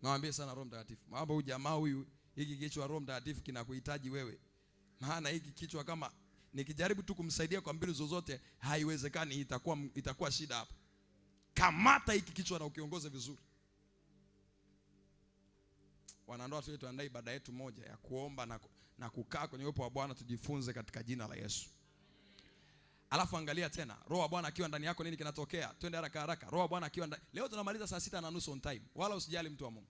Muambie sana Roho Mtakatifu. Mambo huyu jamaa huyu, hiki kichwa Roho Mtakatifu kinakuhitaji wewe. Maana hiki kichwa kama nikijaribu tu kumsaidia kwa mbinu zozote haiwezekani, itakuwa shida hapa. Kamata hiki kichwa na ukiongoze vizuri. Wanandoa tuandae ibada yetu moja ya kuomba na kukaa kwenye uwepo wa Bwana, tujifunze katika jina la Yesu. Alafu angalia tena, Roho wa Bwana akiwa ndani yako nini kinatokea? Twende haraka haraka. Roho wa Bwana akiwa ndani. Leo tunamaliza saa 6:30 on time. Wala usijali mtu wa Mungu.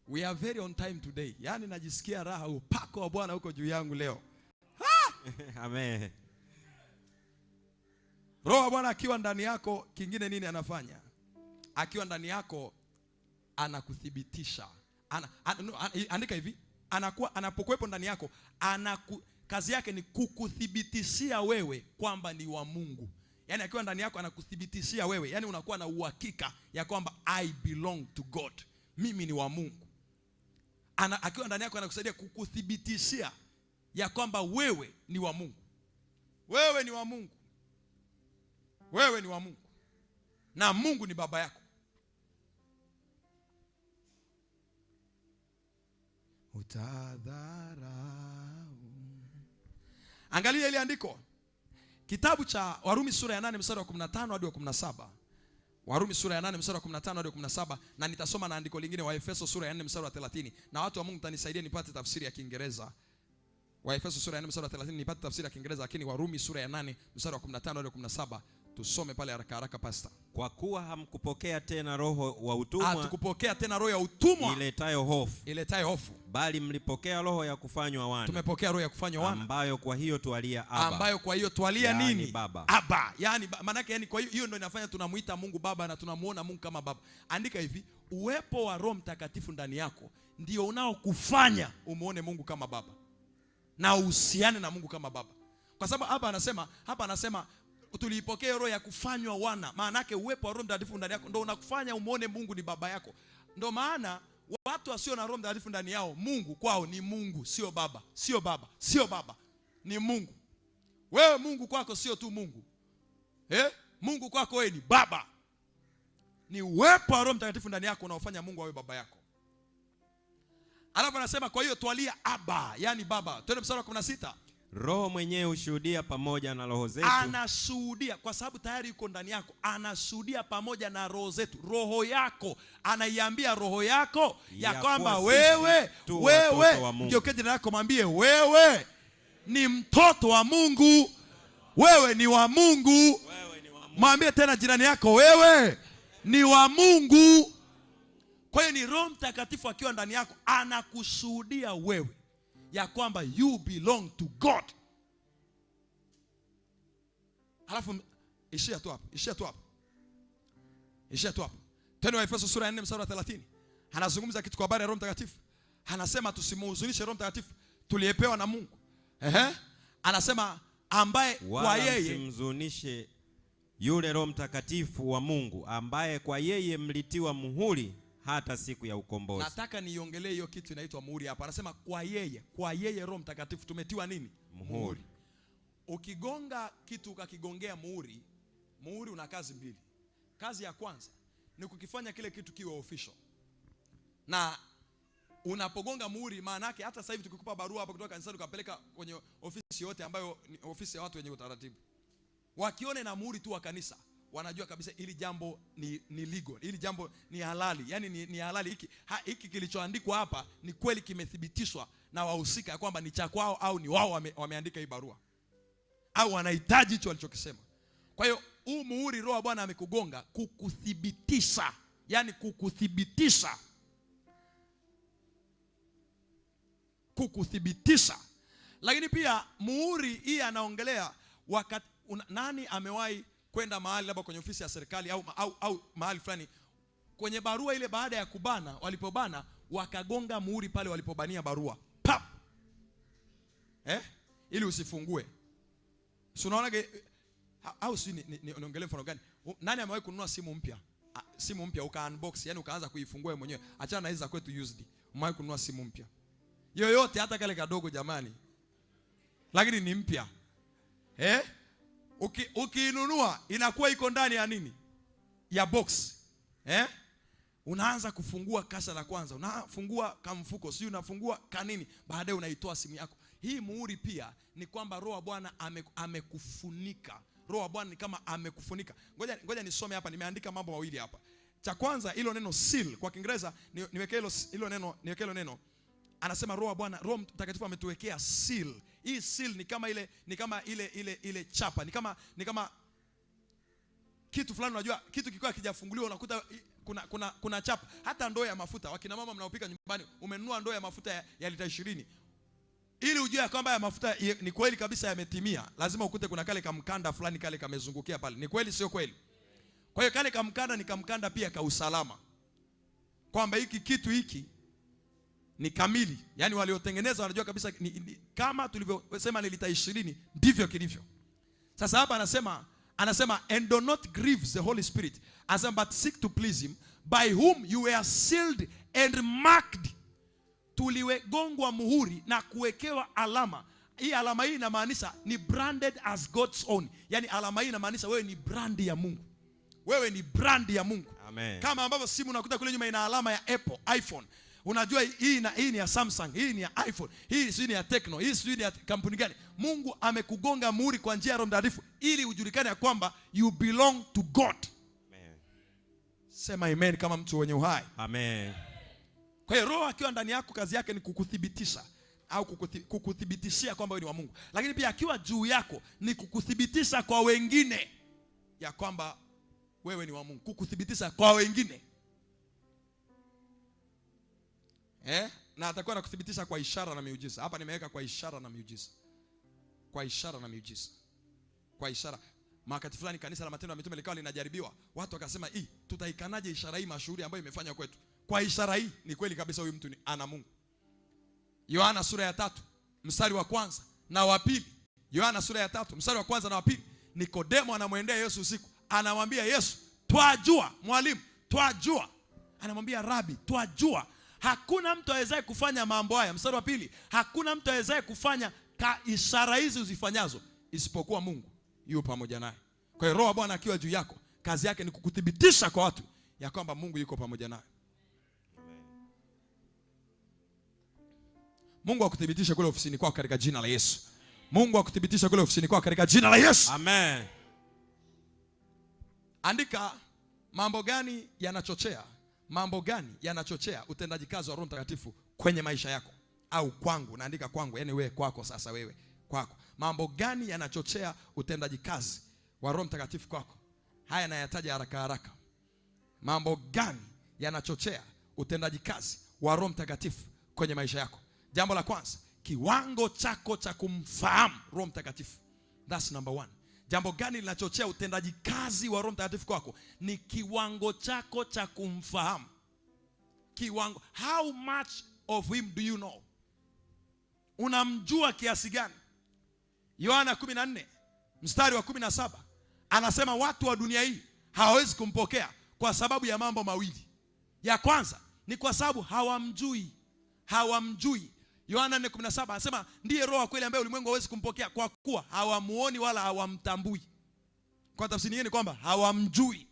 We are very on time today. Yaani najisikia raha, upako wa Bwana uko juu yangu leo. Amen. Roho wa Bwana akiwa ndani yako, kingine nini anafanya? Akiwa ndani yako anakuthibitisha. Andika hivi, anapokuwepo ndani yako, kazi yake ni kukuthibitishia wewe kwamba ni wa Mungu. Yaani akiwa ndani yako anakuthibitishia wewe, yaani unakuwa na uhakika ya kwamba I belong to God. Mimi ni wa Mungu. Akiwa ndani yako anakusaidia kukuthibitishia ya kwamba wewe ni wa Mungu. Wewe ni wa Mungu. Wewe ni wa Mungu. Na Mungu ni baba yako. Utadharau. Angalia ile andiko. Kitabu cha Warumi sura ya 8 mstari wa 15 hadi wa 17. Warumi sura ya 8 mstari wa 15 hadi wa 17, na nitasoma na andiko lingine wa Efeso sura ya 4 mstari wa 30. Na watu wa Mungu mtanisaidia nipate tafsiri ya Kiingereza. Wa Efeso sura ya 4 mstari wa 30 nipate tafsiri ya Kiingereza, lakini Warumi sura ya 8 mstari wa 15 hadi wa 17 tusome pale haraka haraka pastor. Kwa kuwa hamkupokea tena roho wa utumwa. Hatukupokea tena roho ya utumwa iletayo hofu. Iletayo hofu. Bali mlipokea roho ya kufanywa wana. Tumepokea roho ya kufanywa wana. Ambayo kwa hiyo twalia Aba. Ambayo kwa hiyo twalia yani nini? Baba. Aba. Yani maana yake yani kwa hiyo ndio inafanya tunamuita Mungu Baba na tunamuona Mungu kama Baba. Andika hivi, uwepo wa Roho Mtakatifu ndani yako ndio unaokufanya umuone Mungu kama Baba. Na uhusiane na Mungu kama Baba. Kwa sababu hapa anasema tuliipokea roho ya kufanywa wana. Maana yake uwepo wa Roho Mtakatifu ndani yako ndio unakufanya umuone Mungu ni baba yako. Ndio maana watu wasio na Roho Mtakatifu ndani yao, Mungu kwao ni Mungu, sio baba, sio baba, sio baba. Ni Mungu. Wewe Mungu kwako sio tu Mungu. Mungu kwako wewe ni baba. Ni uwepo wa Roho Mtakatifu ndani yako unaofanya Mungu awe baba yako. Alafu anasema kwa hiyo twalia Aba, yani baba. Twende mstari wa 16. Roho mwenyewe hushuhudia pamoja na roho zetu. Anashuhudia kwa sababu tayari yuko ndani yako. Anashuhudia pamoja na roho zetu. Roho yako anaiambia roho yako ya kwamba wewe ndio kijana yako, mwambie wewe ni mtoto wa Mungu. Wewe ni wa Mungu. Mwambie tena jirani yako wewe ni wa Mungu. Kwa hiyo ni Roho Mtakatifu akiwa ndani yako anakushuhudia wewe ya kwamba you belong to God. Halafu ishia tu hapo. Tena Efeso sura ya 4 mstari wa 30. Anazungumza kitu kwa habari ya Roho Mtakatifu. Anasema tusimuhuzunishe Roho Mtakatifu tuliyepewa na Mungu. Anasema ambaye kwa yeye msimhuzunishe yule Roho Mtakatifu wa Mungu ambaye kwa yeye mlitiwa muhuri hata siku ya ukombozi. Nataka niongelee hiyo kitu inaitwa muhuri hapa. Anasema kwa yeye Roho Mtakatifu tumetiwa nini? Muhuri. Ukigonga kitu ukakigongea muhuri una kazi mbili. Kazi ya kwanza ni kukifanya kile kitu kiwe official. Na unapogonga muhuri maana yake hata sasa hivi tukikupa barua hapa kutoka kanisani ukapeleka kwenye ofisi yote ambayo ni ofisi ya watu wenye utaratibu, wakione na muhuri tu wa kanisa wanajua kabisa hili jambo ni legal, hili jambo ni halali. Yani ni halali, hiki kilichoandikwa hapa ni kweli kimethibitishwa na wahusika ya kwamba ni cha kwao au ni wao wameandika hii barua au wanahitaji hicho walichokisema. Kwa hiyo huu muhuri Roho wa Bwana amekugonga kukuthibitisha, yani kukuthibitisha. Kukuthibitisha. Lakini pia muhuri hii anaongelea wakati nani amewahi kwenda mahali labda kwenye ofisi ya serikali au mahali fulani, kwenye barua ile baada ya kubana, walipobana wakagonga muhuri pale walipobania barua. Pap! Ili usifungue. Si unaona au si niongelee mfano gani? Nani amewahi kununua simu mpya? Simu mpya uka unbox, yani ukaanza kuifungua mwenyewe. Achana na hizo kwetu used. Umewahi kununua simu mpya? Yoyote hata kale kadogo jamani. Lakini ni mpya. Ukiinunua inakuwa iko ndani ya nini? Ya box. Unaanza kufungua kasha la kwanza, unafungua kamfuko, si unafungua kanini, baadaye unaitoa simu yako. Hii muhuri pia ni kwamba Roho wa Bwana amekufunika. Roho wa Bwana ni kama amekufunika. Ngoja nisome hapa, nimeandika mambo mawili hapa. Cha kwanza hilo neno seal kwa Kiingereza niweke hilo neno. Anasema Roho wa Bwana, Roho Mtakatifu ametuwekea seal. Hii seal ni kama ile chapa, ni kama kitu fulani. Unajua kitu kikiwa kijafunguliwa unakuta kuna chapa. Hata ndoo ya mafuta, wakina mama mnaopika nyumbani, umenunua ndoo ya mafuta ya lita 20. Ili ujue kwamba ya mafuta ni kweli kabisa yametimia, lazima ukute kuna kale kamkanda fulani kale kamezungukia pale. Ni kweli sio kweli? Kwa hiyo kale kamkanda ni kamkanda pia ka usalama, kwamba hiki kitu hiki ni kamili. Yaani waliotengeneza wanajua kabisa kama tulivyosema ni lita 20 ndivyo kilivyo. Sasa hapa anasema and do not grieve the Holy Spirit, as but seek to please him, by whom you were sealed and marked. Tuliwegongwa muhuri na kuwekewa alama. Hii alama hii inamaanisha ni branded as God's own. Yaani alama hii inamaanisha wewe ni brand ya Mungu. Wewe ni brand ya Mungu. Amen. Kama ambavyo simu unakuta kule nyuma ina alama ya Apple, iPhone. Unajua hii ni ya Samsung, hii ni ya iPhone, hii ni ya Tecno, hii ni ya kampuni gani? Mungu amekugonga muhuri kwa njia ya Roho Mtakatifu ili ujulikane ya kwamba you belong to God. Amen. Sema amen kama mtu wenye uhai. Amen. Kwa hiyo Roho akiwa ndani yako kazi yake ni kukuthibitisha au kukuthibitishia kwamba wewe ni wa Mungu. Lakini pia akiwa juu yako ni kukuthibitisha kwa wengine ya kwamba wewe ni wa Mungu, kukuthibitisha kwa wengine. Na atakuwa anakuthibitisha kwa ishara na miujiza. Hapa nimeweka kwa ishara na miujiza. Kwa ishara na miujiza. Kwa ishara. Wakati fulani kanisa la Matendo ya Mitume likawa linajaribiwa. Watu wakasema, tutaikanaje ishara hii mashuhuri ambayo imefanywa kwetu? Kwa ishara hii ni kweli kabisa huyu mtu ana Mungu. Yohana sura ya 3 mstari wa kwanza na wa pili. Yohana sura ya 3 mstari wa kwanza na wa pili. Nikodemo anamwendea Yesu usiku. Anamwambia Yesu, "Twajua, mwalimu, twajua." Anamwambia Rabi, "Twajua hakuna mtu awezaye kufanya mambo haya." Mstari wa pili, "Hakuna mtu awezaye kufanya ishara hizi uzifanyazo isipokuwa Mungu yu pamoja naye." Kwa hiyo Roho wa Bwana akiwa juu yako, kazi yake ni kukuthibitisha kwa watu ya kwamba Mungu yuko pamoja naye. Mungu akuthibitishe kule ofisini kwako katika jina la Yesu. Mungu akuthibitishe kule ofisini kwako katika jina la Yesu. Amen. Andika mambo gani yanachochea? Mambo gani yanachochea utendaji kazi wa Roho Mtakatifu kwenye maisha yako au kwangu? Naandika kwangu, yani wewe kwako, sasa wewe kwako. Mambo gani yanachochea utendaji kazi wa Roho Mtakatifu kwako? Haya nayataja haraka haraka. Mambo gani yanachochea utendaji kazi wa Roho Mtakatifu kwenye maisha yako? Jambo la kwanza, kiwango chako cha kumfahamu Roho Mtakatifu. That's number 1. Jambo gani linachochea utendaji kazi wa Roho Mtakatifu kwako? Ni kiwango chako cha kumfahamu. Kiwango. How much of him do you know? Unamjua kiasi gani? Yohana 14 mstari wa 17 anasema watu wa dunia hii hawawezi kumpokea kwa sababu ya mambo mawili. Ya kwanza ni kwa sababu hawamjui. Hawamjui. Yohana 4:17 anasema ndiye Roho wa kweli ambaye ulimwengu hawezi kumpokea kwa kuwa hawamuoni wala hawamtambui. Kwa tafsiri nyingine kwamba hawamjui.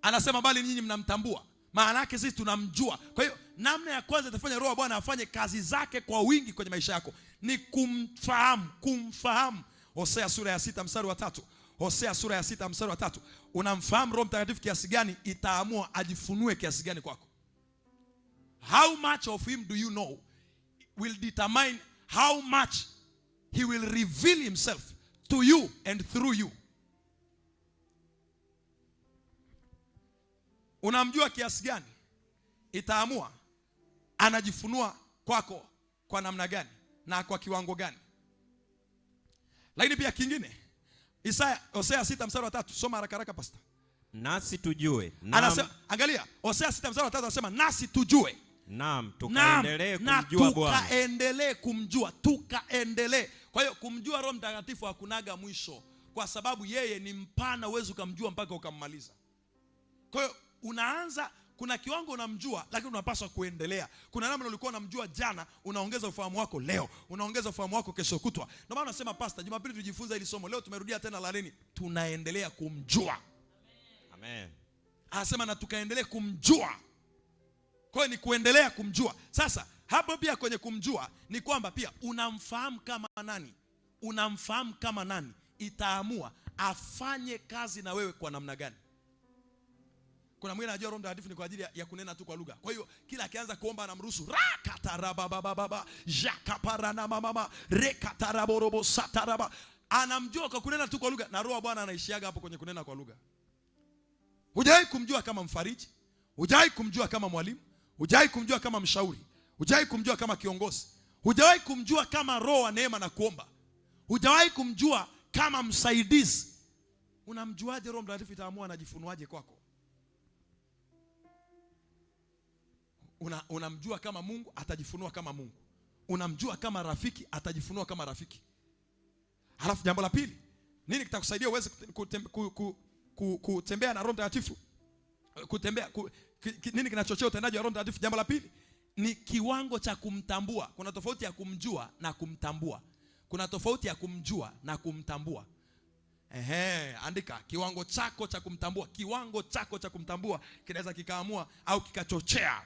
Anasema bali nyinyi mnamtambua. Maana yake sisi tunamjua. Kwa hiyo namna ya kwanza itafanya Roho wa Bwana afanye kazi zake kwa wingi kwenye maisha yako ni kumfahamu, kumfahamu. Hosea sura ya 6 mstari wa 3. Hosea sura ya 6 mstari wa 3. Unamfahamu Roho Mtakatifu kiasi gani itaamua ajifunue kiasi gani kwako. How much of him do you know will determine how much he will reveal himself to you and through you. Unamjua kiasi gani, itaamua anajifunua kwako kwa namna gani na kwa kiwango gani. Lakini pia kingine, Hosea 6:3, soma haraka haraka pastor. Nasi tujue. Anasema, angalia, Hosea 6:3 anasema nasi tujue. Naam, tukaendelee kumjua Bwana. Tukaendelee kumjua, tukaendelee. Kwa hiyo kumjua Roho Mtakatifu hakunaga mwisho, kwa sababu yeye ni mpana, uweze ukamjua mpaka ukammaliza. Kwa hiyo unaanza, kuna kiwango unamjua, lakini unapaswa kuendelea. Kuna namna ulikuwa unamjua jana, unaongeza ufahamu wako leo, unaongeza ufahamu wako kesho kutwa. Ndio maana nasema pastor, Jumapili tujifunza hili somo, leo tumerudia tena la nini? Tunaendelea kumjua. Amen. Anasema na tukaendelee kumjua. Kwa hiyo ni kuendelea kumjua. Sasa hapo pia kwenye kumjua ni kwamba pia unamfahamu kama nani. Unamfahamu kama nani itaamua afanye kazi na wewe kwa namna gani. Kuna mwingine anajua Roho Mtakatifu ni kwa ajili ya kunena tu kwa lugha. Kwa hiyo kila akianza kuomba anamruhusu rakatarabababa jakaparana mama rekataraborobo sataraba. Anamjua kwa kunena tu kwa lugha, na Roho wa Bwana anaishiaga hapo kwenye kunena kwa lugha. Hujawahi kumjua kama mfariji, hujawahi kumjua kama mwalimu, hujawahi kumjua kama mshauri, hujawahi kumjua kama kiongozi, hujawahi kumjua kama roho wa neema na kuomba, hujawahi kumjua kama msaidizi. Unamjuaje Roho Mtakatifu? Itaamua anajifunuaje kwako. Unamjua kama Mungu, atajifunua kama Mungu. Unamjua kama rafiki, atajifunua kama rafiki. Halafu jambo la pili, nini kitakusaidia uweze kutembea na Roho Mtakatifu? Nini kinachochea utendaji wa Roho Mtakatifu? Jambo la pili ni kiwango cha kumtambua. Kuna tofauti ya kumjua na kumtambua. Kuna tofauti ya kumjua na kumtambua. Andika kiwango chako cha kumtambua. Kiwango chako cha kumtambua kinaweza kikaamua au kikachochea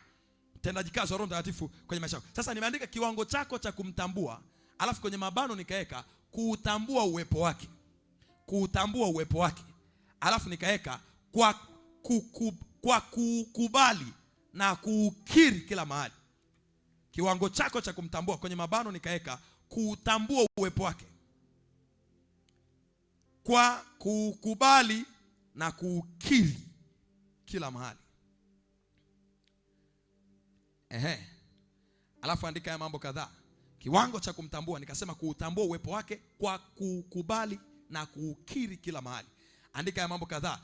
utendaji kazi wa Roho Mtakatifu kwenye maisha yako. Sasa nimeandika kiwango chako cha kumtambua, alafu kwenye mabano nikaweka kuutambua uwepo wake. Kuutambua uwepo wake. Alafu nikaweka kwa kukubali na kukiri kila mahali. Kiwango chako cha kumtambua, kwenye mabano nikaweka kuutambua uwepo wake, kwa kukubali na kukiri kila mahali. Alafu andika ya mambo kadhaa. Kiwango cha kumtambua nikasema kuutambua uwepo wake kwa kukubali na kukiri kila mahali. Andika ya mambo kadhaa.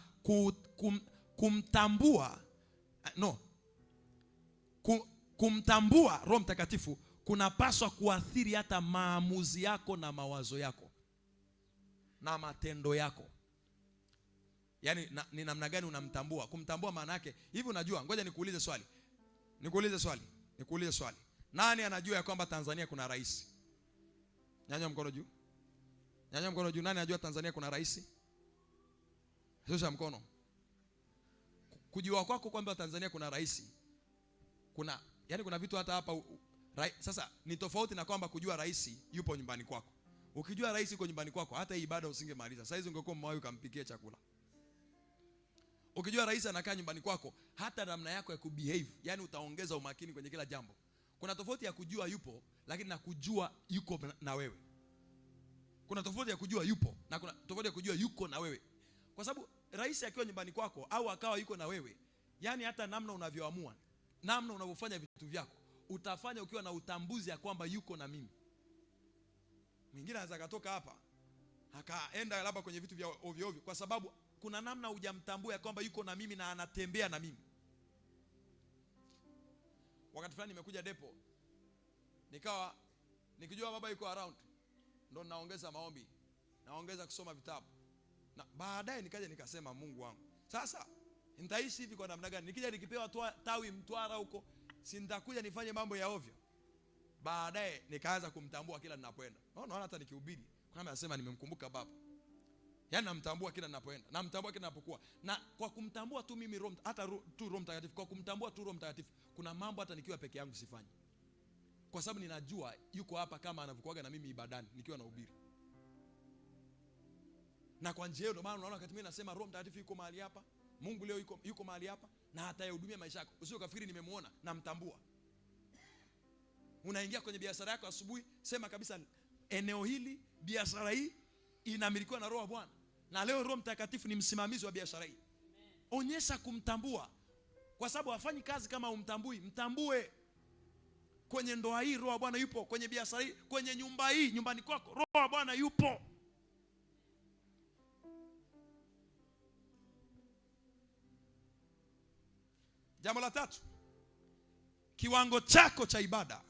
Kumtambua Roho Mtakatifu kunapaswa kuathiri hata maamuzi yako na mawazo yako na matendo yako. Yaani ni namna gani unamtambua? Kumtambua maana yake hivi, unajua, ngoja nikuulize swali. Nani anajua ya kwamba Tanzania kuna rais? Nyanyua mkono juu. Nani anajua Tanzania kuna rais? Shusha mkono. Kujua kwako kwamba Tanzania kuna rais, kuna vitu hata hapa sasa ni tofauti na kwamba kujua rais yupo nyumbani kwako. Ukijua rais yuko nyumbani kwako, hata hii ibada usingemaliza. Sasa hizo ungekuwa mwawe ukampikia chakula. Ukijua rais anakaa nyumbani kwako, hata namna yako ya kubehave, yani utaongeza umakini kwenye kila jambo. Kuna tofauti ya kujua yupo, lakini na kujua yuko na wewe. Kuna tofauti ya kujua yupo na kuna tofauti ya kujua yuko na wewe. Kwa sababu rais akiwa nyumbani kwako au akawa yuko na wewe, yani hata namna unavyoamua, namna unavyofanya vitu vyako, utafanya ukiwa na utambuzi ya kwamba yuko na mimi. Mwingine anaweza katoka hapa akaenda labda kwenye vitu vya ovyo ovyo, kwa sababu kuna namna hujamtambua ya kwamba yuko na mimi na anatembea na mimi. Wakati fulani nimekuja depo, nikawa nikijua baba yuko around, ndo naongeza maombi, naongeza kusoma vitabu. Na baadaye nikaja nikasema, Mungu wangu, sasa nitaishi hivi kwa namna gani? Nikija nikipewa tawi Mtwara huko, si nitakuja nifanye mambo ya ovyo? Baadaye nikaanza kumtambua kila ninapoenda. Naona hata nikihubiri, kuna mtu anasema nimemkumbuka baba. Yaani namtambua kila ninapoenda, namtambua kila ninapokuwa. Na kwa kumtambua tu mimi Roho, hata tu Roho Mtakatifu, kwa kumtambua tu Roho Mtakatifu, kuna mambo hata nikiwa peke yangu sifanyi. Kwa sababu ninajua yuko hapa kama anavyokuaga na mimi ibadani nikiwa nahubiri. Na kwa njia hiyo ndio maana unaona wakati mimi nasema Roho Mtakatifu yuko mahali hapa, Mungu leo yuko mahali hapa na atayahudumia maisha yako. Usio kafikiri nimemuona, namtambua. Unaingia kwenye biashara yako asubuhi, sema kabisa eneo hili, biashara hii inamilikiwa na Roho wa Bwana. Na leo Roho Mtakatifu ni msimamizi wa biashara hii. Onyesha kumtambua, kwa sababu hafanyi kazi kama umtambui. Mtambue. Kwenye ndoa hii Roho wa Bwana yupo, kwenye biashara hii, kwenye nyumba hii, nyumbani kwako Roho wa Bwana yupo. Jambo la tatu, kiwango chako cha ibada.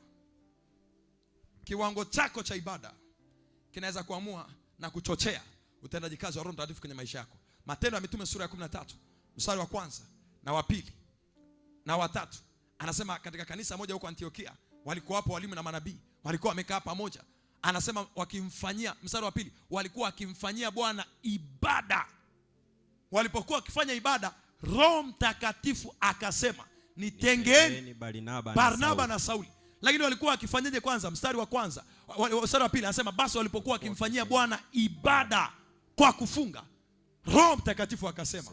Kiwango chako cha ibada kinaweza kuamua na kuchochea utendaji kazi wa Roho Mtakatifu kwenye maisha yako. Matendo ya Mitume sura ya 13 mstari wa 1 na wa 2 na wa 3 anasema katika kanisa moja huko Antiokia walikuwa hapo walimu na manabii, walikuwa wamekaa pamoja. Anasema wakimfanyia, mstari wa 2, walikuwa wakimfanyia Bwana ibada. Walipokuwa wakifanya ibada, Roho Mtakatifu akasema, nitengeeni Barnaba na Sauli. Lakini walikuwa wakifanyaje? Kwanza mstari wa 1, mstari wa 2 anasema basi walipokuwa wakimfanyia Bwana ibada kwa kufunga, Roho Mtakatifu akasema.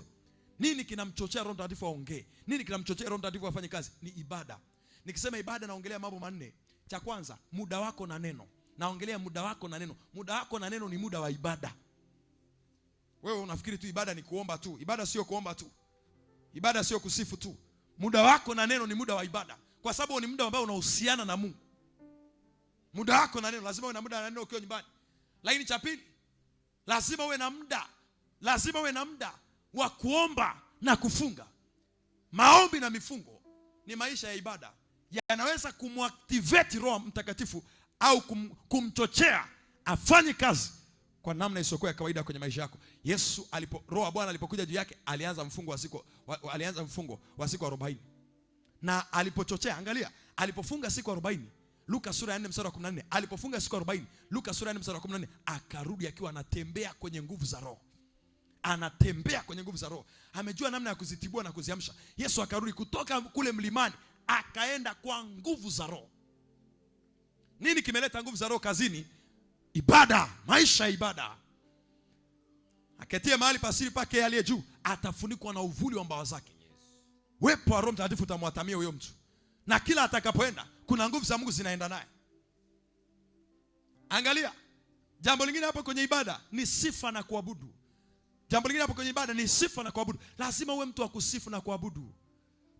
Nini kinamchochea Roho Mtakatifu aongee? Nini kinamchochea Roho Mtakatifu afanye kazi? Ni ibada. Nikisema ibada naongelea mambo manne. Cha kwanza, muda wako na neno. Naongelea muda wako na neno. Muda wako na neno ni muda wa ibada. Wewe unafikiri tu ibada ni kuomba tu. Ibada sio kuomba tu. Ibada sio kusifu tu. Muda wako na neno ni muda wa ibada, kwa sababu ni muda ambao unahusiana na Mungu. Muda wako na neno, lazima uwe na muda na neno ukiwa nyumbani. Lakini cha pili, lazima uwe na muda. Lazima uwe na muda wa kuomba na kufunga. Maombi na mifungo ni maisha ya ibada. Yanaweza kumactivate Roho Mtakatifu au kumchochea afanye kazi kwa namna isiyokuwa ya kawaida kwenye maisha yako. Yesu Roho wa Bwana alipokuja juu yake, alianza mfungo wa siku 40. Na alipochochea, angalia, alipofunga siku 40, Luka sura ya 4 mstari wa 14, alipofunga siku 40, Luka sura ya 4 mstari wa 14, akarudi akiwa anatembea kwenye nguvu za Roho. Anatembea kwenye nguvu za Roho. Amejua namna ya kuzitibua na kuziamsha. Yesu akarudi kutoka kule mlimani, akaenda kwa nguvu za Roho. Nini kimeleta nguvu za Roho kazini? Ibada, maisha ya ibada. Aketie mahali pasiri pake aliye juu, atafunikwa na uvuli wa mbawa zake. Wepo wa Roho Mtakatifu utamwatamia huyo mtu. Na kila atakapoenda, kuna nguvu za Mungu zinaenda naye. Angalia, jambo lingine hapo kwenye ibada ni sifa na kuabudu. Jambo lingine hapo kwenye ibada ni sifa na kuabudu. Lazima uwe mtu wa kusifu na kuabudu.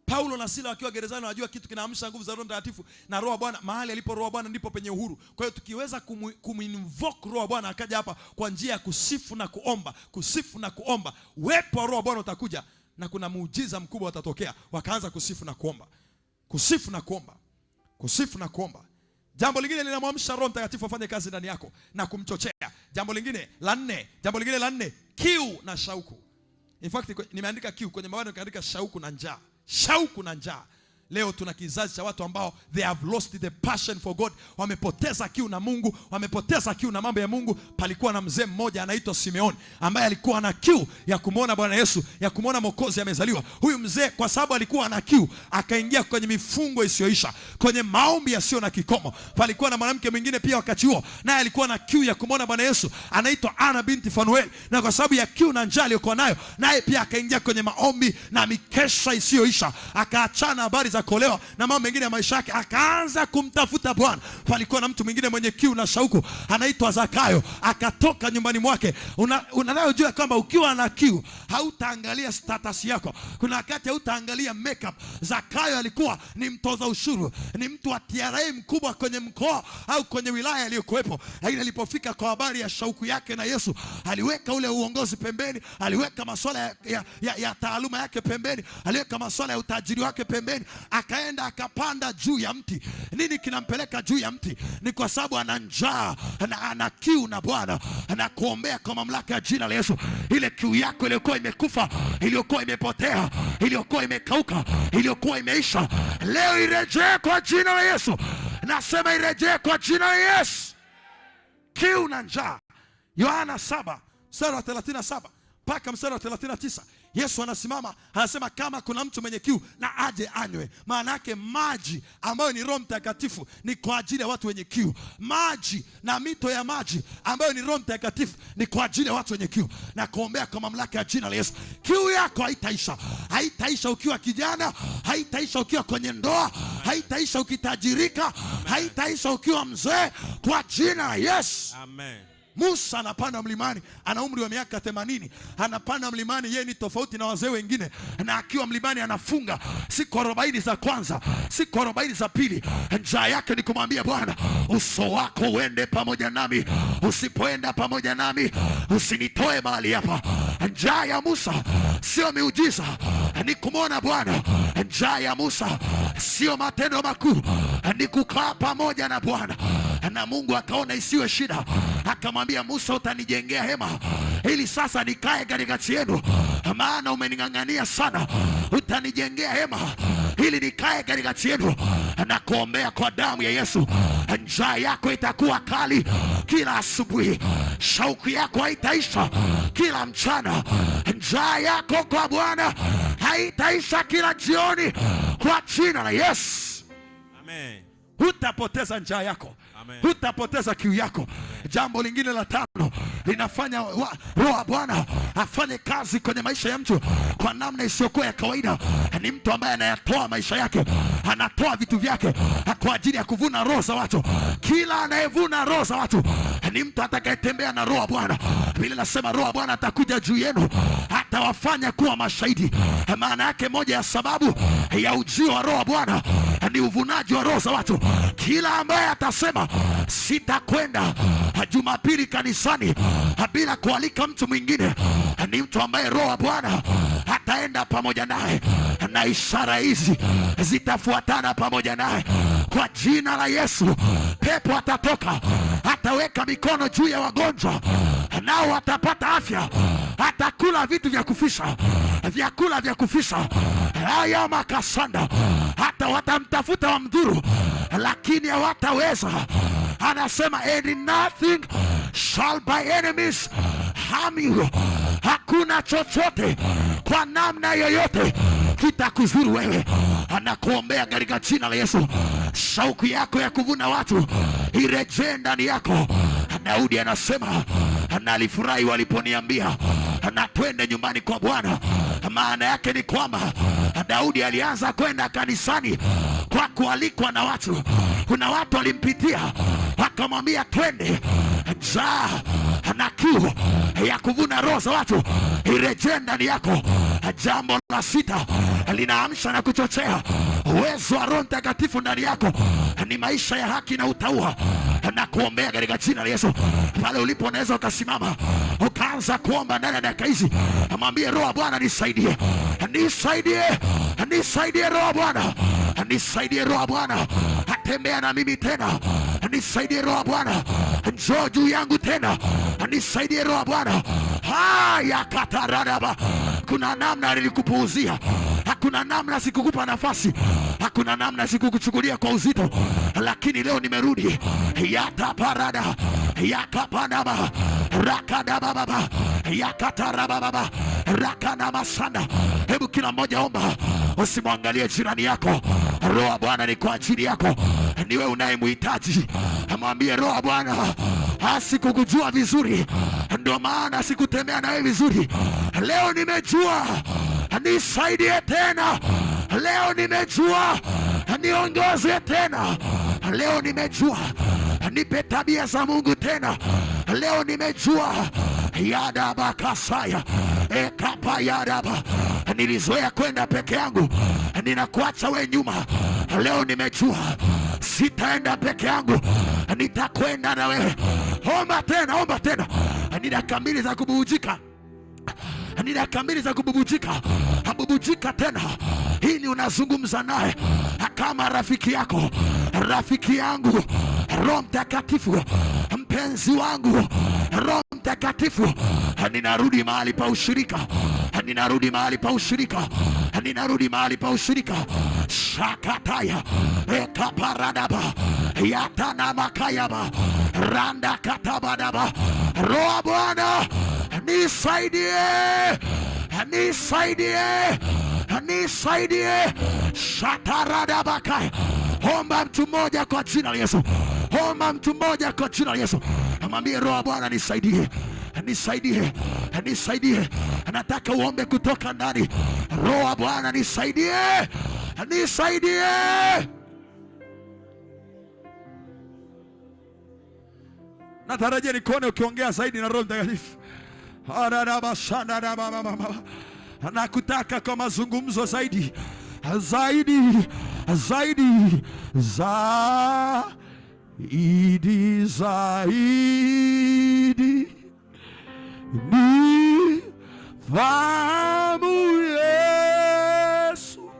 Paulo na Sila wakiwa gerezani wanajua kitu kinaamsha nguvu za Roho Mtakatifu na Roho wa Bwana. Mahali alipo Roho wa Bwana ndipo penye uhuru. Kwa hiyo tukiweza kuminvoke Roho wa Bwana akaja hapa kwa njia ya kusifu na kuomba, kusifu na kuomba, uwepo wa Roho wa Bwana utakuja na kuna muujiza mkubwa utatokea. Wakaanza kusifu na kuomba. Kusifu na kuomba. Kusifu na kuomba. Jambo lingine linamwamsha Roho Mtakatifu afanye kazi ndani yako na kumchochea. Jambo lingine la nne, kiu na shauku. In fact nimeandika kiu kwenye maana, nikaandika shauku na njaa. Shauku na njaa. Leo tuna kizazi cha watu ambao they have lost the passion for God. Wamepoteza kiu na Mungu, wamepoteza kiu na mambo ya Mungu. Palikuwa na mzee mmoja anaitwa Simeoni ambaye alikuwa na kiu ya kumuona Bwana Yesu, ya kumuona Mwokozi amezaliwa. Huyu mzee kwa sababu alikuwa na kiu, akaingia kwenye mifungo isiyoisha, kwenye maombi yasiyo na kikomo. Palikuwa na mwanamke mwingine pia wakati huo, naye alikuwa na kiu ya kumuona Bwana Yesu, anaitwa Ana binti Fanuel. Na kwa sababu ya kiu na njaa aliyokuwa nayo, naye pia akaingia kwenye maombi na mikesha isiyoisha. Akaachana habari za kuolewa na mambo mengine ya maisha yake, akaanza kumtafuta Bwana. Palikuwa na mtu mwingine mwenye kiu na shauku anaitwa Zakayo, akatoka nyumbani mwake. Unajua kwamba ukiwa na kiu hautaangalia status yako. Kuna wakati hautaangalia makeup. Zakayo alikuwa ni mtoza ushuru, ni mtu wa TRA mkubwa kwenye mkoa au kwenye wilaya aliyokuepo. Lakini alipofika kwa habari ya shauku yake na Yesu, aliweka ule uongozi pembeni, aliweka masuala ya taaluma yake pembeni, aliweka masuala ya utajiri wake pembeni, akaenda akapanda juu ya mti. Nini kinampeleka juu ya mti? Ni kwa sababu ana njaa na ana kiu na Bwana. Na kuombea kwa mamlaka ya jina la Yesu, ile kiu yako iliyokuwa imekufa, iliyokuwa imepotea, iliyokuwa imekauka, iliyokuwa imeisha, leo irejee kwa jina la Yesu. Nasema irejee kwa jina la Yesu. Kiu na njaa. Yohana 7 mstari wa 37 mpaka mstari wa 39. Yesu anasimama anasema kama kuna mtu mwenye kiu na aje anywe. Maana yake maji ambayo ni Roho Mtakatifu ni kwa ajili ya watu wenye kiu. Maji na mito ya maji ambayo ni Roho Mtakatifu ni kwa ajili ya watu wenye kiu. Na kuombea kwa mamlaka ya jina la Yesu, kiu yako haitaisha. Haitaisha ukiwa kijana, haitaisha ukiwa kwenye ndoa, haitaisha ukitajirika, haitaisha ukiwa mzee, kwa jina la Yesu. Amen. Musa anapanda mlimani, ana umri wa miaka 80. Anapanda mlimani, yeye ni tofauti na wazee wengine, na akiwa mlimani anafunga siku 40 za kwanza, siku 40 za pili. Njaa yake ni kumwambia Bwana, uso wako uende pamoja nami, usipoenda pamoja nami usinitoe mahali hapa. Njaa ya Musa sio miujiza, ni kumwona Bwana. Njaa ya Musa sio matendo makuu, ni kukaa pamoja na Bwana. Na Mungu akaona isiwe shida, akamwambia Musa, utanijengea hema ili sasa nikae katikati yenu, maana umening'ang'ania sana. Utanijengea hema ili nikae katikati yenu, na kuombea kwa damu ya Yesu. Njaa yako itakuwa kali kila asubuhi, shauku yako haitaisha kila mchana. Njaa yako kwa Bwana haitaisha kila jioni, kwa jina la Yesu. Amen. Hutapoteza njaa yako. Amen. Hutapoteza kiu yako. Amen. Jambo lingine la tano linafanya Roho wa Bwana afanye kazi kwenye maisha ya mtu kwa namna isiyokuwa ya kawaida. Ni mtu ambaye anayatoa maisha yake, anatoa vitu vyake kwa ajili ya kuvuna roho za watu. Kila anayevuna roho za watu ni mtu atakayetembea na Roho wa Bwana. Biblia inasema Roho wa Bwana atakuja juu yenu, atawafanya kuwa mashahidi. Maana yake moja ya sababu ya ujio wa Roho wa Bwana ni uvunaji wa roho za watu. Kila ambaye atasema sitakwenda Jumapili kanisani bila kualika mtu mwingine, ni mtu ambaye Roho wa Bwana ataenda pamoja naye, na ishara hizi zitafuatana pamoja naye kwa jina la Yesu. Pepo atatoka, ataweka mikono juu ya wagonjwa, nao watapata afya. Atakula vitu vya kufisha, vyakula vya kufisha. Haya makasanda, hata watamtafuta wamdhuru, lakini hawataweza. Anasema and nothing shall by enemies harm you. Hakuna chochote kwa namna yoyote kitakuzuru wewe. Anakuombea katika jina la Yesu. Shauku yako ya kuvuna watu irejee ndani yako. Daudi anasema na alifurahi waliponiambia na twende nyumbani kwa Bwana. Maana yake ni kwamba Daudi alianza kwenda kanisani kwa kualikwa na watu. Kuna watu walimpitia wakamwambia twende. Njaa na kiu ya kuvuna roho za watu irejee ndani yako. Jambo la sita linaamsha na kuchochea uwezo wa Roho Mtakatifu ndani yako ni maisha ya haki na utauwa. Na kuombea katika jina la Yesu. Pale ulipo unaweza ukasimama ukaanza kuomba ndani ya dakika hizi. Mwambie Roho wa Bwana nisaidie. Nisaidie. Nisaidie Roho wa Bwana. Nisaidie Roho wa Bwana. Atembea na mimi tena. Nisaidie Roho wa Bwana. Njoo juu yangu tena. Nisaidie Roho wa Bwana. Haya kataraba. Kuna namna nilikupuuzia. Hakuna namna sikukupa nafasi. Hakuna namna sikukuchukulia kwa uzito. Lakini leo nimerudi. Yataparada. Yakapanaba. Rakadababa. Yakatarababa. Rakanamasanda. Hebu kila mmoja omba. Usimwangalie jirani yako. Roho wa Bwana ni kwa ajili yako. Niwe unayemhitaji. Mwambie Roho wa Bwana, sikukujua vizuri, ndio maana sikutembea nawe vizuri. Leo nimejua, nisaidie tena. Leo nimejua, niongoze tena. Leo nimejua, nipe tabia za Mungu tena. Leo nimejua, yadaba kasaya ekapa yadaba, nilizoea kwenda peke yangu, ninakuacha we nyuma. Leo nimejua sitaenda peke yangu, nitakwenda na wewe. Omba tena, omba tena. Ni dakika mbili za kububujika. Ni dakika mbili za kububujika. Bubujika tena. Hii ni unazungumza naye kama rafiki yako. Rafiki yangu Roho Mtakatifu, mpenzi wangu Roho Mtakatifu, ninarudi mahali pa ushirika. Ninarudi mahali pa ushirika. Ninarudi mahali pa ushirika. Shakataya ekaparadaba yatana makayaba randa katabadaba. Roho Bwana nisaidie, nisaidie, nisaidie. Shataradabaka. Omba mtu mmoja kwa jina la Yesu. Omba mtu mmoja kwa jina la Yesu. Mwambie Roho Bwana nisaidie. Nisaidie, nisaidie. Nataka uombe kutoka ndani. Roho Bwana nisaidie. Nisaidie. Natarajia nikuone ukiongea zaidi na Roho Mtakatifu. Nakutaka kwa mazungumzo zaidi. Zaidi. Ni fahamu Yesu.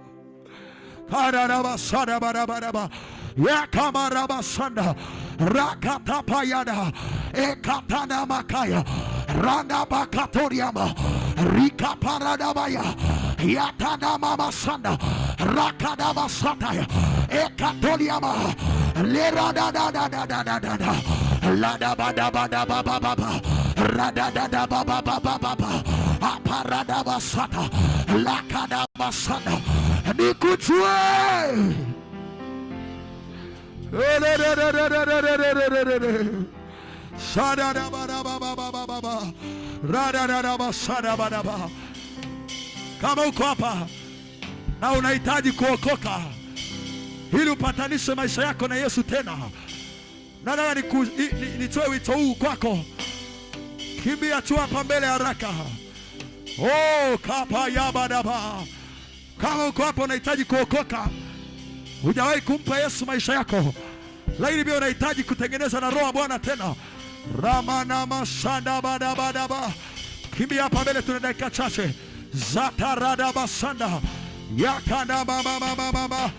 Yakamarabasanda rakatapayada ekatana makaya randa bakatoriama rikaparadabaya yatana mama sanda rakadaba sataya ekatoliama lerada da da da da da da lada bada bada baba baba rada da da baba baba baba aparada basata lakada basanda nikujue kama uko hapa na unahitaji kuokoka ili upatanishe maisha yako na Yesu tena, nataka nitoe wito huu kwako. Kimbia tu hapa mbele haraka. Kapa yabadaba. Kama uko hapa unahitaji kuokoka, hujawahi kumpa Yesu maisha yako, lakini pia unahitaji kutengeneza na Roho wa Bwana tena, ramana masanda badabadaba, kimbia hapa mbele, tuna dakika chache. Zatarada basanda yakanda mama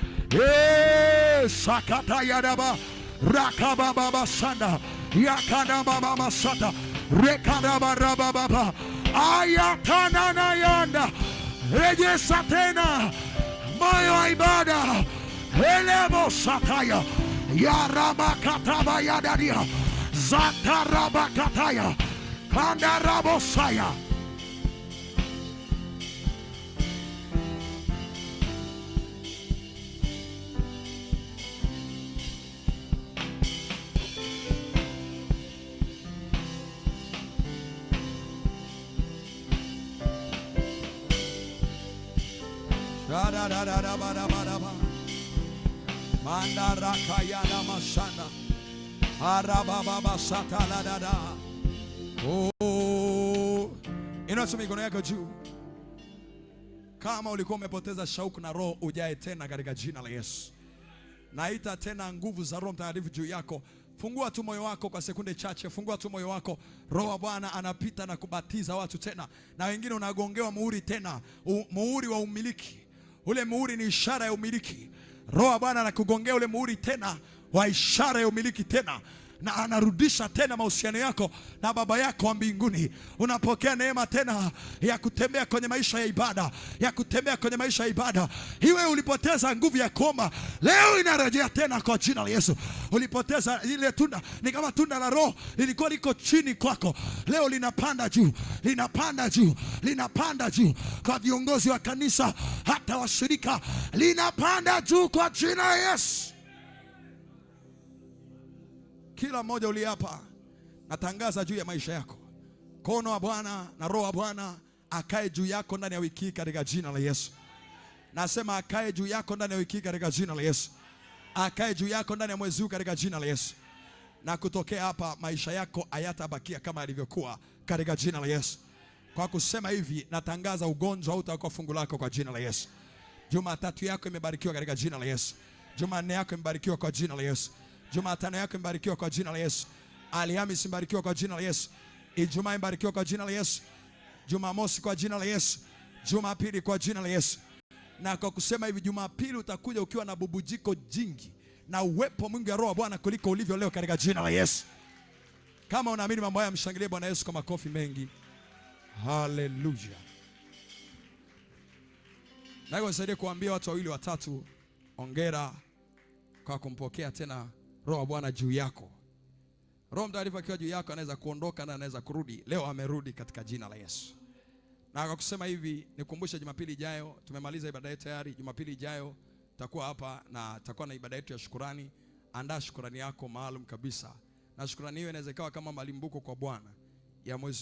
sakata yadaba rakaba baba sanda yakanda mama masata rekanda baraba baba ayatana na yanda rejesa tena moyo wa ibada elebo sataya yaraba kataba yadadia zataraba kataya kandarabo saya. Mandarakayana masana arababa sataladada. Inua mikono yako juu. Kama ulikuwa umepoteza shauku na Roho, ujae tena katika jina la Yesu. Naita tena nguvu za Roho Mtakatifu juu yako. Fungua tu moyo wako kwa sekunde chache. Fungua tu moyo wako. Roho wa Bwana anapita na kubatiza watu tena, na wengine unagongewa muhuri tena, muhuri wa umiliki. Ule muhuri ni ishara ya umiliki. Roho wa Bwana anakugongea ule muhuri tena wa ishara ya umiliki tena, na anarudisha tena mahusiano yako na Baba yako wa mbinguni. Unapokea neema tena ya kutembea kwenye maisha ya ibada, ya kutembea kwenye maisha ya ibada. Iwe ulipoteza nguvu ya kuomba, leo inarejea tena kwa jina la Yesu. Ulipoteza ile tunda, ni kama tunda la Roho lilikuwa liko chini kwako, leo linapanda juu, linapanda juu, linapanda juu kwa viongozi wa kanisa, hata washirika, linapanda juu kwa jina la Yesu. Kila mmoja uliapa, natangaza juu ya maisha yako, mkono wa Bwana na Roho wa Bwana akae juu yako ndani ya wiki katika jina la Yesu. Nasema akae juu yako ndani ya wiki katika jina la Yesu. Akae juu yako ndani ya mwezi huu katika jina la Yesu. Na kutokea hapa maisha yako hayatabakia kama yalivyokuwa katika jina la Yesu. Kwa kusema hivi, natangaza ugonjwa hautakuwa fungu lako kwa jina la Yesu. Jumatatu yako imebarikiwa katika jina la Yesu. Jumanne yako imebarikiwa kwa jina la Yesu. Jumatano yako imebarikiwa kwa jina la Yesu. Alhamisi imebarikiwa kwa jina la Yesu. Ijumaa imebarikiwa kwa jina la Yesu. Jumamosi kwa jina la Yesu. Jumapili kwa jina la Yesu. Na kwa kusema hivi, Jumapili utakuja ukiwa na bubujiko jingi na uwepo mwingi wa Roho wa Bwana kuliko ulivyo leo katika jina la Yesu. Kama unaamini mambo haya, mshangilie Bwana Yesu kwa makofi mengi. Haleluya. Na nisaidie kuambia watu wawili watatu hongera kwa kumpokea tena Roho wa Bwana juu yako. Roho Mtakatifu akiwa juu yako anaweza kuondoka na anaweza kurudi. Leo amerudi katika jina la Yesu. Na kwa kusema hivi, nikukumbusha Jumapili ijayo tumemaliza ibada yetu tayari. Jumapili ijayo tutakuwa hapa na tutakuwa na ibada yetu ya shukrani. Andaa shukrani yako maalum kabisa. Na shukrani hiyo inaweza ikawa kama malimbuko kwa Bwana ya mwezi